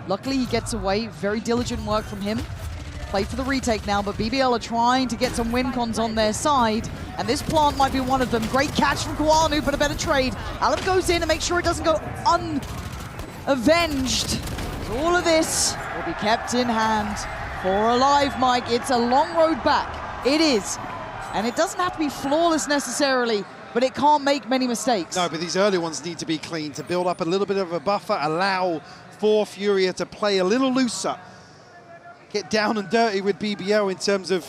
S2: Luckily, he gets away. Very diligent work from him. Play for the retake now, but BBL are trying to get some win cons on their side, and this plant might be one of them. Great catch from Koala Noob, but a better trade. Aleph goes in to make sure it doesn't go unavenged. All of this will be kept in hand for Alive, Mike. It's a long road back. It is. And it doesn't have to be flawless necessarily, but it can't make many mistakes.
S1: No, but these early ones need to be clean to build up a little bit of a buffer, allow for Furia to play a little looser. Get down and dirty with BBL in terms of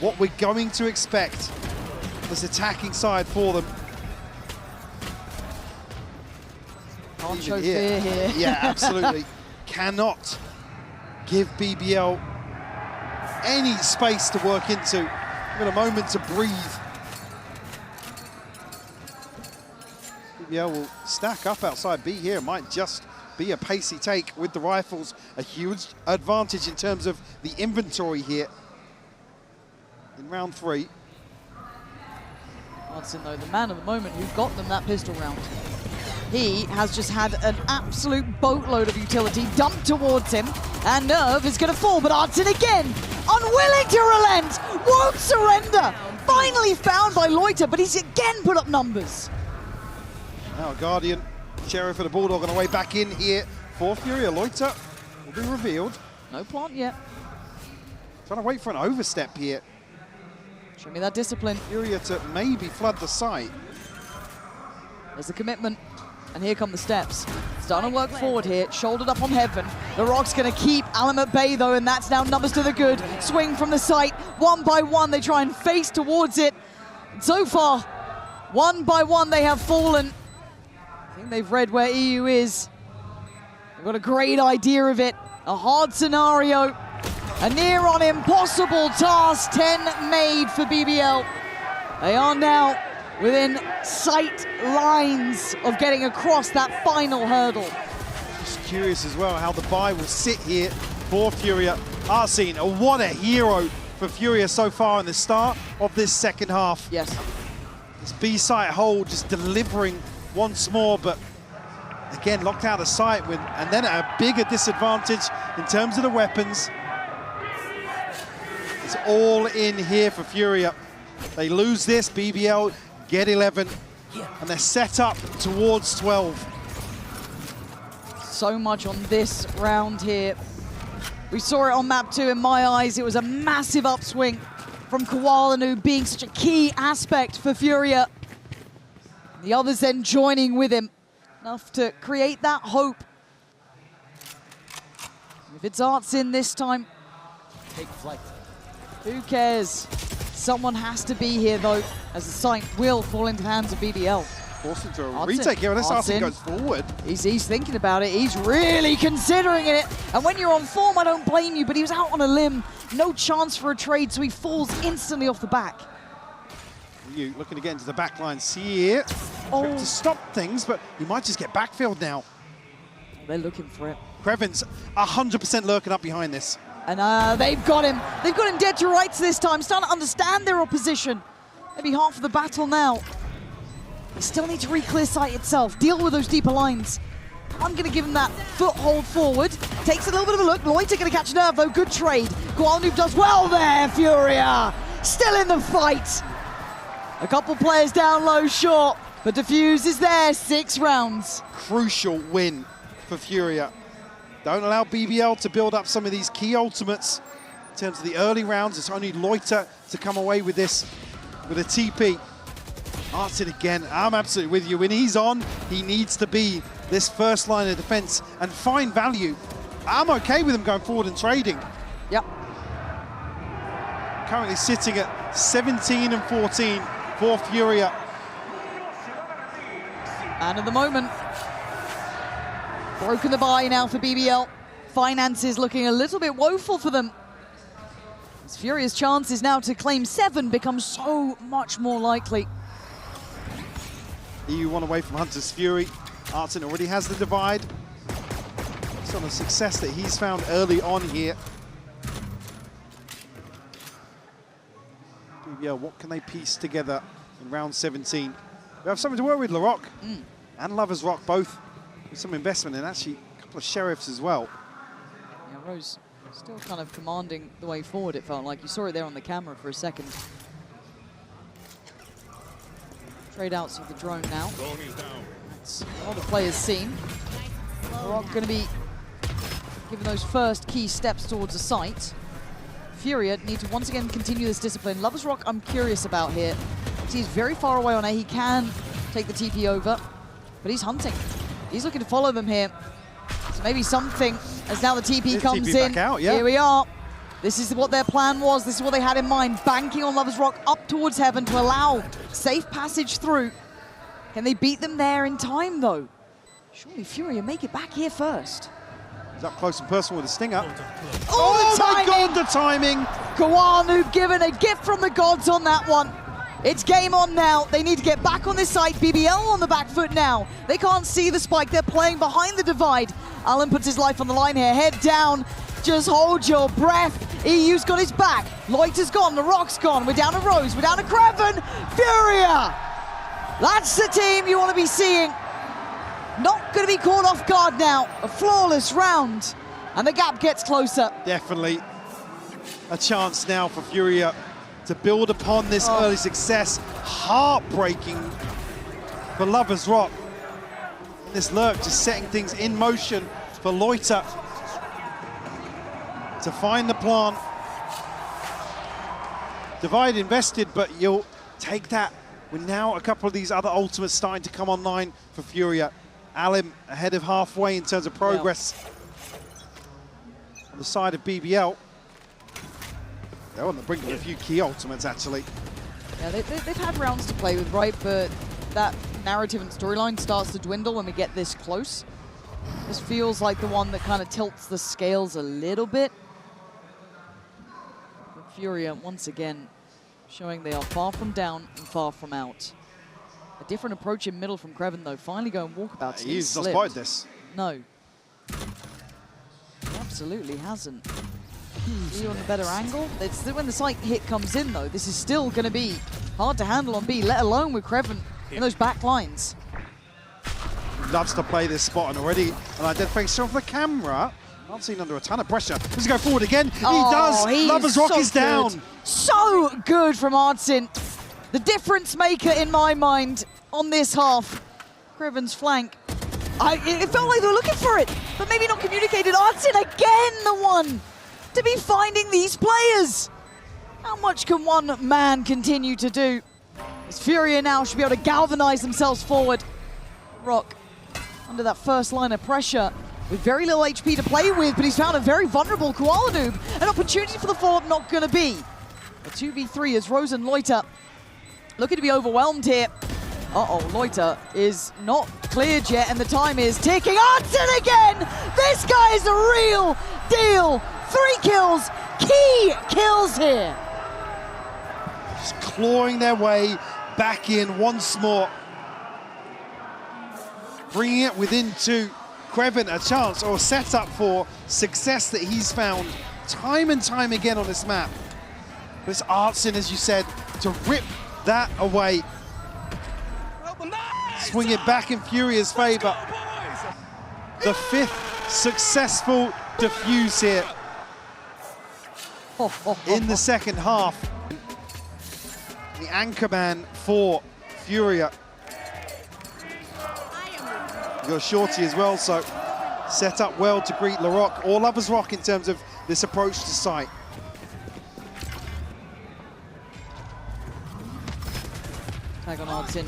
S1: what we're going to expect this attacking side for them.
S2: Can't show fear here.
S1: Yeah, absolutely. Cannot give BBL any space to work into. Even a moment to breathe. BBL will stack up outside B here. Might just be a pacey take with the rifles. A huge advantage in terms of the inventory here in round 3.
S2: Hudson, though, the man of the moment who got them that pistol round. He has just had an absolute boatload of utility dumped towards him, and Nerve is going to fall, but Hudson again, unwilling to relent, won't surrender. Finally found by Loiter, but he's again put up numbers.
S1: Now Guardian, Sheriff and the Bulldog on the way back in here for Furia. Loiter will be revealed.
S2: No plant yet.
S1: Trying to wait for an overstep here.
S2: Show me that discipline.
S1: Furia to maybe flood the site.
S2: There's the commitment. And here come the steps. Starting to work forward here, shouldered up on Heaven. The Rock's going to keep Alam at bay, though, and that's now numbers to the good. Swing from the site. One by one, they try and face towards it. So far, one by one, they have fallen. I think they've read where EU is. They've got a great idea of it. A hard scenario. A near on impossible task. 10 made for BBL. They are now within sight lines of getting across that final hurdle.
S1: Just curious as well how the buy will sit here for Furia. Arsene, what a hero for Furia so far in the start of this second half.
S2: Yes.
S1: This B site hold just delivering once more, but again locked out of sight with, and then at a bigger disadvantage in terms of the weapons. It's all in here for Furia. They lose this, BBL get 11, and they're set up towards 12.
S2: So much on this round here. We saw it on map 2. In my eyes, it was a massive upswing from Kowalanu being such a key aspect for Furia. The others then joining with him, enough to create that hope. If it's Artsin this time,
S7: take flight.
S2: Who cares? Someone has to be here, though, as the site will fall into the hands of BBL.
S1: Forced into a
S2: Artsin.
S1: retake here, unless Artsin
S2: Artsin
S1: goes forward.
S2: He's thinking about it. He's really considering it. And when you're on form, I don't blame you, but he was out on a limb. No chance for a trade, so he falls instantly off the back.
S1: You looking to get into the back lines here.
S2: Oh.
S1: To stop things, but he might just get backfilled now.
S2: They're looking for it.
S1: Krevin's 100% lurking up behind this.
S2: And they've got him. They've got him dead to rights this time. Starting to understand their opposition. Maybe half of the battle now. They still need to re-clear site itself. Deal with those deeper lines. I'm going to give him that foothold forward. Takes a little bit of a look. Loiter going to catch Nerve, though. Good trade. Gualnoob does well there, Furia. Still in the fight. A couple players down low, short. But Diffuse is there. 6 rounds.
S1: Crucial win for Furia. Don't allow BBL to build up some of these key ultimates. In terms of the early rounds, it's only Loiter to come away with this, with a TP. Artsin again, I'm absolutely with you. When he's on, he needs to be this first line of defense and find value. I'm okay with him going forward and trading.
S2: Yep.
S1: Currently sitting at 17 and 14 for Furia.
S2: And at the moment, broken the buy now for BBL. Finances looking a little bit woeful for them. As Furia's chances now to claim 7 become so much more likely.
S1: EU one away from Hunter's Fury. Artsin already has the divide. It's on the success that he's found early on here. BBL, what can they piece together in round 17? We have something to work with, Larocque and Lovers Rock, both with some investment and actually a couple of sheriffs as well.
S2: Yeah, Rose still kind of commanding the way forward, it felt like. You saw it there on the camera for a second. Trade outs with the drone now. That's all the players seen. Rock going to be giving those first key steps towards the site. Furia need to once again continue this discipline. Lovers Rock I'm curious about here. He's very far away on A. He can take the TP over, but he's hunting. He's looking to follow them here. So maybe something, as now the TP comes
S1: TP
S2: in.
S1: back out, yeah.
S2: Here we are. This is what their plan was. This is what they had in mind. Banking on Lovers Rock up towards Heaven to allow safe passage through. Can they beat them there in time, though? Surely Furia make it back here first.
S1: He's up close and personal with a stinger.
S2: Oh, the
S1: my
S2: timing!
S1: God, the timing!
S2: Kawanu given a gift from the gods on that one. It's game on now. They need to get back on this side. BBL on the back foot now. They can't see the spike. They're playing behind the divide. Alan puts his life on the line here. Head down. Just hold your breath. EU's got his back. Loiter's gone. The Rock's gone. We're down to Rose. We're down to Creven. Furia! That's the team you want to be seeing. Not going to be caught off guard now. A flawless round. And the gap gets closer.
S1: Definitely a chance now for Furia to build upon this early success. Heartbreaking for Lovers Rock. This lurk just setting things in motion for Loiter to find the plant. Divide invested, but you'll take that. With now a couple of these other ultimates starting to come online for Furia. Alim ahead of halfway in terms of progress. On the side of BBL. They're on the brink of a few key ultimates, actually.
S2: Yeah, they've had rounds to play with, right? But that narrative and storyline starts to dwindle when we get this close. This feels like the one that kind of tilts the scales a little bit. But Furia, once again, showing they are far from down and far from out. A different approach in middle from Creven, though. Finally going walkabouts.
S1: He's not spotted this.
S2: No. He absolutely hasn't. See on the better angle. It's when the sight hit comes in, though. This is still going to be hard to handle on B, let alone with Creven in those back lines.
S1: Loves to play this spot and already an identifying still for the camera. Not seen under a ton of pressure. Does he go forward again? He does. Lovers Rock is down.
S2: So good from Artsin. The difference maker in my mind on this half. Creven's flank. It felt like they were looking for it, but maybe not communicated. Artsin again, the one to be finding these players. How much can one man continue to do? As Furia now should be able to galvanize themselves forward. Rock under that first line of pressure with very little HP to play with, but he's found a very vulnerable Koala Noob. An opportunity for the follow-up not going to be. A 2v3 as Rose and Loiter looking to be overwhelmed here. Uh-oh, Loiter is not cleared yet, and the time is ticking. Artsin again! This guy is a real deal. 3 kills, key kills here.
S1: Just clawing their way back in once more. Bringing it within 2. Creven a chance or a setup for success that he's found time and time again on this map. But it's Artsin, as you said, to rip that away. Swing it back in Furia's favor. The 5th successful defuse here in the second half. The anchor man for Furia. You got Shorty as well, so set up well to greet LaRock or Lovers Rock in terms of this approach to site.
S2: Tag on Artsin.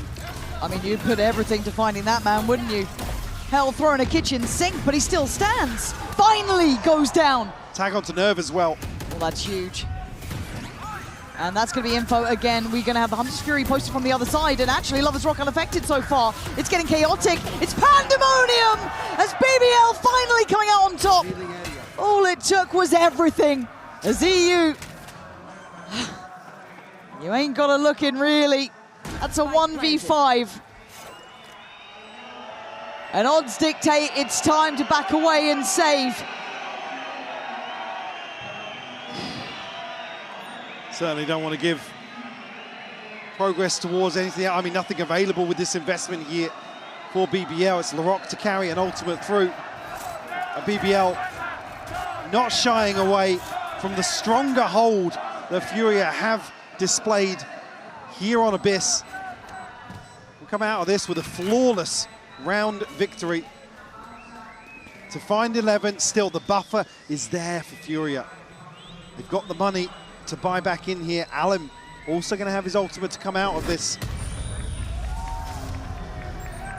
S2: I mean, you'd put everything to finding that man, wouldn't you? Hell, throwing a kitchen sink, but he still stands. Finally goes down.
S1: Tag onto Nerve as well.
S2: Well, that's huge. And that's going to be info again. We're going to have the Hunter's Fury posted from the other side, and actually Lovers Rock unaffected so far. It's getting chaotic. It's pandemonium as BBL finally coming out on top. All it took was everything. As EU, you ain't got to look in really. That's a 1v5. And odds dictate it's time to back away and save.
S1: Certainly don't want to give progress towards anything. I mean, nothing available with this investment here for BBL. It's LaRock to carry an ultimate through. A BBL not shying away from the stronger hold that Furia have displayed here on Abyss. We'll come out of this with a flawless round victory. To find 11, still the buffer is there for Furia. They've got the money to buy back in here. Alim also going to have his ultimate to come out of this.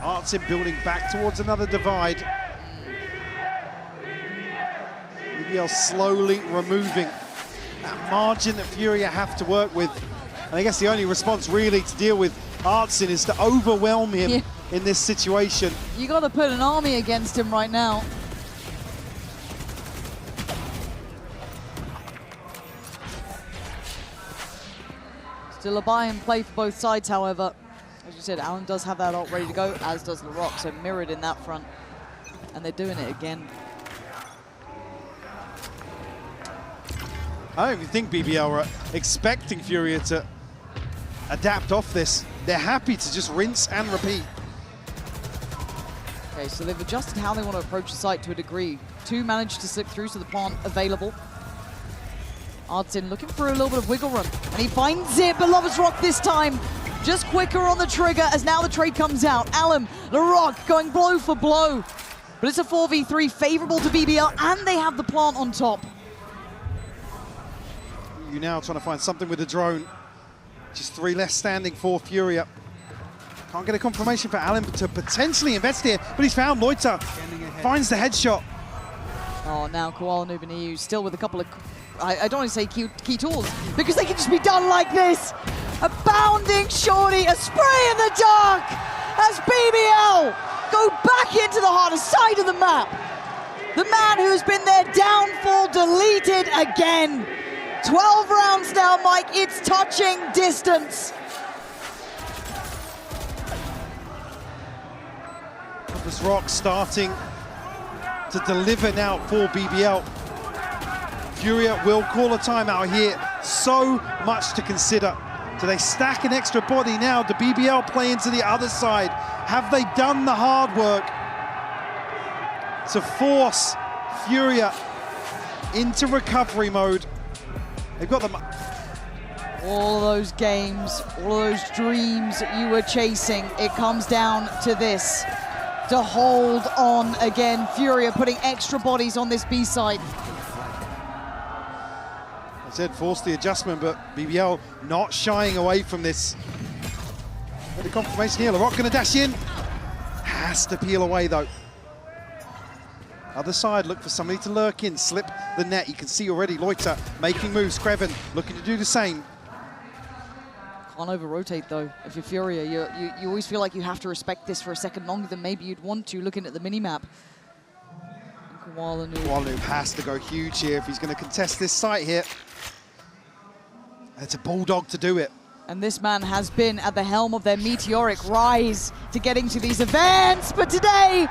S1: Artsin building back towards another divide. BBL slowly removing that margin that Furia have to work with. And I guess the only response really to deal with Artsin is to overwhelm him in this situation.
S2: You got to put an army against him right now. Still a buy and play for both sides, however. As you said, Alan does have that ult ready to go, as does Larocque, so mirrored in that front. And they're doing it again.
S1: I don't even think BBL are expecting Furia to adapt off this. They're happy to just rinse and repeat.
S2: Okay, so they've adjusted how they want to approach the site to a degree. Two managed to slip through, so the plant available. Artsin looking for a little bit of wiggle room, and he finds it, but Larocque this time just quicker on the trigger as now the trade comes out. Alum, Larocque going blow for blow. But it's a 4v3 favorable to BBL, and they have the plant on top.
S1: You now trying to find something with the drone. Just 3 less standing for Furia. Can't get a confirmation for Allen to potentially invest here, but he's found Loiter. Finds the headshot.
S2: Oh, now Koala Noob and EU still with a couple of, I don't want to say key tools, because they can just be done like this. A bounding shorty, a spray in the dark as BBL go back into the harder side of the map. The man who's been their downfall deleted again. 12 rounds now, Mike. It's touching distance.
S1: Larocque starting to deliver now for BBL. Furia will call a timeout here. So much to consider. Do they stack an extra body now? Do BBL play into the other side? Have they done the hard work to force Furia into recovery mode? They've got them.
S2: All of those games, all of those dreams that you were chasing, it comes down to this. To hold on again. Furia putting extra bodies on this B side.
S1: I said force the adjustment, but BBL not shying away from this. Get the confirmation here. Larocque going to dash in. Has to peel away though. Other side, look for somebody to lurk in, slip the net. You can see already Loiter making moves. Kreven looking to do the same.
S2: Can't over-rotate though. If you're Furia, you always feel like you have to respect this for a second longer than maybe you'd want to, looking at the mini-map.
S1: Koala Noob has to go huge here if he's going to contest this site here. It's a bulldog to do it.
S2: And this man has been at the helm of their meteoric rise to getting to these events, but today,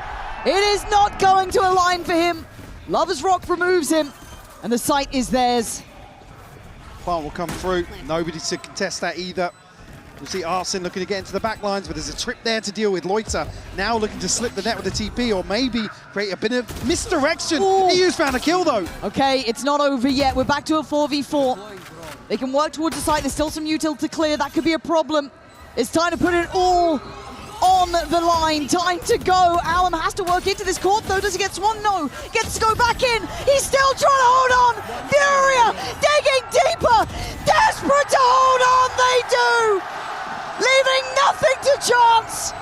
S2: it is not going to align for him. Larocque removes him, and the site is theirs.
S1: Plant will come through. Nobody to contest that either. We'll see Artsin looking to get into the back lines, but there's a trip there to deal with. Loiter now looking to slip the net with the TP, or maybe create a bit of misdirection. EU's found a kill though.
S2: Okay, it's not over yet. We're back to a 4v4. They can work towards the site. There's still some util to clear. That could be a problem. It's time to put it all on the line. Time to go. Alum has to work into this court though. Does he get Swan? No. Gets to go back in. He's still trying to hold on. Furia digging deeper. Desperate to hold on. They do. Leaving nothing to chance.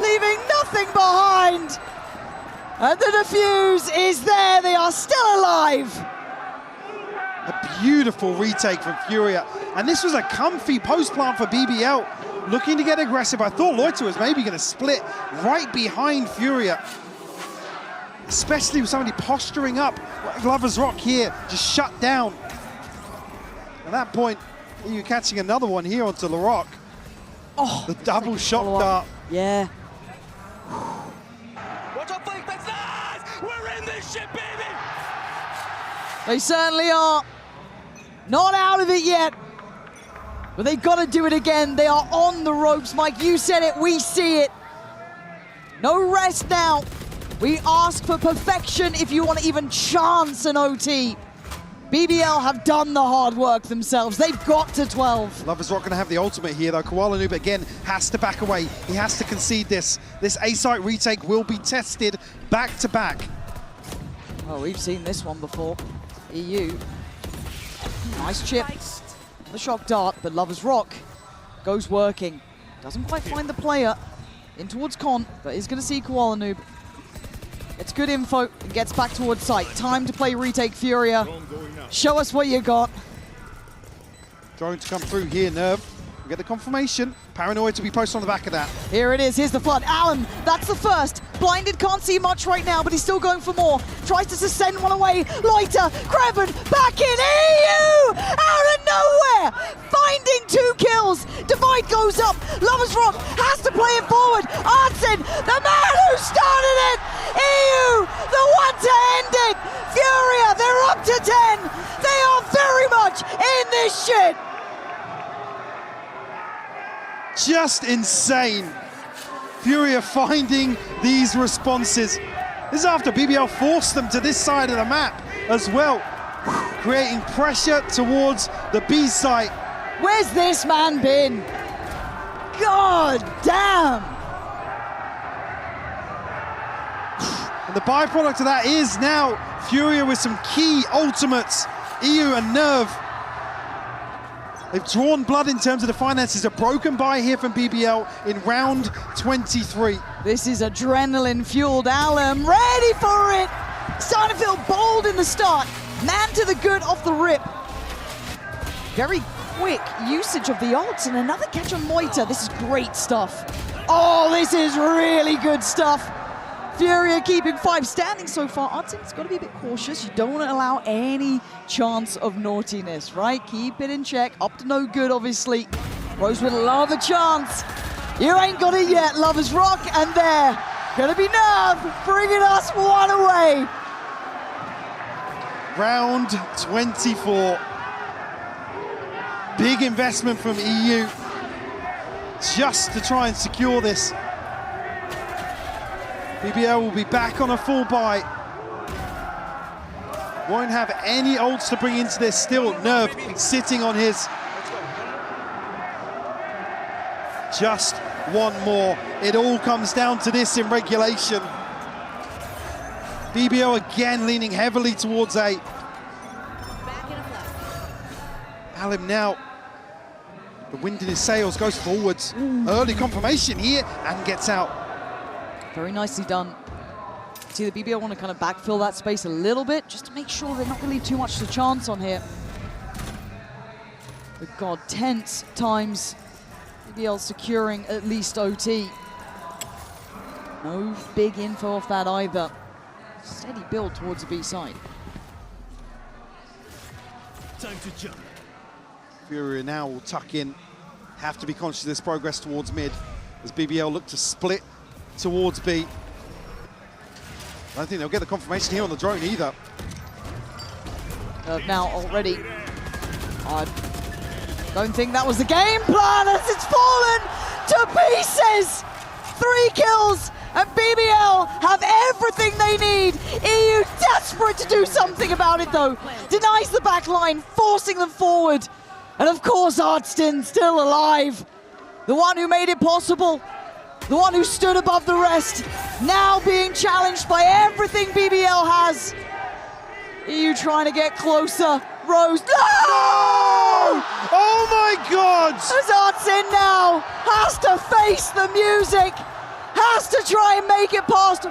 S2: Leaving nothing behind. And the defuse is there. They are still alive.
S1: A beautiful retake from Furia. And this was a comfy post-plant for BBL. Looking to get aggressive. I thought Loiter was maybe going to split right behind Furia. Especially with somebody posturing up. Larocque here, just shut down. At that point, you're catching another one here onto Larocque.
S2: Oh,
S1: the double shot dart.
S2: Yeah.
S4: Watch out, Blake, that's nice! We're in this shit, baby!
S2: They certainly are. Not out of it yet. But they've got to do it again. They are on the ropes, Mike. You said it, we see it. No rest now. We ask for perfection if you want to even chance an OT. BBL have done the hard work themselves. They've got to 12.
S1: Larocque going to have the ultimate here, though. Koala Noob, again, has to back away. He has to concede this. This A-site retake will be tested back-to-back.
S2: Oh, we've seen this one before. EU. Nice chip. The shock dart, but Larocque goes working. Doesn't quite find the player. In towards Con, but is going to see Koala Noob. It's good info and gets back towards site. Time to play retake Furia. Show us what you got.
S1: Drone to come through here, Nerve. We get the confirmation. Paranoid to be posted on the back of that.
S2: Here it is, here's the flood. Allen, that's the first. Blinded, can't see much right now, but he's still going for more. Tries to send one away. Loiter, Kreven, back in. EU! Out of nowhere! Finding 2 kills. Divide goes up. Lovers Rock has to play it forward. Artsin, the man who started it! EU, the one to end it! Furia, they're up to 10. They are very much in this shit.
S1: Just insane. Furia finding these responses. This is after BBL forced them to this side of the map as well, creating pressure towards the B site.
S2: Where's this man been? God damn!
S1: And the byproduct of that is now Furia with some key ultimates. EU and Nerve. They've drawn blood in terms of the finances. A broken buy here from BBL in round 23.
S2: This is adrenaline-fueled Allen, ready for it! Starting to feel bold in the start. Man to the good off the rip. Very quick usage of the ults and another catch on Moita. This is great stuff. Oh, this is really good stuff. Furia keeping 5 standing so far. Artsin's got to be a bit cautious. You don't want to allow any chance of naughtiness, right? Keep it in check. Up to no good, obviously. Rose would love a chance. You ain't got it yet, Lovers Rock, and there. Gonna be Nerve, bringing us one away.
S1: Round 24. Big investment from EU just to try and secure this. BBL will be back on a full buy. Won't have any ults to bring into this still. Nerve sitting on his. Just one more. It all comes down to this in regulation. BBL again leaning heavily towards A. Alim now, the wind in his sails, goes forwards. Early confirmation here and gets out.
S2: Very nicely done. See, the BBL want to kind of backfill that space a little bit, just to make sure they're not going to leave too much to chance on here. But God, tense times. BBL securing at least OT. No big info off that either. Steady build towards the B side.
S4: Time to jump.
S1: Furia now will tuck in. Have to be conscious of this progress towards mid as BBL look to split towards B. I don't think they'll get the confirmation here on the drone either.
S2: Now already. I don't think that was the game plan as it's fallen to pieces. 3 kills and BBL have everything they need. EU desperate to do something about it though. Denies the back line, forcing them forward. And of course Artstin still alive. The one who made it possible. The one who stood above the rest, now being challenged by everything BBL has. EU trying to get closer. Rose, no!
S1: Oh my God!
S2: As Artsin now has to face the music, has to try and make it past 4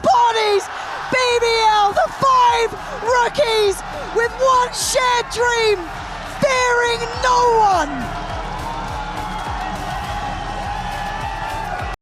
S2: bodies. BBL, the 5 rookies with one shared dream, fearing no one.